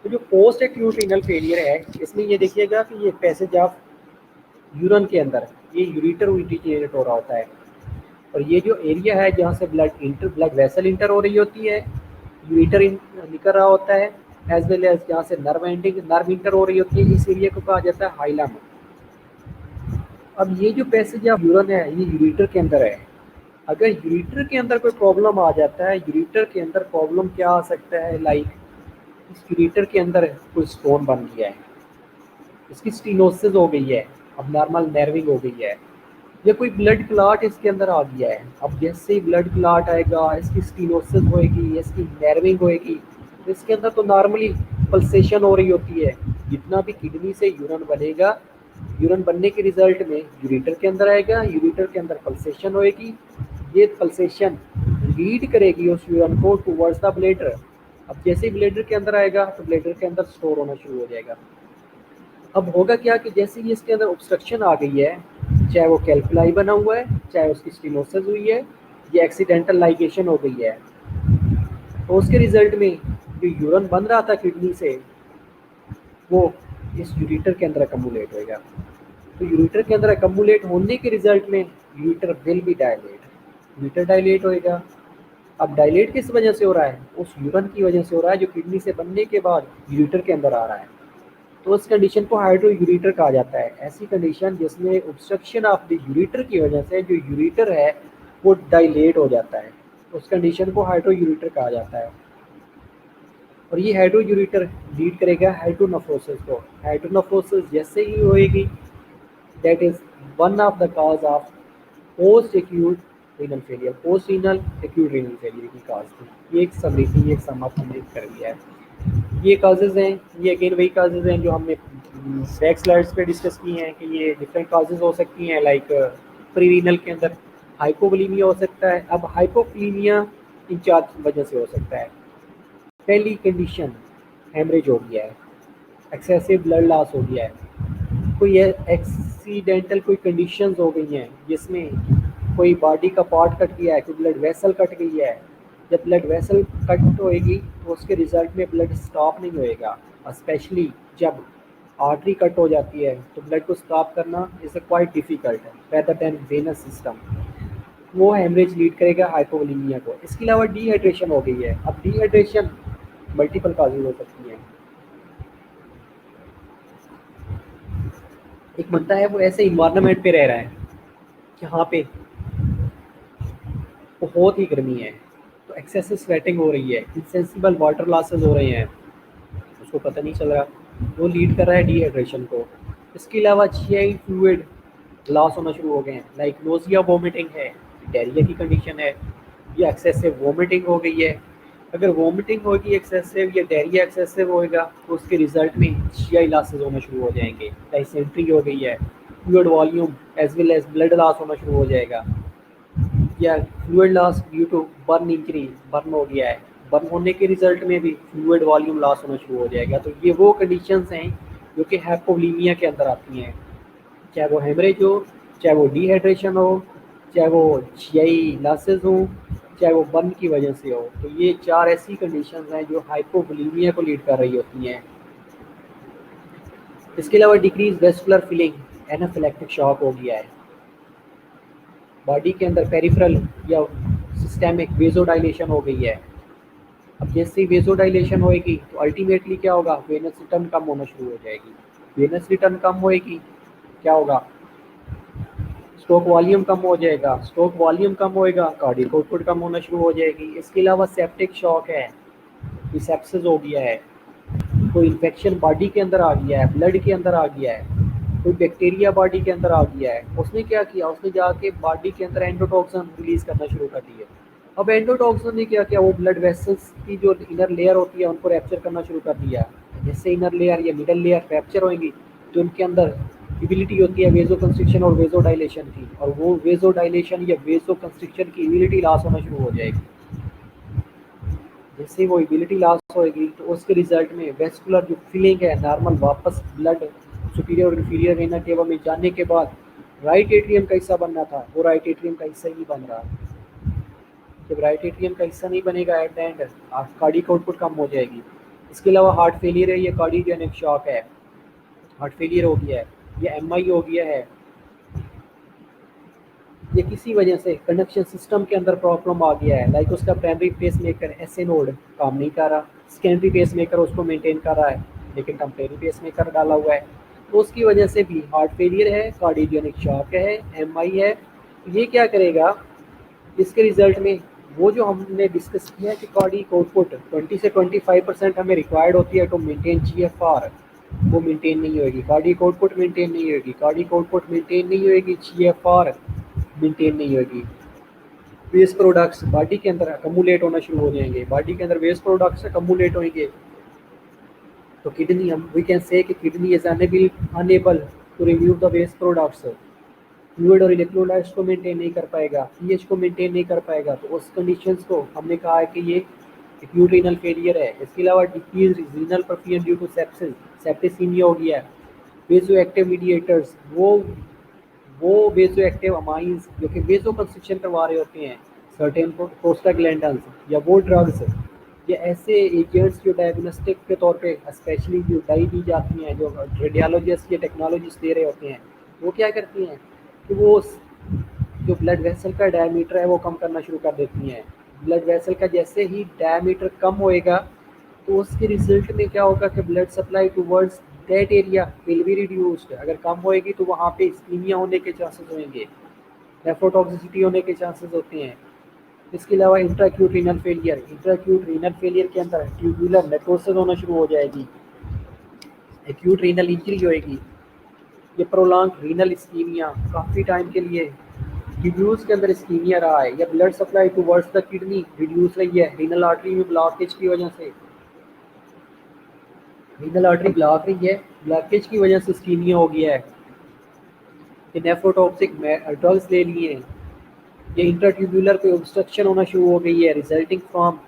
तो जो पोस्ट एक्यूट रीनल फेलियर है इसमें ये देखिएगा कि ये पैसेज ऑफ यूरिन के अंदर ये यूरिटर जनरेट हो रहा होता है, और ये जो एरिया है जहाँ से ब्लड वेसल इंटर हो रही होती है, यूरिटर निकल रहा होता है, एज वेल एज जहाँ से नर्व इंटर हो रही होती है, इस एरिया को कहा जाता है हाइलम। अब ये जो पैसेज ऑफ यूरिन है ये यूरिटर के अंदर है। अगर यूरिटर के अंदर कोई प्रॉब्लम आ जाता है, यूरिटर के अंदर प्रॉब्लम क्या आ सकता है, लाइक इस यूरिटर के अंदर कोई स्टोन बन गया है, इसकी स्टीनोसिस हो गई है, अब नॉर्मल नर्विंग हो गई है, या कोई ब्लड क्लॉट इसके अंदर आ गया है, अब जैसे ही ब्लड क्लॉट आएगा इसकी स्टीनोसिस होएगी, इसकी नर्विंग होएगी, तो इसके अंदर तो नॉर्मली पल्सेशन हो रही होती है। जितना भी किडनी से यूरिन बनेगा, यूरिन बनने के रिजल्ट में यूरेटर के अंदर आएगा, यूरेटर के अंदर पल्सेशन होएगी, ये पल्सेशन लीड करेगी उस यूरिन को टुवर्ड्स द ब्लैडर। अब जैसे ही ब्लैडर के अंदर आएगा तो ब्लैडर के अंदर स्टोर होना शुरू हो जाएगा। अब होगा क्या कि जैसे ही इसके अंदर ऑब्स्ट्रक्शन आ गई है, चाहे वो कैल्कुलाई बना हुआ है, चाहे उसकी स्टीनोसिस हुई है, या एक्सीडेंटल लाइगेशन हो गई है, तो उसके रिजल्ट में जो यूरिन बन रहा था किडनी से वो इस यूरेटर के अंदर अकमुलेट होएगा। तो यूरेटर के अंदर अकमुलेट होने के रिजल्ट में ureter will be dilate, ureter dilate होएगा। अब डायलेट किस वजह से हो रहा है? उस यूरिन की वजह से हो रहा है जो किडनी से बनने के बाद यूरेटर के अंदर आ रहा है। तो उस कंडीशन को हाइड्रोयूरेटर कहा जाता है। ऐसी कंडीशन जिसमें ऑब्स्ट्रक्शन ऑफ द यूरेटर की वजह से जो यूरेटर है वो डायलेट हो जाता है, उस कंडीशन को हाइड्रोयूरेटर कहा जाता है। और ये हाइड्रोयूरेटर लीड करेगा हाइड्रोनेफ्रोसिस को। हाइड्रोनेफ्रोसिस जैसे ही होएगी, that is one of the cause of post acute renal failure, post renal acute renal failure की कॉज थी। ये एक समरी थी, एक सम अप हमने कर दिया है। ये काजेज़ हैं, ये अगेन वही काजेज़ हैं जो हमने बैक स्लाइड्स पे डिस्कस की हैं कि ये डिफरेंट काजेज़ हो सकती हैं। लाइक प्री रीनल के अंदर हाइपोवोलीमिया हो सकता है। अब हाइपोवोलीमिया इन 4 वजह से हो सकता है। पहली कंडीशन हेमरेज हो गया है, एक्सेसिव ब्लड लॉस हो गया है, कोई एक्सीडेंटल कोई कंडीशंस हो गई हैं जिसमें कोई बॉडी का पार्ट कट गया है, कोई ब्लड वेसल कट गई है। जब ब्लड वेसल कट होएगी तो उसके रिजल्ट में ब्लड स्टॉप नहीं होएगा, स्पेशली जब आर्टरी कट हो जाती है तो ब्लड को स्टॉप करना इज क्वाइट डिफिकल्ट है रेदर देन वेनस सिस्टम। वो हेमरेज लीड करेगा हाइपोवोलीमिया को। इसके अलावा डिहाइड्रेशन हो गई है। अब डिहाइड्रेशन मल्टीपल काजेज हो सकती हैं। एक बनता है वो ऐसे इन्वायरमेंट पे रह रहा है जहाँ पे बहुत ही गर्मी है, तो एक्सेसिव स्वेटिंग हो रही है, इनसेंसिबल वाटर लॉसेस हो रहे हैं, उसको पता नहीं चल रहा, वो लीड कर रहा है डिहाइड्रेशन को। इसके अलावा GI फ्लूइड लॉस होना शुरू हो गए हैं, लाइक नोजिया वोमिटिंग है, डायरिया की कंडीशन है, या एक्सेसिव वोमिटिंग हो गई है। अगर वोमिटिंग होगी एक्सेसिव या डायरिया एक्सेसिव होएगा तो उसके रिजल्ट में GI लॉसेस होना शुरू हो जाएंगे, डाइसेंट्री हो गई है, fluid volume as well as blood loss होना शुरू हो जाएगा, या fluid loss due to burn injury, burn हो गया है, बर्न होने के रिजल्ट में भी फ्लूइड वॉल्यूम लॉस होना शुरू हो जाएगा। तो ये वो कंडीशंस हैं जो कि हाइपोवोलीमिया के अंदर आती हैं, चाहे वो हेमरेज हो, चाहे वो डिहाइड्रेशन हो, चाहे वो GI लॉसेस हो, चाहे वो बर्न की वजह से हो। तो ये 4 ऐसी कंडीशंस हैं जो हाइपोवोलीमिया को लीड कर रही होती हैं। इसके अलावा decrease vascular feeling, anaphylactic shock हो गया है, बॉडी के अंदर पेरिफेरल या सिस्टेमिक वेजोडाइलेशन हो गई है। अब जैसे ही वेजोडाइलेशन होएगी तो अल्टीमेटली क्या होगा? वेनस रिटर्न कम होना शुरू हो जाएगी। वेनस रिटर्न कम होएगी, क्या होगा? स्ट्रोक वॉल्यूम कम हो जाएगा, स्ट्रोक वॉल्यूम कम होएगा, कार्डियक आउटपुट कम होना शुरू हो जाएगी। इसके अलावा सेप्टिक शॉक है, सेप्सिस हो गया है, कोई इन्फेक्शन बॉडी के अंदर आ गया है, ब्लड के अंदर आ गया है, कोई बैक्टीरिया बॉडी के अंदर आ गया है, उसने क्या किया? उसने जाके बॉडी के अंदर एंडोटॉक्सिन रिलीज करना शुरू कर दिया। अब एंडोटॉक्सिन ने क्या किया? वो ब्लड वेसल्स की जो इनर लेयर होती है उनको रैप्चर करना शुरू कर दिया। जैसे इनर लेयर या मिडल लेयर रैप्चर होंगी तो उनके अंदर एबिलिटी होती है वेजो कंस्ट्रिक्शन और वेजो डायलेशन की, और वो वेजो डायलेशन या वेजो कंस्ट्रिक्शन की एबिलिटी लॉस होना शुरू हो जाएगी। जैसे वो एबिलिटी लॉस होएगी तो उसके रिजल्ट में वेस्कुलर जो फीलिंग है नॉर्मल वापस ब्लड सुपीरियर और इन्फीरियर वेना केवा में जाने के बाद राइट एट्रियम का हिस्सा बनना था, वो राइट एट्रियम का हिस्सा ही नहीं बन रहा। जब राइट एट्रियम का हिस्सा नहीं बनेगा at the end cardiac output कम हो जाएगी। इसके अलावा हार्ट फेलियर है, ये कार्डियोजेनिक शॉक है, हार्ट फेलियर हो गया है, या MI हो गया है, ये किसी वजह से कंडक्शन सिस्टम के अंदर प्रॉब्लम आ गया है, लाइक उसका primary pacemaker SA node काम नहीं कर रहा, सेकेंडरी पेस मेकर उसको मेंटेन कर रहा है लेकिन टेम्परेरी पेस मेकर डाला हुआ है, तो उसकी वजह से भी हार्ट फेलियर है, कार्डियोजेनिक शॉक है, MI है। ये क्या करेगा? इसके रिजल्ट में वो जो हमने डिस्कस किया है कि कार्डियक आउटपुट 20 से 25% हमें रिक्वायर्ड होती है टू मेंटेन GFR, वो मेंटेन नहीं होगी, कार्डियक आउटपुट मेंटेन नहीं होगी, कार्डियक आउटपुट मेंटेन नहीं होगी, GFR मेंटेन नहीं होगी। वेस्ट प्रोडक्ट्स बॉडी के अंदर अकमुलेट होना शुरू हो जाएंगे, बॉडी के अंदर वेस्ट प्रोडक्ट्स अकमुलेट होंगे, तो किडनी हम वी कैन से कि kidney is unable to remove the waste products, fluid और इलेक्ट्रोलाइट्स को मेंटेन नहीं कर पाएगा, पीएच को मेंटेन नहीं कर पाएगा, तो उस कंडीशंस को हमने कहा है कि ये एक्यूट रीनल फेलियर है। इसके अलावा decrease renal perfusion due to sepsis, septicemia हो गया है। वेजो एक्टिव मीडिएटर्स, वो वेजो एक्टिव अमाइंस जो कि वेजो कंस्ट्रक्शन करवा रहे होते हैं, सर्टेन प्रोस्टाग्लैंडन्स या वो ड्रग्स या ऐसे एजेंट्स जो डायग्नोस्टिक के तौर पे स्पेशली जो डाई दी जाती हैं, जो रेडियोलॉजिस्ट या टेक्नोलॉजिस्ट दे रहे होते हैं, वो क्या करती हैं कि वो जो ब्लड वेसल का डायमीटर है वो कम करना शुरू कर देती हैं। ब्लड वेसल का जैसे ही डायमीटर कम होएगा तो उसके रिजल्ट में क्या होगा कि blood supply towards that area will be reduced. अगर कम होएगी तो वहाँ पे इस्कीमिया होने के चांसेस होंगे, नेफ्रोटॉक्सिसिटी होने के चांसेस होते हैं। इसके अलावा इंट्राक्यूट रीनल फेलियर, इंट्राक्यूट रीनल फेलियर के अंदर ट्यूबुलर नेक्रोसिस होना शुरू हो जाएगी, एक्यूट रीनल इंजरी होएगी, ये प्रोलॉन्ग रीनल इस्कीमिया, काफ़ी टाइम के लिए ट्यूब्यूल्स के अंदर इस्कीमिया रहा है, या blood supply towards the kidney reduce रही है रीनल आर्टरी में ब्लॉकेज की वजह से, रीनल आर्टरी ब्लॉक रही है, ब्लॉकेज की वजह से इस्कीमिया हो गया है, ये नेफ्रोटॉक्सिक ड्रग्स ले लिए हैं, ये इंट्राट्यूबुलर पे ऑब्स्ट्रक्शन होना शुरू हो गई है रिजल्टिंग फ्रॉम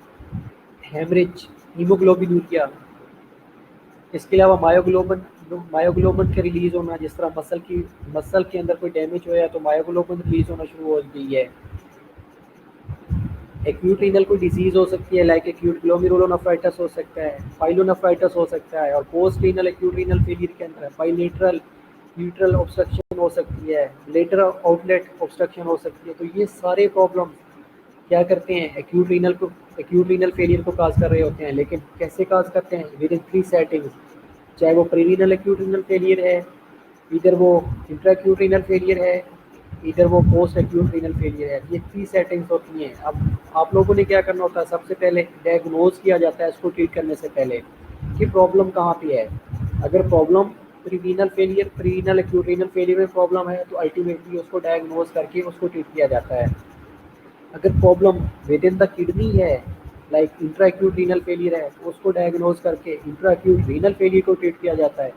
हेमरेज, हीमोग्लोबिनूरिया। इसके अलावा मायोग्लोबिन के रिलीज होना, जिस तरह मसल के अंदर कोई डैमेज होया तो मायोग्लोबिन रिलीज होना शुरू हो गई है। एक्यूट रीनल कोई डिजीज हो सकती है, लाइक एक्यूट ग्लोमेरुलोनेफ्राइटिस हो सकता है, पाइलोनेफ्राइटिस हो सकता है, और post renal acute renal failure के अंदर बाइलेटरल यूट्रल ऑब्स्ट्रक्शन हो सकती है, लेटरल आउटलेट ऑब्स्ट्रक्शन हो सकती है। तो ये सारे प्रॉब्लम क्या करते हैं, एक्यूट रीनल फेलियर को काज कर रहे होते हैं। लेकिन कैसे काज करते हैं, विद इन 3 सेटिंग्स, चाहे वो प्रीरीनल एक्यूट रीनल फेलियर है, इधर वो इंट्राक्यूट रीनल फेलियर है, इधर वो पोस्ट एक्यूट रीनल फेलियर है। ये 3 सेटिंग्स होती हैं। अब आप लोगों ने क्या करना होता है, सबसे पहले डायग्नोज किया जाता है इसको ट्रीट करने से पहले कि प्रॉब्लम कहाँ पे है। अगर प्रॉब्लम प्रीरीनल एक्यूट रीनल फेलियर में प्रॉब्लम है तो अल्टीमेटली उसको डायग्नोज करके उसको ट्रीट किया जाता है। अगर problem with in the kidney है, लाइक इंट्राक्यूट रीनल फेलियर है, तो उसको डायग्नोज करके इंट्राक्यूट रीनल फेलियर को ट्रीट किया जाता है।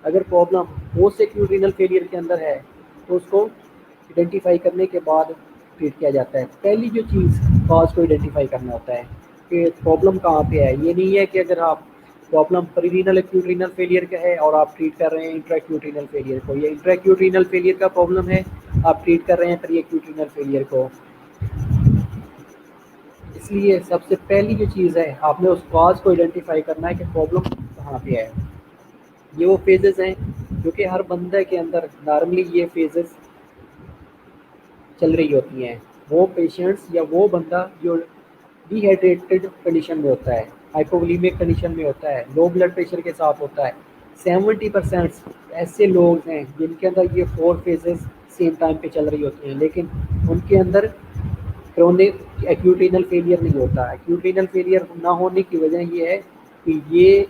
अगर problem post acute renal failure के अंदर है तो उसको आइडेंटिफाई करने के बाद ट्रीट किया जाता है। पहली जो चीज़ कॉज को आइडेंटिफाई करना होता है कि प्रॉब्लम कहाँ पे है। ये नहीं है कि अगर आप प्रॉब्लम प्रीरीनल एक्यूट रीनल फेलियर का है और आप ट्रीट कर रहे हैं इंट्राक्यूट रीनल फेलियर को, या इंट्राक्यूट रीनल फेलियर का प्रॉब्लम है आप ट्रीट कर रहे हैं प्री एक्यूट रीनल फेलियर को। इसलिए सबसे पहली जो चीज़ है, आपने उस कॉज को आइडेंटिफाई करना है कि प्रॉब्लम कहाँ पे है। ये वो फेजेस हैं जो कि हर बंदे के अंदर नॉर्मली ये फेजेस चल रही होती हैं। वो पेशेंट्स या वो बंदा जो डिहाइड्रेटेड कंडीशन में होता है, हाइपोवोलेमिक कंडीशन में होता है, लो ब्लड प्रेशर के साथ होता है, 70% ऐसे लोग हैं जिनके अंदर ये 4 फेजेस सेम टाइम पे चल रही होती हैं, लेकिन उनके अंदर क्रोनिक एक्यूट रीनल फेलियर नहीं होता। एक्यूट रीनल फेलियर ना होने की वजह ये है कि ये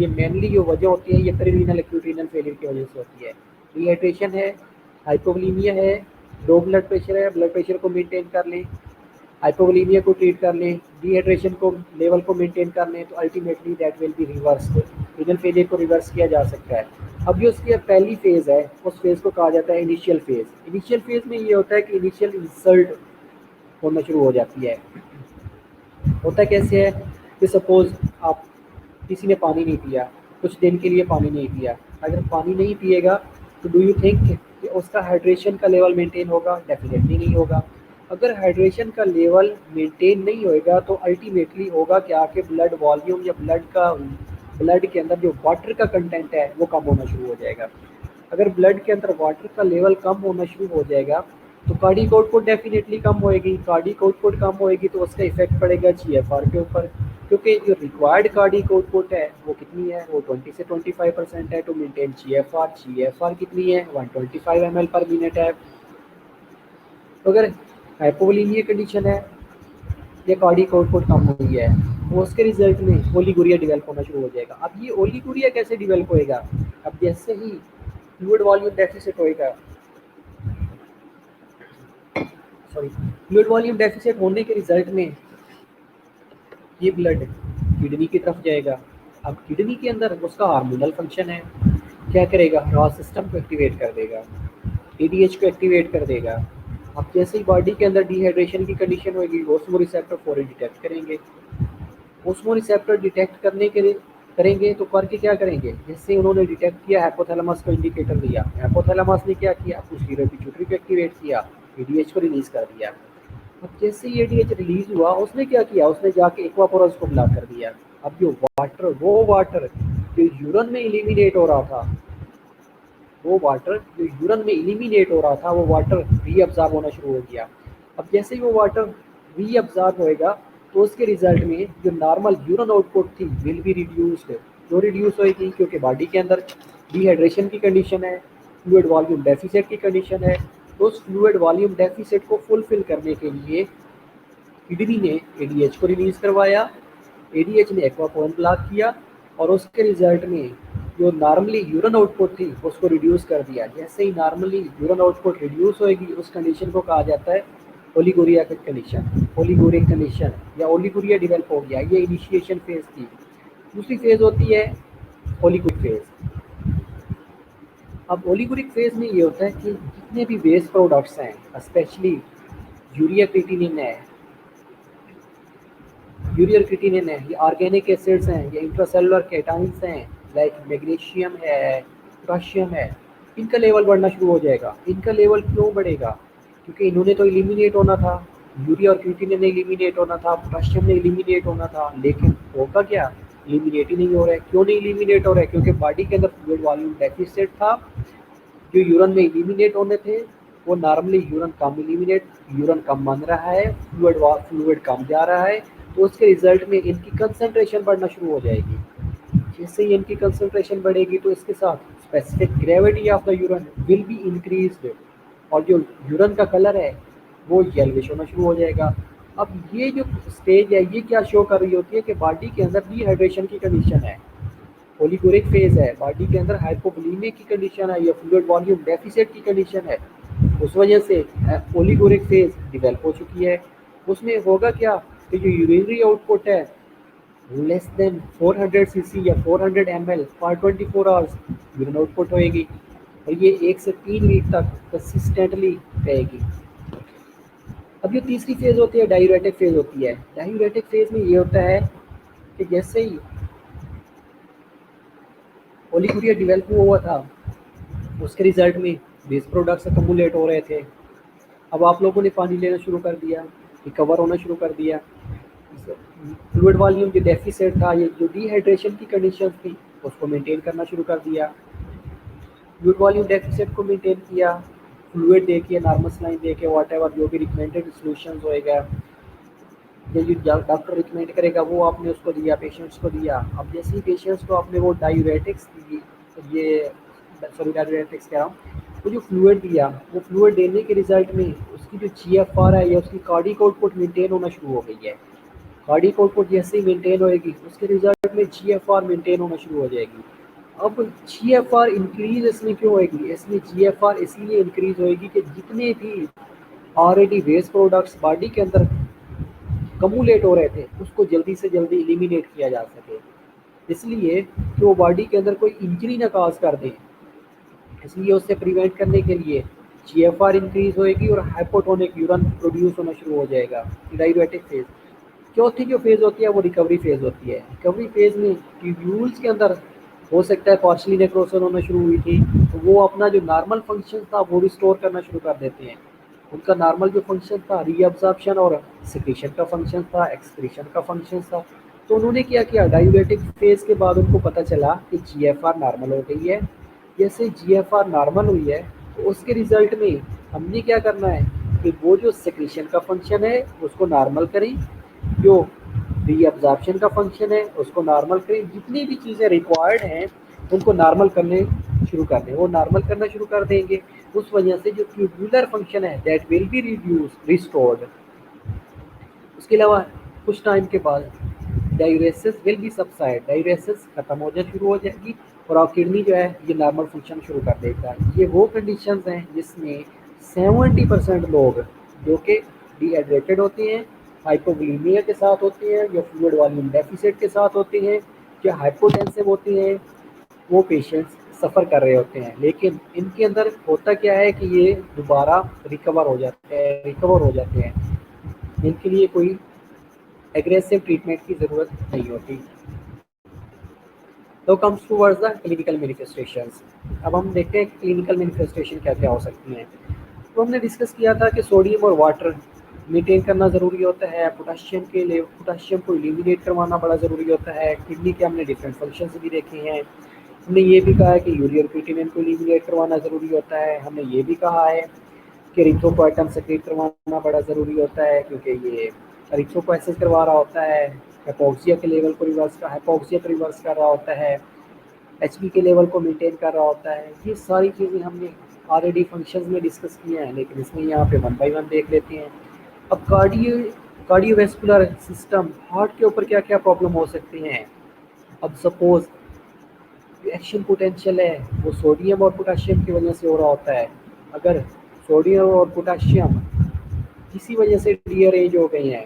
मेनली जो वजह होती है ये प्रीरीनल एक्यूट रीनल फेलियर की वजह से होती है। डिहाइड्रेशन है, हाइपोवोलेमिया है, लो ब्लड प्रेशर है, ब्लड प्रेशर को मेंटेन कर लें, हाइपोवोलेमिया को ट्रीट कर लें, डिहाइड्रेशन को लेवल को मेंटेन कर लें, तो ultimately that will be reversed. Renal failure को रिवर्स किया जा सकता है। अब जो उसकी पहली फेज़ है उस फेज़ को कहा जाता है इनिशियल फेज़। इनिशियल फेज़ में ये होता है कि इनिशियल इंसल्ट होना शुरू हो जाती है। होता कैसे है कि सपोज़ आप किसी ने पानी नहीं पिया, कुछ दिन के लिए पानी नहीं पिया, अगर पानी नहीं पिएगा तो डू यू थिंक कि उसका हाइड्रेशन का लेवल मेंटेन होगा? डेफिनेटली नहीं होगा। अगर हाइड्रेशन का लेवल मेंटेन नहीं होएगा तो अल्टीमेटली होगा क्या कि ब्लड वॉल्यूम या ब्लड के अंदर जो वाटर का कंटेंट है वो कम होना शुरू हो जाएगा। अगर ब्लड के अंदर वाटर का लेवल कम होना शुरू हो जाएगा तो कार्डियक आउटपुट डेफिनेटली कम होएगी। कार्डियक आउटपुट कम होएगी तो उसका इफेक्ट पड़ेगा GFR के ऊपर, क्योंकि जो रिक्वायर्ड कार्डियक आउटपुट है वो कितनी है, वो 20 से 25% है टू मेंटेन GFR। GFR कितनी है, 125 ml पर मिनट है। तो अगर हाइपोवोलेमिया कंडीशन है या कार्डियक आउटपुट कम हुई है उसके रिजल्ट में ओलिगोरिया डेवलप होना शुरू हो जाएगा। अब ये ओलिगोरिया कैसे डेवलप होएगा? अब जैसे ही फ्लूइड वॉल्यूम डेफिसिट होएगा, फ्लूइड वॉल्यूम डेफिसिट होने के रिजल्ट में ये ब्लड किडनी की तरफ जाएगा। अब किडनी के अंदर उसका हार्मोनल फंक्शन है, क्या करेगा? रॉ सिस्टम को एक्टिवेट कर देगा, एडीएच को एक्टिवेट कर देगा। अब जैसे ही बॉडी के अंदर डिहाइड्रेशन की कंडीशन होगी, ऑस्मो रिसेप्टर फौरन डिटेक्ट करेंगे। ऑस्मो रिसेप्टर डिटेक्ट करने के लिए करेंगे तो करके क्या करेंगे? जैसे उन्होंने डिटेक्ट किया, हाइपोथैलेमस को इंडिकेटर दिया, हाइपोथैलेमस ने क्या किया? पोस्टीरियर पिट्यूटरी को एक्टिवेट किया, एडीएच को रिलीज कर दिया। अब जैसे ही एडीएच रिलीज हुआ, उसने क्या किया? उसने जाके एक्वापोरस को ब्लॉक कर दिया। अब जो वाटर, वो वाटर जो यूरन में एलिमिनेट हो रहा था, वो वाटर जो यूरन में एलिमिनेट हो रहा था, वो वाटर रीअब्जॉर्ब होना शुरू हो गया। अब जैसे ही वो वाटर रीअब्जॉर्ब होएगा तो उसके रिजल्ट में जो नॉर्मल यूरन आउटपुट थी विल बी रिड्यूस्ड। जो रिड्यूस होएगी क्योंकि बॉडी के अंदर डिहाइड्रेशन की कंडीशन है, फ्लूइड वॉल्यूम डेफिसिट की कंडीशन है। तो उस फ्लूइड वॉल्यूम डेफिसिट को फुलफिल करने के लिए किडनी ने एडीएच को रिलीज करवाया, एडीएच ने एक्वापोरन ब्लॉक किया और उसके रिजल्ट में जो नॉर्मली यूरन आउटपुट थी उसको रिड्यूस कर दिया। जैसे ही नॉर्मली यूरन आउटपुट रिड्यूस होएगी, उस कंडीशन को कहा जाता है ओलिगोरिया कंडीशन, ओलिगोरिक कंडीशन या ओलिगोरिया डेवलप हो गया। ये इनिशिएशन फेज थी। दूसरी फेज होती है ओलिगोरिक फेज। अब ओलिगोरिक फेज में ये होता है कि जितने भी वेस्ट प्रोडक्ट्स हैं, स्पेशली यूरिया क्रिएटिनिन है, यूरियल क्रिएटिनिन है, ये ऑर्गेनिक एसिड्स हैं, ये इंट्रासेलुलर केटाइंस हैं, लाइक मैग्नीशियम है, पोटेशियम है, इनका लेवल बढ़ना शुरू हो जाएगा। इनका लेवल क्यों बढ़ेगा? क्योंकि इन्होंने तो एलिमिनेट होना था, यूरिया और क्रिएटिनिन ने एलिमिनेट होना था, पोटेशियम ने एलिमिनेट होना था, लेकिन होगा क्या? एलिमिनेट ही नहीं हो रहा है। क्यों नहीं एलिमिनेट हो रहा है? क्योंकि बॉडी के अंदर फ्लूइड वॉल्यूम डेफिसिट था। जो यूरन में एलिमिनेट होने थे वो नॉर्मली यूरन कम बन रहा है, फ्लूइड कम जा रहा है। तो उसके रिजल्ट में इनकी कंसंट्रेशन बढ़ना शुरू हो जाएगी। जैसे ही इनकी कंसंट्रेशन बढ़ेगी तो इसके साथ specific gravity of the यूरन will be increased और जो यूरन का कलर है वो येलोविश होना शुरू हो जाएगा। अब ये जो स्टेज है ये क्या शो कर रही होती है कि बॉडी के अंदर डिहाइड्रेशन की कंडीशन है, ओलिगोरिक फेज है, बॉडी के अंदर हाइपोवोलेमिया की कंडीशन है या फ्लूइड वॉल्यूम डेफिसिट की कंडीशन है। उस वजह से ओलिगोरिक फेज डेवलप हो चुकी है। उसमें होगा क्या कि जो यूरिनरी आउटपुट है लेस देन 400 सीसी या 400 ml for 24 hours urine output होएगी और ये 1 से 3 वीक तक कंसिस्टेंटली रहेगी। अब जो तीसरी फेज होती है डायूरेटिक फेज होती है। डायूरेटिक फेज में ये होता है कि जैसे ही ओलिगोरिया डेवलप हुआ था उसके रिजल्ट में बेस प्रोडक्ट्स अकमुलेट हो रहे थे। अब आप लोगों ने पानी लेना शुरू कर दिया, रिकवर होना शुरू कर दिया। फ्लूइड वॉल्यूम जो डेफिसिट था, ये जो डिहाइड्रेशन की कंडीशन थी उसको मेंटेन करना शुरू कर दिया। फ्लूइड वॉल्यूम डेफिसिट को मेंटेन किया, फ्लूइड देखिए, नॉर्मल सलाइन देके, व्हाटएवर जो भी रिकमेंडेड सॉल्यूशंस होएगा, जो डॉक्टर रिकमेंड करेगा वो आपने उसको दिया, पेशेंट्स को दिया। अब जैसे ही पेशेंट्स को आपने वो डायूरेटिक्स दी, डायूरेटिक्स कह रहा हूँ, वो जो फ्लूइड दिया, वो फ्लूइड देने के रिजल्ट में उसकी जो GFR है या उसकी कार्डिक आउटपुट मेंटेन होना शुरू हो गई है। कार्डिक आउटपुट जैसे ही मेंटेन होएगी उसके रिजल्ट में GFR मेंटेन होना शुरू हो जाएगी। अब GFR इंक्रीज इसमें क्यों होएगी? इसमें GFR इसलिए इंक्रीज होएगी कि जितने भी ऑलरेडी वेस्ट प्रोडक्ट्स बॉडी के अंदर कमूलेट हो रहे थे उसको जल्दी से जल्दी एलिमिनेट किया जा सके, इसलिए कि वो बॉडी के अंदर कोई इंजरी ना काज कर दें। इसलिए उससे प्रिवेंट करने के लिए GFR इंक्रीज होएगी और हाइपोटोनिक यूरन प्रोड्यूस होना शुरू हो जाएगा। Diuretic phase. चौथी जो फेज होती है वो रिकवरी फेज होती है। रिकवरी फेज में ट्यूब्यूल्स के अंदर हो सकता है पार्शली नेक्रोसिस होना शुरू हुई थी, तो वो अपना जो नॉर्मल फंक्शन था वो रिस्टोर करना शुरू कर देते हैं। उनका नॉर्मल जो फंक्शन था रीअब्जॉर्प्शन और सिक्रीशन का फंक्शन था, एक्सक्रीशन का फंक्शन था। तो उन्होंने क्या किया, डायूरेटिक फेज के बाद उनको पता चला कि GFR नॉर्मल हो गई है। जैसे GFR नॉर्मल हुई है तो उसके रिजल्ट में हमने क्या करना है कि वो जो सिक्रीशन का फंक्शन है उसको नॉर्मल करें, जो रीअब्जॉर्प्शन का फंक्शन है उसको नॉर्मल करें, जितनी भी चीज़ें रिक्वायर्ड हैं उनको नॉर्मल करने शुरू कर दें। वो नॉर्मल करना शुरू कर देंगे, उस वजह से जो ट्यूबुलर फंक्शन है that will be reduce restored. उसके अलावा कुछ टाइम के बाद diuresis will be subside, diuresis खत्म हो जाए शुरू हो जाएगी और आप किडनी जो है ये नॉर्मल फंक्शन शुरू कर देगा। ये वो कंडीशंस हैं जिसमें 70% लोग जो कि डिहाइड्रेटेड होते हैं, हाइपोवोलेमिया के साथ होते हैं, या फ्लूइड वॉल्यूम डेफिसिट के साथ होते हैं, या हाइपोटेंसिव होती हैं, वो पेशेंट्स सफ़र कर रहे होते हैं। लेकिन इनके अंदर होता क्या है कि ये दोबारा रिकवर हो जाते हैं। इनके लिए कोई एग्रेसिव ट्रीटमेंट की ज़रूरत नहीं होती। तो comes towards the clinical manifestations. अब हम देखते हैं क्लिनिकल मैनिफेस्टेशन क्या क्या हो सकती हैं। तो हमने डिस्कस किया था कि सोडियम और वाटर मेंटेन करना ज़रूरी होता है, पोटाशियम को एलिमिनेट करवाना बड़ा ज़रूरी होता है। किडनी के हमने डिफरेंट फंक्शंस भी देखे हैं। हमने ये भी कहा है कि यूरिया क्रिएटिनिन को एलिमिनेट करवाना ज़रूरी होता है। हमने ये भी कहा है कि एरिथ्रोपोएटिन सेक्रेट करवाना बड़ा ज़रूरी होता है, क्योंकि ये एरिथ्रोपोएसिस करवा रहा होता है, हाइपोक्सिया के लेवल को रिवर्स कर रहा होता है, एचबी के लेवल को मेंटेन कर रहा होता है। ये सारी चीज़ें हमने ऑलरेडी फंक्शंस में डिस्कस किए हैं, लेकिन इसमें यहाँ पे 1 बाय 1 देख लेते हैं। अब कार्डियोवैस्कुलर सिस्टम, हार्ट के ऊपर क्या क्या प्रॉब्लम हो सकती हैं। अब सपोज एक्शन पोटेंशियल है वो सोडियम और पोटाशियम की वजह से हो रहा होता है। अगर सोडियम और पोटाशियम किसी वजह से रीअरेंज हो गए हैं,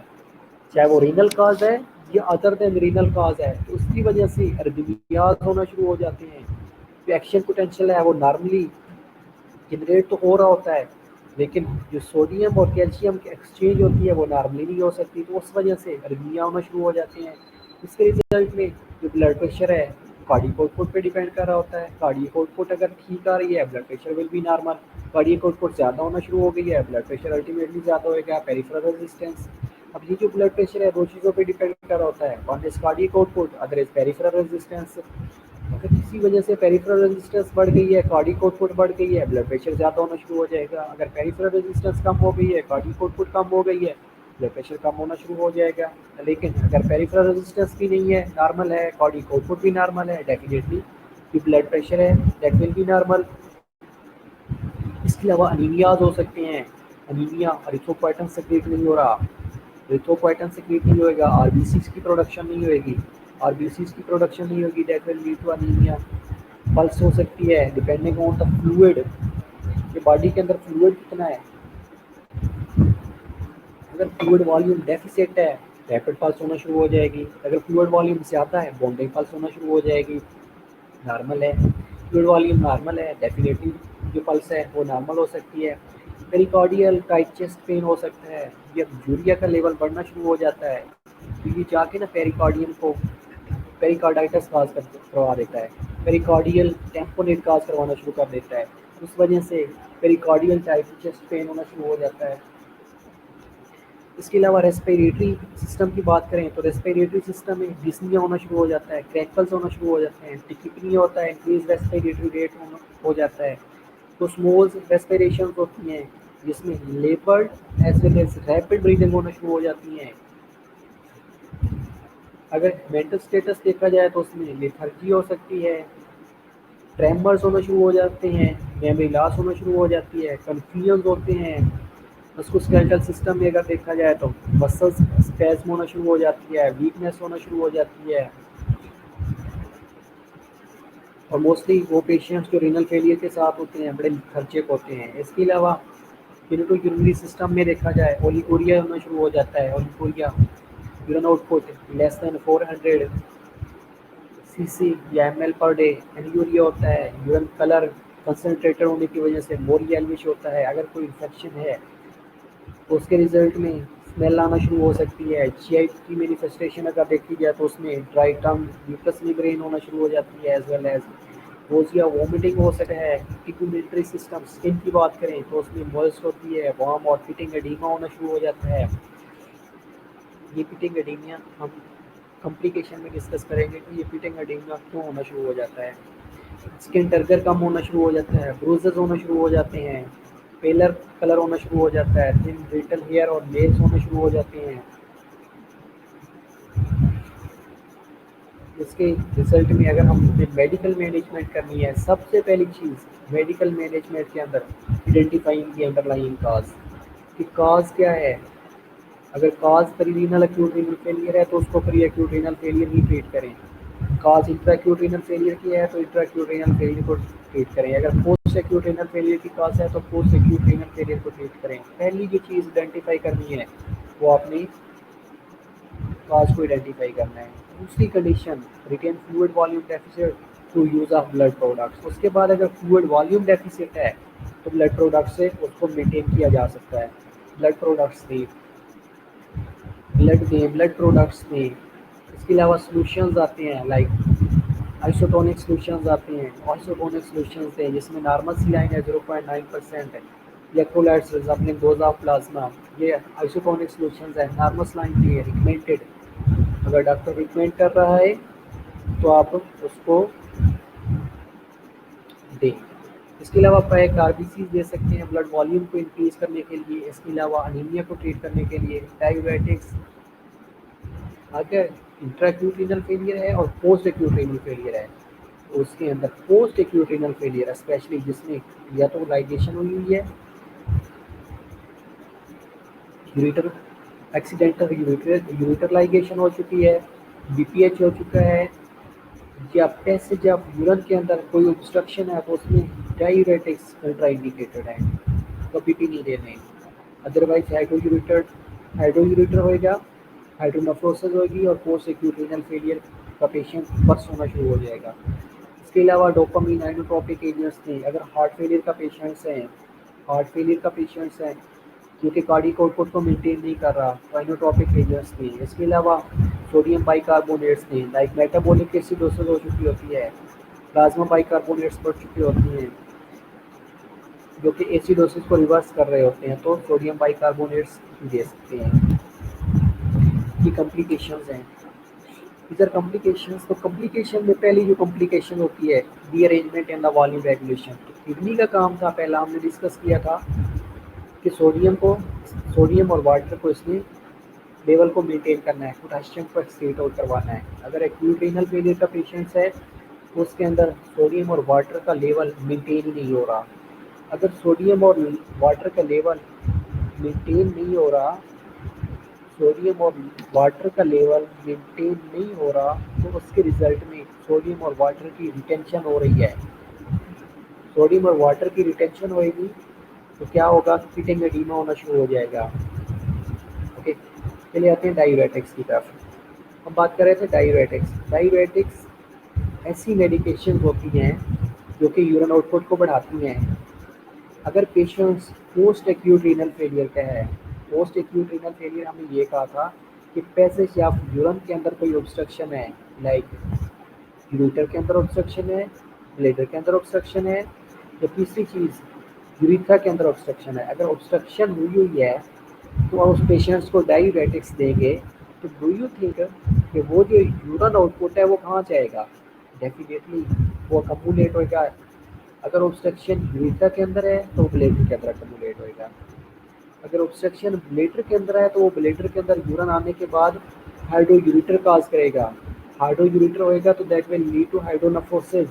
चाहे वो रीनल काज है या अदर देन रीनल काज है, तो उसकी वजह से अर्दमियाज होना शुरू हो जाते हैं। जो एक्शन पोटेंशियल है वो नॉर्मली जनरेट तो हो रहा होता है, लेकिन जो सोडियम और कैल्शियम की एक्सचेंज होती है वो नॉर्मली नहीं हो सकती, तो उस वजह से अर्दमिया होना शुरू हो जाते हैं। इसके रिजल्ट में जो ब्लड प्रेशर है कार्डियक आउटपुट पे डिपेंड कर रहा होता है। कार्डियक आउटपुट अगर ठीक आ रही है, blood pressure will be normal. Cardiac output ज़्यादा होना शुरू हो गई है, ब्लड प्रेशर अल्टीमेटली ज़्यादा होएगा। पेरिफेरल रेजिस्टेंस, अब ये जो ब्लड प्रेशर है 2 चीज़ों पे डिपेंड कर रहा होता है, one is cardiac output, other is peripheral resistance. अगर किसी वजह से पेरिफेरल रेजिस्टेंस बढ़ गई है, कार्डियक आउटपुट बढ़ गई है, ब्लड प्रेशर ज़्यादा होना शुरू हो जाएगा। अगर पेरिफेरल रेजिस्टेंस कम हो गई है, कार्डियक आउटपुट कम हो गई है, ब्लड प्रेशर कम होना शुरू हो जाएगा। लेकिन अगर पेरिफेरल रेजिस्टेंस भी नहीं है, नॉर्मल है, कार्डियक आउटपुट भी नॉर्मल है, डेफिनेटली जो ब्लड प्रेशर है दैट विल बी नॉर्मल। इसके अलावा अनीमियाज हो सकते हैं। अनीमिया, एरिथ्रोपोएटिन सेक्रेट नहीं हो रहा, एरिथ्रोपोएटिन सेक्रेट नहीं होएगा, आरबीसीज की प्रोडक्शन नहीं होएगी, आरबीसीज की प्रोडक्शन नहीं होगी, that will lead to anaemia. Pulse हो सकती है डिपेंडिंग ऑन द फ्लूइड, ये बॉडी के अंदर फ्लूइड कितना है। अगर फ्लूइड वॉल्यूम डेफिसिट है, रैपिड पल्स होना शुरू हो जाएगी। अगर फ्लूइड वॉल्यूम ज़्यादा है, बॉन्डिंग पल्स होना शुरू हो जाएगी। नॉर्मल है, फ्लूइड वॉल्यूम नॉर्मल है, डेफिनेटली जो पल्स है वो नॉर्मल हो सकती है। पेरिकार्डियल टाइट चेस्ट पेन हो सकता है, जब यूरिया का लेवल बढ़ना शुरू हो जाता है तो ये जाके ना पेरिकार्डियम को पेरिकार्डाइटिस काज करवा देता है, पेरिकार्डियल टेम्पोनेट काज करवाना शुरू कर देता है। उस वजह से पेरिकार्डियल टाइट चेस्ट पेन होना शुरू हो जाता है। इसके अलावा रेस्पिरेटरी सिस्टम की बात करें तो रेस्पिरेटरी सिस्टम में डिस्निया होना शुरू हो जाता है, क्रैकल्स होना शुरू हो जाते हैं, टिकिपनी होता है, इंक्रीज रेस्पिरेटरी रेट हो जाता है। तो स्मॉल रेस्पिरेशन होती हैं जिसमें लेपर्ड as well as rapid breathing होना शुरू हो जाती हैं। अगर मेंटल स्टेटस देखा जाए तो उसमें लेथर्जी हो सकती है, ट्रेमर्स होना शुरू हो जाते हैं, मेमोरी लॉस होना शुरू हो जाती है, कन्फ्यूजन होते हैं। मस्कुलोस्केलेटल सिस्टम में अगर देखा जाए तो मसल्स स्पैज्म होना शुरू हो जाती है, वीकनेस होना शुरू हो जाती है। और मोस्टली वो पेशेंट्स जो रीनल फेलियर के साथ होते हैं बड़े खर्चे होते हैं। इसके अलावा यूरिनो यूरिनरी सिस्टम में देखा जाए ओलिगोरिया होना शुरू हो जाता है। Oliguria urine output less than 400 cc या एमएल पर डे। एन्यूरिया होता है, यूरिन कलर कंसनट्रेटेड होने की वजह से मोर येल्विश होता है। अगर कोई इन्फेक्शन है तो उसके रिजल्ट में स्मेल आना शुरू हो सकती है। GI की मैनिफेस्टेशन अगर देखी जाए तो उसमें ड्राई टंग, म्यूकस मेम्ब्रेन होना शुरू हो जाती है, as well as nausea, vomiting हो सकता है। पिगमेंटरी सिस्टम स्किन की बात करें तो उसमें मॉइस्ट होती है, वार्म और पिटिंग एडीमा होना शुरू हो जाता है। ये पिटिंग एडीमिया हम कॉम्प्लिकेशन में डिस्कस करेंगे कि ये पिटिंग एडीमिया क्यों होना शुरू हो जाता है। स्किन टर्गर कम होना शुरू हो जाता है, ब्रूजेस होना शुरू हो जाते हैं, पेलर कलर होना शुरू हो जाता है, थिन ब्रिटल हेयर और नेल्स होने शुरू हो जाते हैं। इसके रिजल्ट में अगर हम मेडिकल मैनेजमेंट करनी है, सबसे पहली चीज़ मेडिकल मैनेजमेंट के अंदर आइडेंटिफाइंग दी अंडरलाइंग काज कि काज क्या है। अगर कॉज पेरिनील एक्यूट रीनल फेलियर है तो उसको प्री एक्यूट रीनल फेलियर ही ट्रीट करें। Cause intra acute renal failure की है तो इंट्रा एक्यूट रीनल फेलियर को ट्रीट करें। अगर पोस्ट एक्यूट रीनल फेलियर की कॉज है तो पोस्ट एक्यूट रीनल फेलियर को ट्रीट करें। पहली जो चीज़ आइडेंटिफाई करनी है वो अपनी कॉज को आइडेंटिफाई करना है। दूसरी condition retain fluid volume deficit through use of blood products. उसके बाद अगर फ्लूइड वॉल्यूम डेफिसिट है तो ब्लड प्रोडक्ट से उसको मेंटेन किया जा सकता है। ब्लड प्रोडक्ट्स दें, ब्लड प्रोडक्ट्स दें। इसके अलावा सॉल्यूशंस आते हैं लाइक आइसोटोनिक सॉल्यूशंस आते हैं। आइसोटोनिक सॉल्यूशंस दें जिसमें नॉर्मल सलाइन है 0.9% है। इलेक्ट्रोलाइट्स अपने डोज ऑफ प्लाज्मा, ये आइसोटोनिक सॉल्यूशंस है। नॉर्मल सलाइन भी है रिकमेंडेड, अगर डॉक्टर रिकमेंड कर रहा है तो आप उसको दें। इसके अलावा पैक आरबीसी दे सकते हैं ब्लड वॉल्यूम को इंक्रीज करने के लिए। इसके अलावा अनीमिया को ट्रीट करने के लिए डायबिटिक्स। अगर इंट्रा एक्यूट रीनल फेलियर है और पोस्ट एक्यूट रीनल फेलियर है तो उसके अंदर post acute renal failure specially जिसमें या तो लाइगेशन हुई हुई है, यूरिटर एक्सीडेंटल यूरिटर लाइगेशन हो चुकी है, बीपीएच हो चुका है, या पैसेज ऑफ यूरिन के अंदर कोई ऑब्स्ट्रक्शन है तो उसमें डाययूरेटिक्स अल्ट्रा इंडिकेटेड है, कभी भी नहीं देने। अदरवाइज हाइड्रोयूरेटर होएगा, हाइड्रोनेफ्रोसिस होगी और पोस्ट एक्यूट रीनल फेलियर का पेशेंट बर्स्ट होना शुरू हो जाएगा। इसके अलावा डोपामीन आइनोट्रोपिक एजेंट्स थे। अगर हार्ट फेलियर का पेशेंट्स हैं क्योंकि कार्डियक आउटपुट को मेंटेन नहीं कर रहा तो आइनोट्रोपिक एजेंट्स थे। इसके अलावा सोडियम बाइकार्बोनेट्स थे लाइक मेटाबॉलिक एसिडोसिस हो चुकी होती है, प्लाज्मा बाइकार्बोनेट्स बढ़ चुकी होती हैं जो कि एसिडोसिस को रिवर्स कर रहे होते हैं, तो सोडियम बाइकार्बोनेट्स दे सकते हैं। ये कॉम्प्लिकेशंस हैं। इधर कॉम्प्लिकेशंस, तो कॉम्प्लिकेशन में पहली जो कॉम्प्लिकेशन होती है rearrangement in the volume regulation. Kidney का काम था, पहला हमने डिस्कस किया था कि सोडियम और वाटर को इसमें लेवल को मेंटेन करना है, पोटेशियम को एक्सक्रीट आउट करवाना है। अगर एक्यूट रीनल फेलियर का पेशेंट्स है तो उसके अंदर सोडियम और वाटर का लेवल मेंटेन ही नहीं हो रहा। अगर सोडियम और वाटर का लेवल मेंटेन नहीं हो रहा तो उसके रिजल्ट में सोडियम और वाटर की रिटेंशन हो रही है। सोडियम और वाटर की रिटेंशन होएगी तो क्या होगा, किडनी एडीमा होना शुरू हो जाएगा। ओके, चलिए आते हैं डायूरेटिक्स की तरफ। हम बात कर रहे थे डायूरेटिक्स ऐसी मेडिकेशन होती हैं जो कि यूरिन आउटपुट को बढ़ाती हैं। अगर patients post acute renal failure का है, पोस्ट एक्यूट रीनल फेलियर हमने ये कहा था कि पैसेज या यूरिन के अंदर कोई ऑब्स्ट्रक्शन है, लाइक यूरिटर के अंदर ऑब्स्ट्रक्शन है, ब्लैडर के अंदर ऑब्स्ट्रक्शन है, या तीसरी चीज़ यूरिथ्रा के अंदर ऑब्स्ट्रक्शन है। अगर ऑब्स्ट्रक्शन हुई है तो उस पेशेंट्स को डायूरेटिक्स देंगे तो डू यू थिंक कि वो जो यूरिन आउटपुट है वो कहाँ जाएगा? डेफिनेटली वो अकमुलेट होएगा। अगर ऑब्स्ट्रक्शन यूरिथ्रा के अंदर है तो ब्लैडर के अंदर अकमुलेट होएगा। अगर ऑब्स्ट्रक्शन ब्लैडर के अंदर है तो वो ब्लैडर के अंदर यूरिन आने के बाद हाइड्रोयूरिटर काज करेगा। हाइड्रोयूरिटर होएगा तो that will lead to hydronephrosis.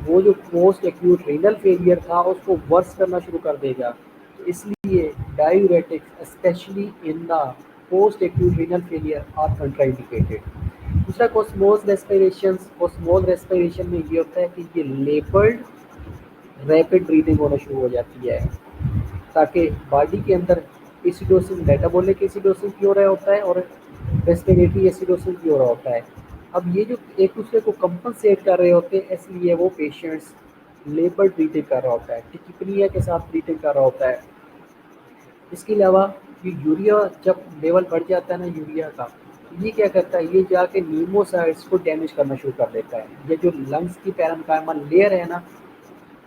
वो जो पोस्ट एक्यूट रीनल फेलियर था उसको वर्स करना शुरू कर देगा। तो इसलिए diuretics specially in the post acute renal failure are contraindicated. दूसरा कोस्मोस रेस्पिरेशन में ये होता है कि ये लेबल्ड रैपिड ब्रीदिंग होना शुरू हो जाती है ताकि बॉडी के अंदर एसिडोसिस, मेटाबॉलिक एसिडोसिस भी हो रहा होता है और रेस्पिरेटरी एसिडोसिस भी हो रहा होता है। अब ये जो एक दूसरे को कंपनसेट कर रहे होते हैं इसलिए वो पेशेंट्स लेबल्ड ब्रीथिंग कर रहा होता है, टिकिपनिया के साथ ब्रीथिंग कर रहा होता है। इसके अलावा ये यूरिया जब लेवल बढ़ जाता है ना यूरिया का, ये क्या करता है, ये जाके नीमोसाइट्स को डैमेज करना शुरू कर देता है। ये जो लंग्स की पैरेन्काइमल लेयर है ना,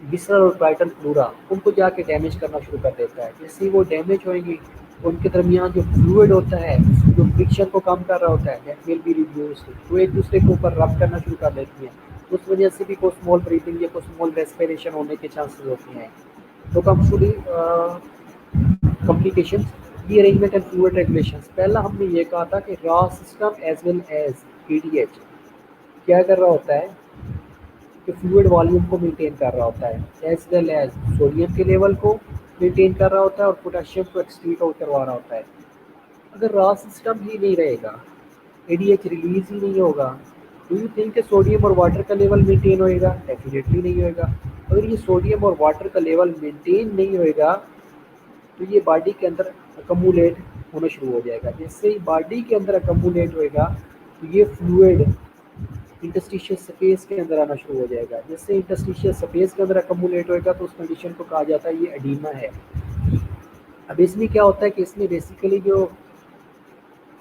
विसरल और ब्राइटल फ्लोरा, उनको जाके डैमेज करना शुरू कर देता है। जैसे वो डैमेज होएंगी उनके दरमियान जो फ्लूइड होता है जो फ्रिक्शन को कम कर रहा होता है दैट विल बी रिड्यूस्ड, वो एक दूसरे के ऊपर रब करना शुरू कर देती हैं। उस वजह से भी कोस्मोल ब्रीथिंग या कोस्मोल रेस्पिरेशन होने के चांसेस होते हैं। तो complications, rearrangement and fluid regulations. पहला हमने ये कहा था कि raw system as well as PDH क्या कर रहा होता है कि फ्लूइड वॉल्यूम को मेंटेन कर रहा होता है, एज वेल एज सोडियम के लेवल को मेंटेन कर रहा होता है और पोटेशियम को एक्सक्रीट आउट करवा रहा होता है। अगर रास सिस्टम ही नहीं रहेगा, एडीएच रिलीज ही नहीं होगा, डू यू थिंक सोडियम और वाटर का लेवल मेंटेन होएगा? डेफिनेटली नहीं होएगा। अगर ये सोडियम और वाटर का लेवल मेंटेन नहीं होएगा तो ये बॉडी के अंदर अकमुलेट होना शुरू हो जाएगा। जैसे ही बॉडी के अंदर अकमुलेट होएगा तो ये फ्लूइड इंटरस्टिशियल स्पेस के अंदर आना शुरू हो जाएगा। जैसे इंटरस्टिशियल स्पेस के अंदर अकमुलेट होएगा तो उस कंडीशन को कहा जाता है ये एडीमा है। अब इसमें क्या होता है कि इसमें बेसिकली जो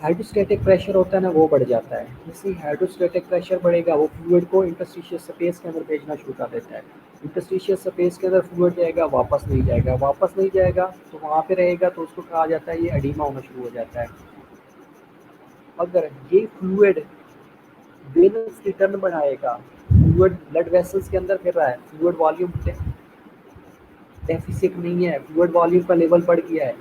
हाइड्रोस्टैटिक प्रेशर होता है ना वो बढ़ जाता है। जैसे हाइड्रोस्टैटिक प्रेशर बढ़ेगा वो फ्लूइड को इंटरस्टिशियल स्पेस के अंदर भेजना शुरू कर देता है। इंटरस्टिशियल स्पेस के अंदर फ्लूइड जाएगा, वापस नहीं जाएगा, वापस नहीं जाएगा तो वहाँ पे रहेगा तो उसको कहा जाता है ये एडीमा होना शुरू हो जाता है। अगर ये फ्लूइड वेनस रिटर्न बढ़ाएगा, फ्लूइड ब्लड वेसल्स के अंदर फिर रहा है, फ्लूइड वॉल्यूम डेफिसिट नहीं है, फ्लूइड वॉल्यूम का लेवल बढ़ गया है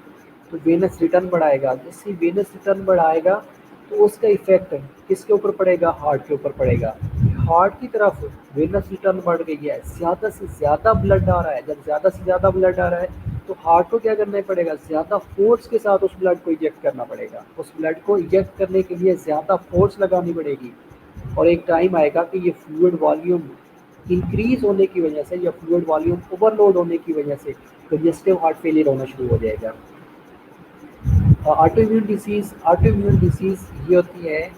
तो वेनस रिटर्न बढ़ाएगा। जैसे वेनस रिटर्न बढ़ाएगा तो उसका इफेक्ट किसके ऊपर पड़ेगा? हार्ट के ऊपर पड़ेगा। हार्ट की तरफ वेनस रिटर्न बढ़ गई है, ज़्यादा से ज़्यादा ब्लड आ रहा है। जब ज़्यादा से ज़्यादा ब्लड आ रहा है तो हार्ट को क्या करना पड़ेगा? ज़्यादा फोर्स के साथ उस ब्लड को इजेक्ट करना पड़ेगा। उस ब्लड को इजेक्ट करने के लिए ज़्यादा फोर्स लगानी पड़ेगी और एक टाइम आएगा कि ये फ्लूइड वॉल्यूम इंक्रीज होने की वजह से या फ्लूइड वॉल्यूम ओवरलोड होने की वजह से कंजेस्टिव हार्ट फेलियर होना शुरू हो जाएगा। ऑटोइम्यून डिसीज़ ये होती है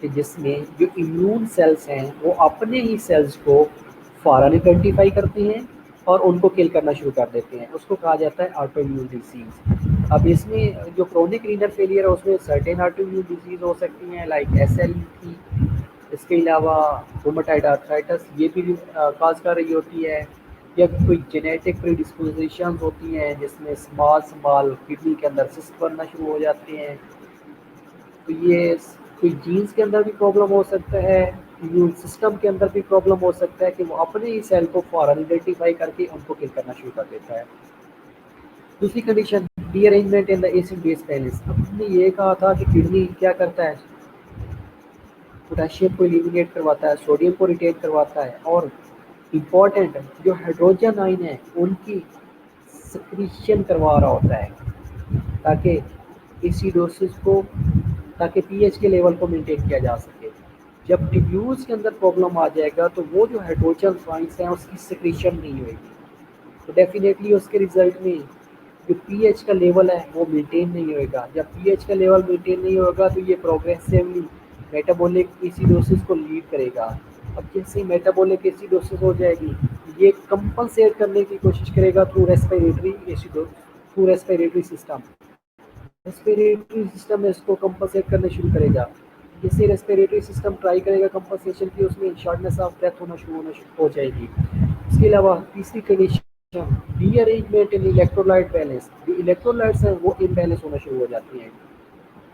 कि जिसमें जो इम्यून सेल्स हैं वो अपने ही सेल्स को फौरन आइडेंटिफाई करते हैं और उनको किल करना शुरू कर देते हैं, उसको कहा जाता है ऑटोइम्यून डिसीज़। अब इसमें जो क्रोनिक रीनल फेलियर है उसमें सर्टेन ऑटोइम्यून डिसीज़ हो सकती हैं लाइक SLE की, इसके अलावा रूमेटॉइड आर्थराइटिस ये भी काज कर रही होती है, या कोई जेनेटिक प्रीडिस्पोजिशंस होती हैं जिसमें स्मॉल किडनी के अंदर सिस्ट बनना शुरू हो जाते हैं। तो ये कोई जीन्स के अंदर भी प्रॉब्लम हो सकता है, इम्यून सिस्टम के अंदर भी प्रॉब्लम हो सकता है कि वो अपने ही सेल को फौरन आइडेंटिफाई करके उनको किल करना शुरू कर देता है। दूसरी condition rearrangement in the acid base balance. अब हमने ये कहा था कि किडनी क्या करता है? पोटेशियम को एलिमिनेट करवाता है, सोडियम को रिटेन करवाता है और इम्पॉर्टेंट जो हाइड्रोजन आयन है उनकी सक्रीशन करवा रहा होता है ताकि एसिडोसिस को, ताकि पीएच के लेवल को मेंटेन किया जा सके। जब टिब्यूल्स के अंदर प्रॉब्लम आ जाएगा तो वो जो हाइड्रोजन आयंस हैं उसकी सक्रीशन नहीं होगी तो डेफिनेटली उसके रिजल्ट में जो पीएच का लेवल है वो मेंटेन नहीं होएगा। जब पीएच का लेवल मेंटेन नहीं होगा तो ये प्रोग्रेसिवली मेटाबॉलिक एसिडोसिस को लीड करेगा। अब जैसे मेटाबॉलिक एसिडोसिस हो जाएगी ये कंपनसेट करने की कोशिश करेगा through respiratory system. Respiratory system में इसको कंपनसेट करना शुरू करेगा। जैसे रेस्पिरेटरी सिस्टम ट्राई करेगा कंपनसेशन की, उसमें शॉर्टनेस ऑफ ब्रेथ होना शुरू हो जाएगी। इसके अलावा तीसरी कंडीशन रीअरेंजमेंट इन इलेक्ट्रोलाइट बैलेंस। जो इलेक्ट्रोलाइट्स हैं वो इम्बैलेंस होना शुरू हो जाती हैं,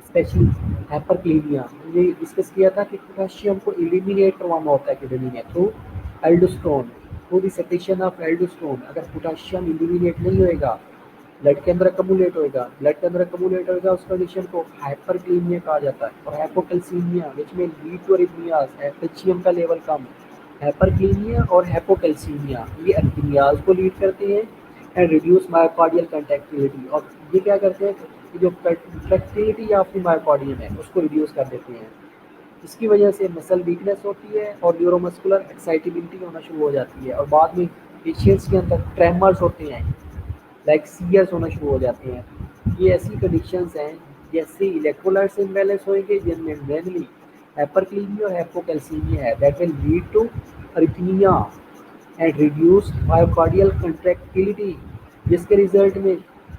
स्पेशली हाइपरक्लीमिया। ये डिस्कस किया था कि पोटेशियम को एलिमिनेट करवाना होता है किडनी में through aldosterone, through the secretion of aldosterone. अगर पोटेशियम एलिमिनेट नहीं होएगा ब्लड के अंदर अकमुलेट होएगा, ब्लड के अंदर अकमुलेट होएगा उस कंडीशन को हाइपरक्लीमिया कहा जाता है। और हाइपोकैल्सीमिया विच में लीड टू अरिथमियाज, कैल्शियम का लेवल कम। हाइपरक्लीमिया और हाइपोकैल्सीमिया ये अरिथमियाज को लीड करते हैं एंड रिड्यूस मायोकार्डियल कंट्रैक्टिलिटी। और ये क्या करते हैं कि जो कंट्रैक्टिलिटी ऑफ द मायोकार्डियम है उसको रिड्यूस कर देते हैं। इसकी वजह से मसल वीकनेस होती है और न्यूरोमस्कुलर एक्साइटेबिलिटी होना शुरू हो जाती है और बाद में पेशेंट्स के अंदर ट्रेमर्स होते हैं, लाइक सीयर्स होना शुरू हो जाते हैं। ये ऐसी कंडीशंस हैं जैसे इलेक्ट्रोलाइट्स इम्बैलेंस होंगे जिनमें मेनली हाइपरक्लीमिया और हाइपोकैल्सीमिया है, that will lead to arrhythmia and reduced myocardial contractility, जिसके रिजल्ट में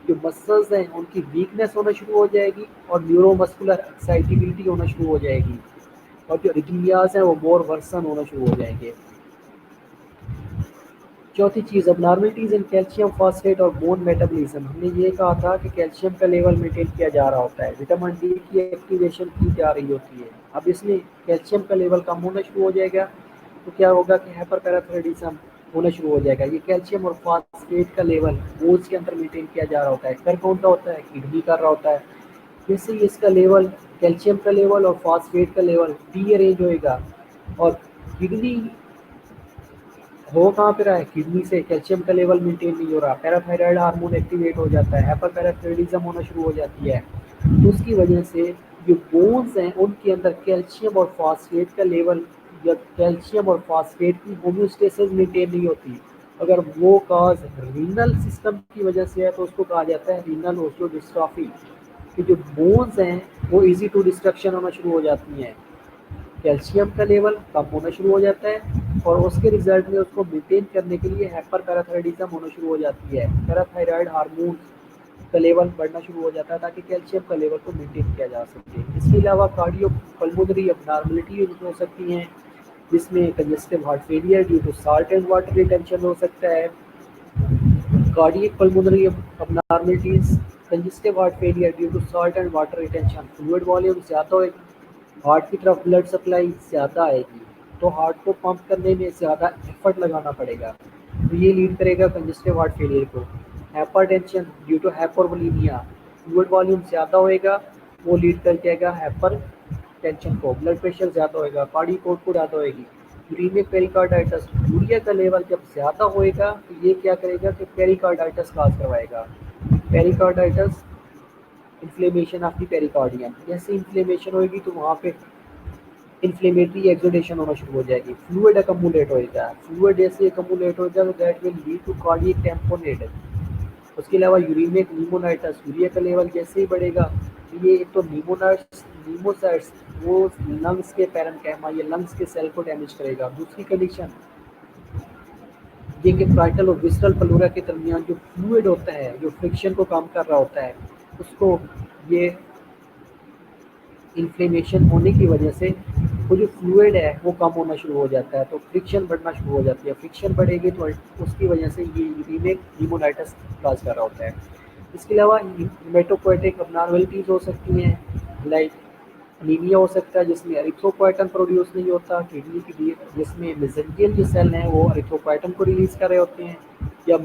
जो मसल्स हैं उनकी वीकनेस होना शुरू हो जाएगी और न्यूरोमस्कुलर एक्साइटेबिलिटी होना शुरू हो जाएगी और जो अरिथमियाज हैं वो मोर वर्सन होना शुरू हो जाएंगे। चौथी चीज़ अबनॉर्मलिटीज इन कैल्शियम फॉस्फेट और बोन मेटाबॉलिज्म। हमने ये कहा था कि कैल्शियम का लेवल मेंटेन किया जा रहा होता है, विटामिन डी की एक्टिवेशन की जा रही होती है। अब इसमें कैल्शियम का लेवल कम होना शुरू हो जाएगा तो क्या होगा कि हाइपरपैराथायरॉयडिज्म होना शुरू हो जाएगा। ये कैल्शियम और फॉस्फेट का लेवल बोन्स के अंदर मेंटेन किया जा रहा होता है, कर कौन सा होता है? किडनी कर रहा होता है। जैसे ही इसका लेवल, कैल्शियम का लेवल और फॉस्फेट का लेवल रीअरेंज होएगा और किडनी हो कहाँ पे रहा है? किडनी से कैल्शियम का लेवल मेंटेन नहीं हो रहा, पैराथायराइड हार्मोन एक्टिवेट हो जाता है, हाइपरपैराथायरॉयडिज्म होना शुरू हो जाती है। उसकी वजह से जो बोन्स हैं उनके अंदर कैल्शियम और फास्फेट का लेवल या कैल्शियम और फास्फेट की होम्योस्टेसिस मेंटेन नहीं होती। अगर वो काज रीनल सिस्टम की वजह से है तो उसको कहा जाता है रीनल ऑस्टियोडिस्ट्रॉफी, कि जो बोन्स हैं वो इजी टू डिस्ट्रक्शन होना शुरू हो जाती हैं, कैल्शियम का लेवल कम होना शुरू हो जाता है और उसके रिजल्ट में उसको मेंटेन करने के लिए हाइपर पैराथायराइडिज्म होना शुरू हो जाती है। पैराथायराइड हार्मोन का लेवल बढ़ना शुरू हो जाता है ताकि कैल्शियम का लेवल को मेंटेन किया जा सके। इसके अलावा कार्डियो पल्मोनरी अबनॉर्मलिटी हो सकती हैं, जिसमें congestive heart failure due to salt and water retention हो सकता है। Cardiac pulmonary abnormalities, congestive heart failure due to salt and water retention, fluid volume ज़्यादा होगी, हार्ट की तरफ ब्लड सप्लाई ज़्यादा आएगी तो हार्ट को पंप करने में ज़्यादा एफर्ट लगाना पड़ेगा, तो ये लीड करेगा कंजेस्टिव हार्ट फेलियर को। Hypertension due to hypovolaemia, fluid volume ज़्यादा होएगा, वो लीड करके आएगा हाइपर टेंशन को, ब्लड प्रेशर ज़्यादा होएगा, कार्डियक आउटपुट ज़्यादा होएगी। यूरिमिक पेरिकार्डाइटिस, यूरिया का लेवल जब ज़्यादा होएगा तो ये क्या करेगा कि पेरिकार्डाइटिस काज करवाएगा। Pericarditis inflammation of the pericardium, जैसे इन्फ्लेमेशन होएगी तो वहाँ पे इन्फ्लेमेटरी एक्सोडेशन होना शुरू हो जाएगी, फ्लूइड अकमुलेट होएगा, फ्लूइड जैसे अकमुलेट हो जाएगा that will lead to cardiac tamponade. उसके अलावा यूरिमिक नीमोनाइटिस, यूरिया का लेवल जैसे ही बढ़ेगा तो ये एक तो नीमोसाइट्स वो लंग्स के पैरेन्काइमा या लंग्स के सेल को डैमेज करेगा। दूसरी कंडीशन ये कि पार्टल और विस्टल प्लूरा के दरमियान जो फ्लूइड होता है, जो फ्रिक्शन को कम कर रहा होता है, उसको ये इन्फ्लेमेशन होने की वजह से वो जो फ्लूइड है वो कम होना शुरू हो जाता है, तो फ्रिक्शन बढ़ना शुरू हो जाती है। फ्रिक्शन बढ़ेगी तो उसकी वजह से ये यूरिमिक नीमोनाइटिस काज कर रहा होता है। इसके अलावा हेमेटोपोएटिक अबनॉर्मलिटीज़ हो सकती हैं, लाइक अनीमिया हो सकता है जिसमें एरिथ्रोपोएटिन प्रोड्यूस नहीं होता, किडनी की जिसमें मेसेंजियल जो सेल हैं वो एरिथ्रोपोएटिन को रिलीज़ कर रहे होते हैं, जब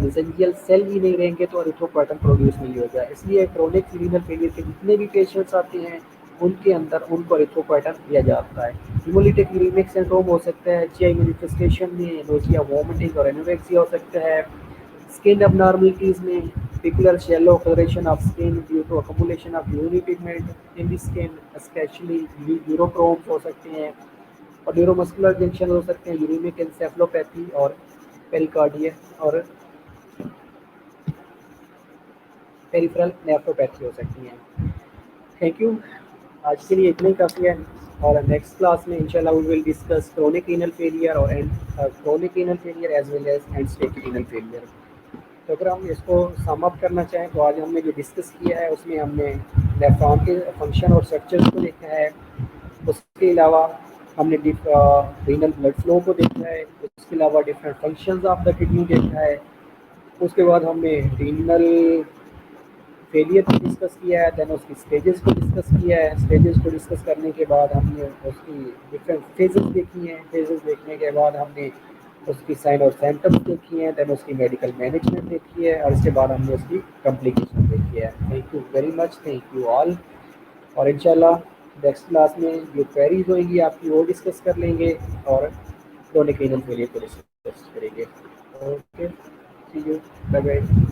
मेसेंजियल सेल ही नहीं रहेंगे तो एरिथ्रोपोएटिन प्रोड्यूस नहीं होगा। इसलिए क्रोनिक रीनल फेलियर के जितने भी पेशेंट्स आते हैं उनके अंदर उनको एरिथ्रोपोएटिन दिया जाता है। हिमोलिटिक यूरेमिक सिंड्रोम हो सकता है, जीआई मैनिफेस्टेशन में नोजिया, वोमिटिंग और एनोरेक्सिया हो सकता है। स्किन abnormalities में peculiar shallow coloration of skin due to accumulation of urine pigment in the skin, especially यूरोक्रोम्स हो सकते हैं और न्यूरोमस्कुलर जंक्शन हो सकते हैं, यूरिमिक एन्सेफलोपैथी और पेरिकार्डिया और पेरिफेरल नेफ्रोपैथी हो सकती हैं। थैंक यू, आज के लिए इतना ही काफ़ी है और नेक्स्ट क्लास में इंशाल्लाह we will discuss chronic renal failure और chronic renal failure as well as end stage renal failure. तो अगर हम इसको सम अप करना चाहें तो आज हमने जो डिस्कस किया है उसमें हमने नेफ्रॉन के फंक्शन और स्ट्रक्चर्स को देखा है, उसके अलावा हमने रीनल ब्लड फ्लो को देखा है, उसके अलावा different functions of the kidney देखा है, उसके बाद हमने रीनल फेलियर को डिस्कस किया है, दैन उसकी स्टेजेस को डिस्कस किया है। स्टेजेस को डिस्कस करने के बाद हमने उसकी डिफरेंट फेजेस देखी हैं, फेजेस देखने के बाद हमने उसकी साइन और सिम्टम्स देखी हैं, दैन उसकी मेडिकल मैनेजमेंट देखी है और इसके बाद हमने उसकी कॉम्प्लिकेशन देखी है। Thank you very much, thank you all. और इंशाल्लाह नेक्स्ट क्लास में जो क्वेरीज होंगी आपकी वो डिस्कस कर लेंगे और क्रोनिक रीनल फेलियर को डिस्कस करेंगे। Okay, see you, bye bye.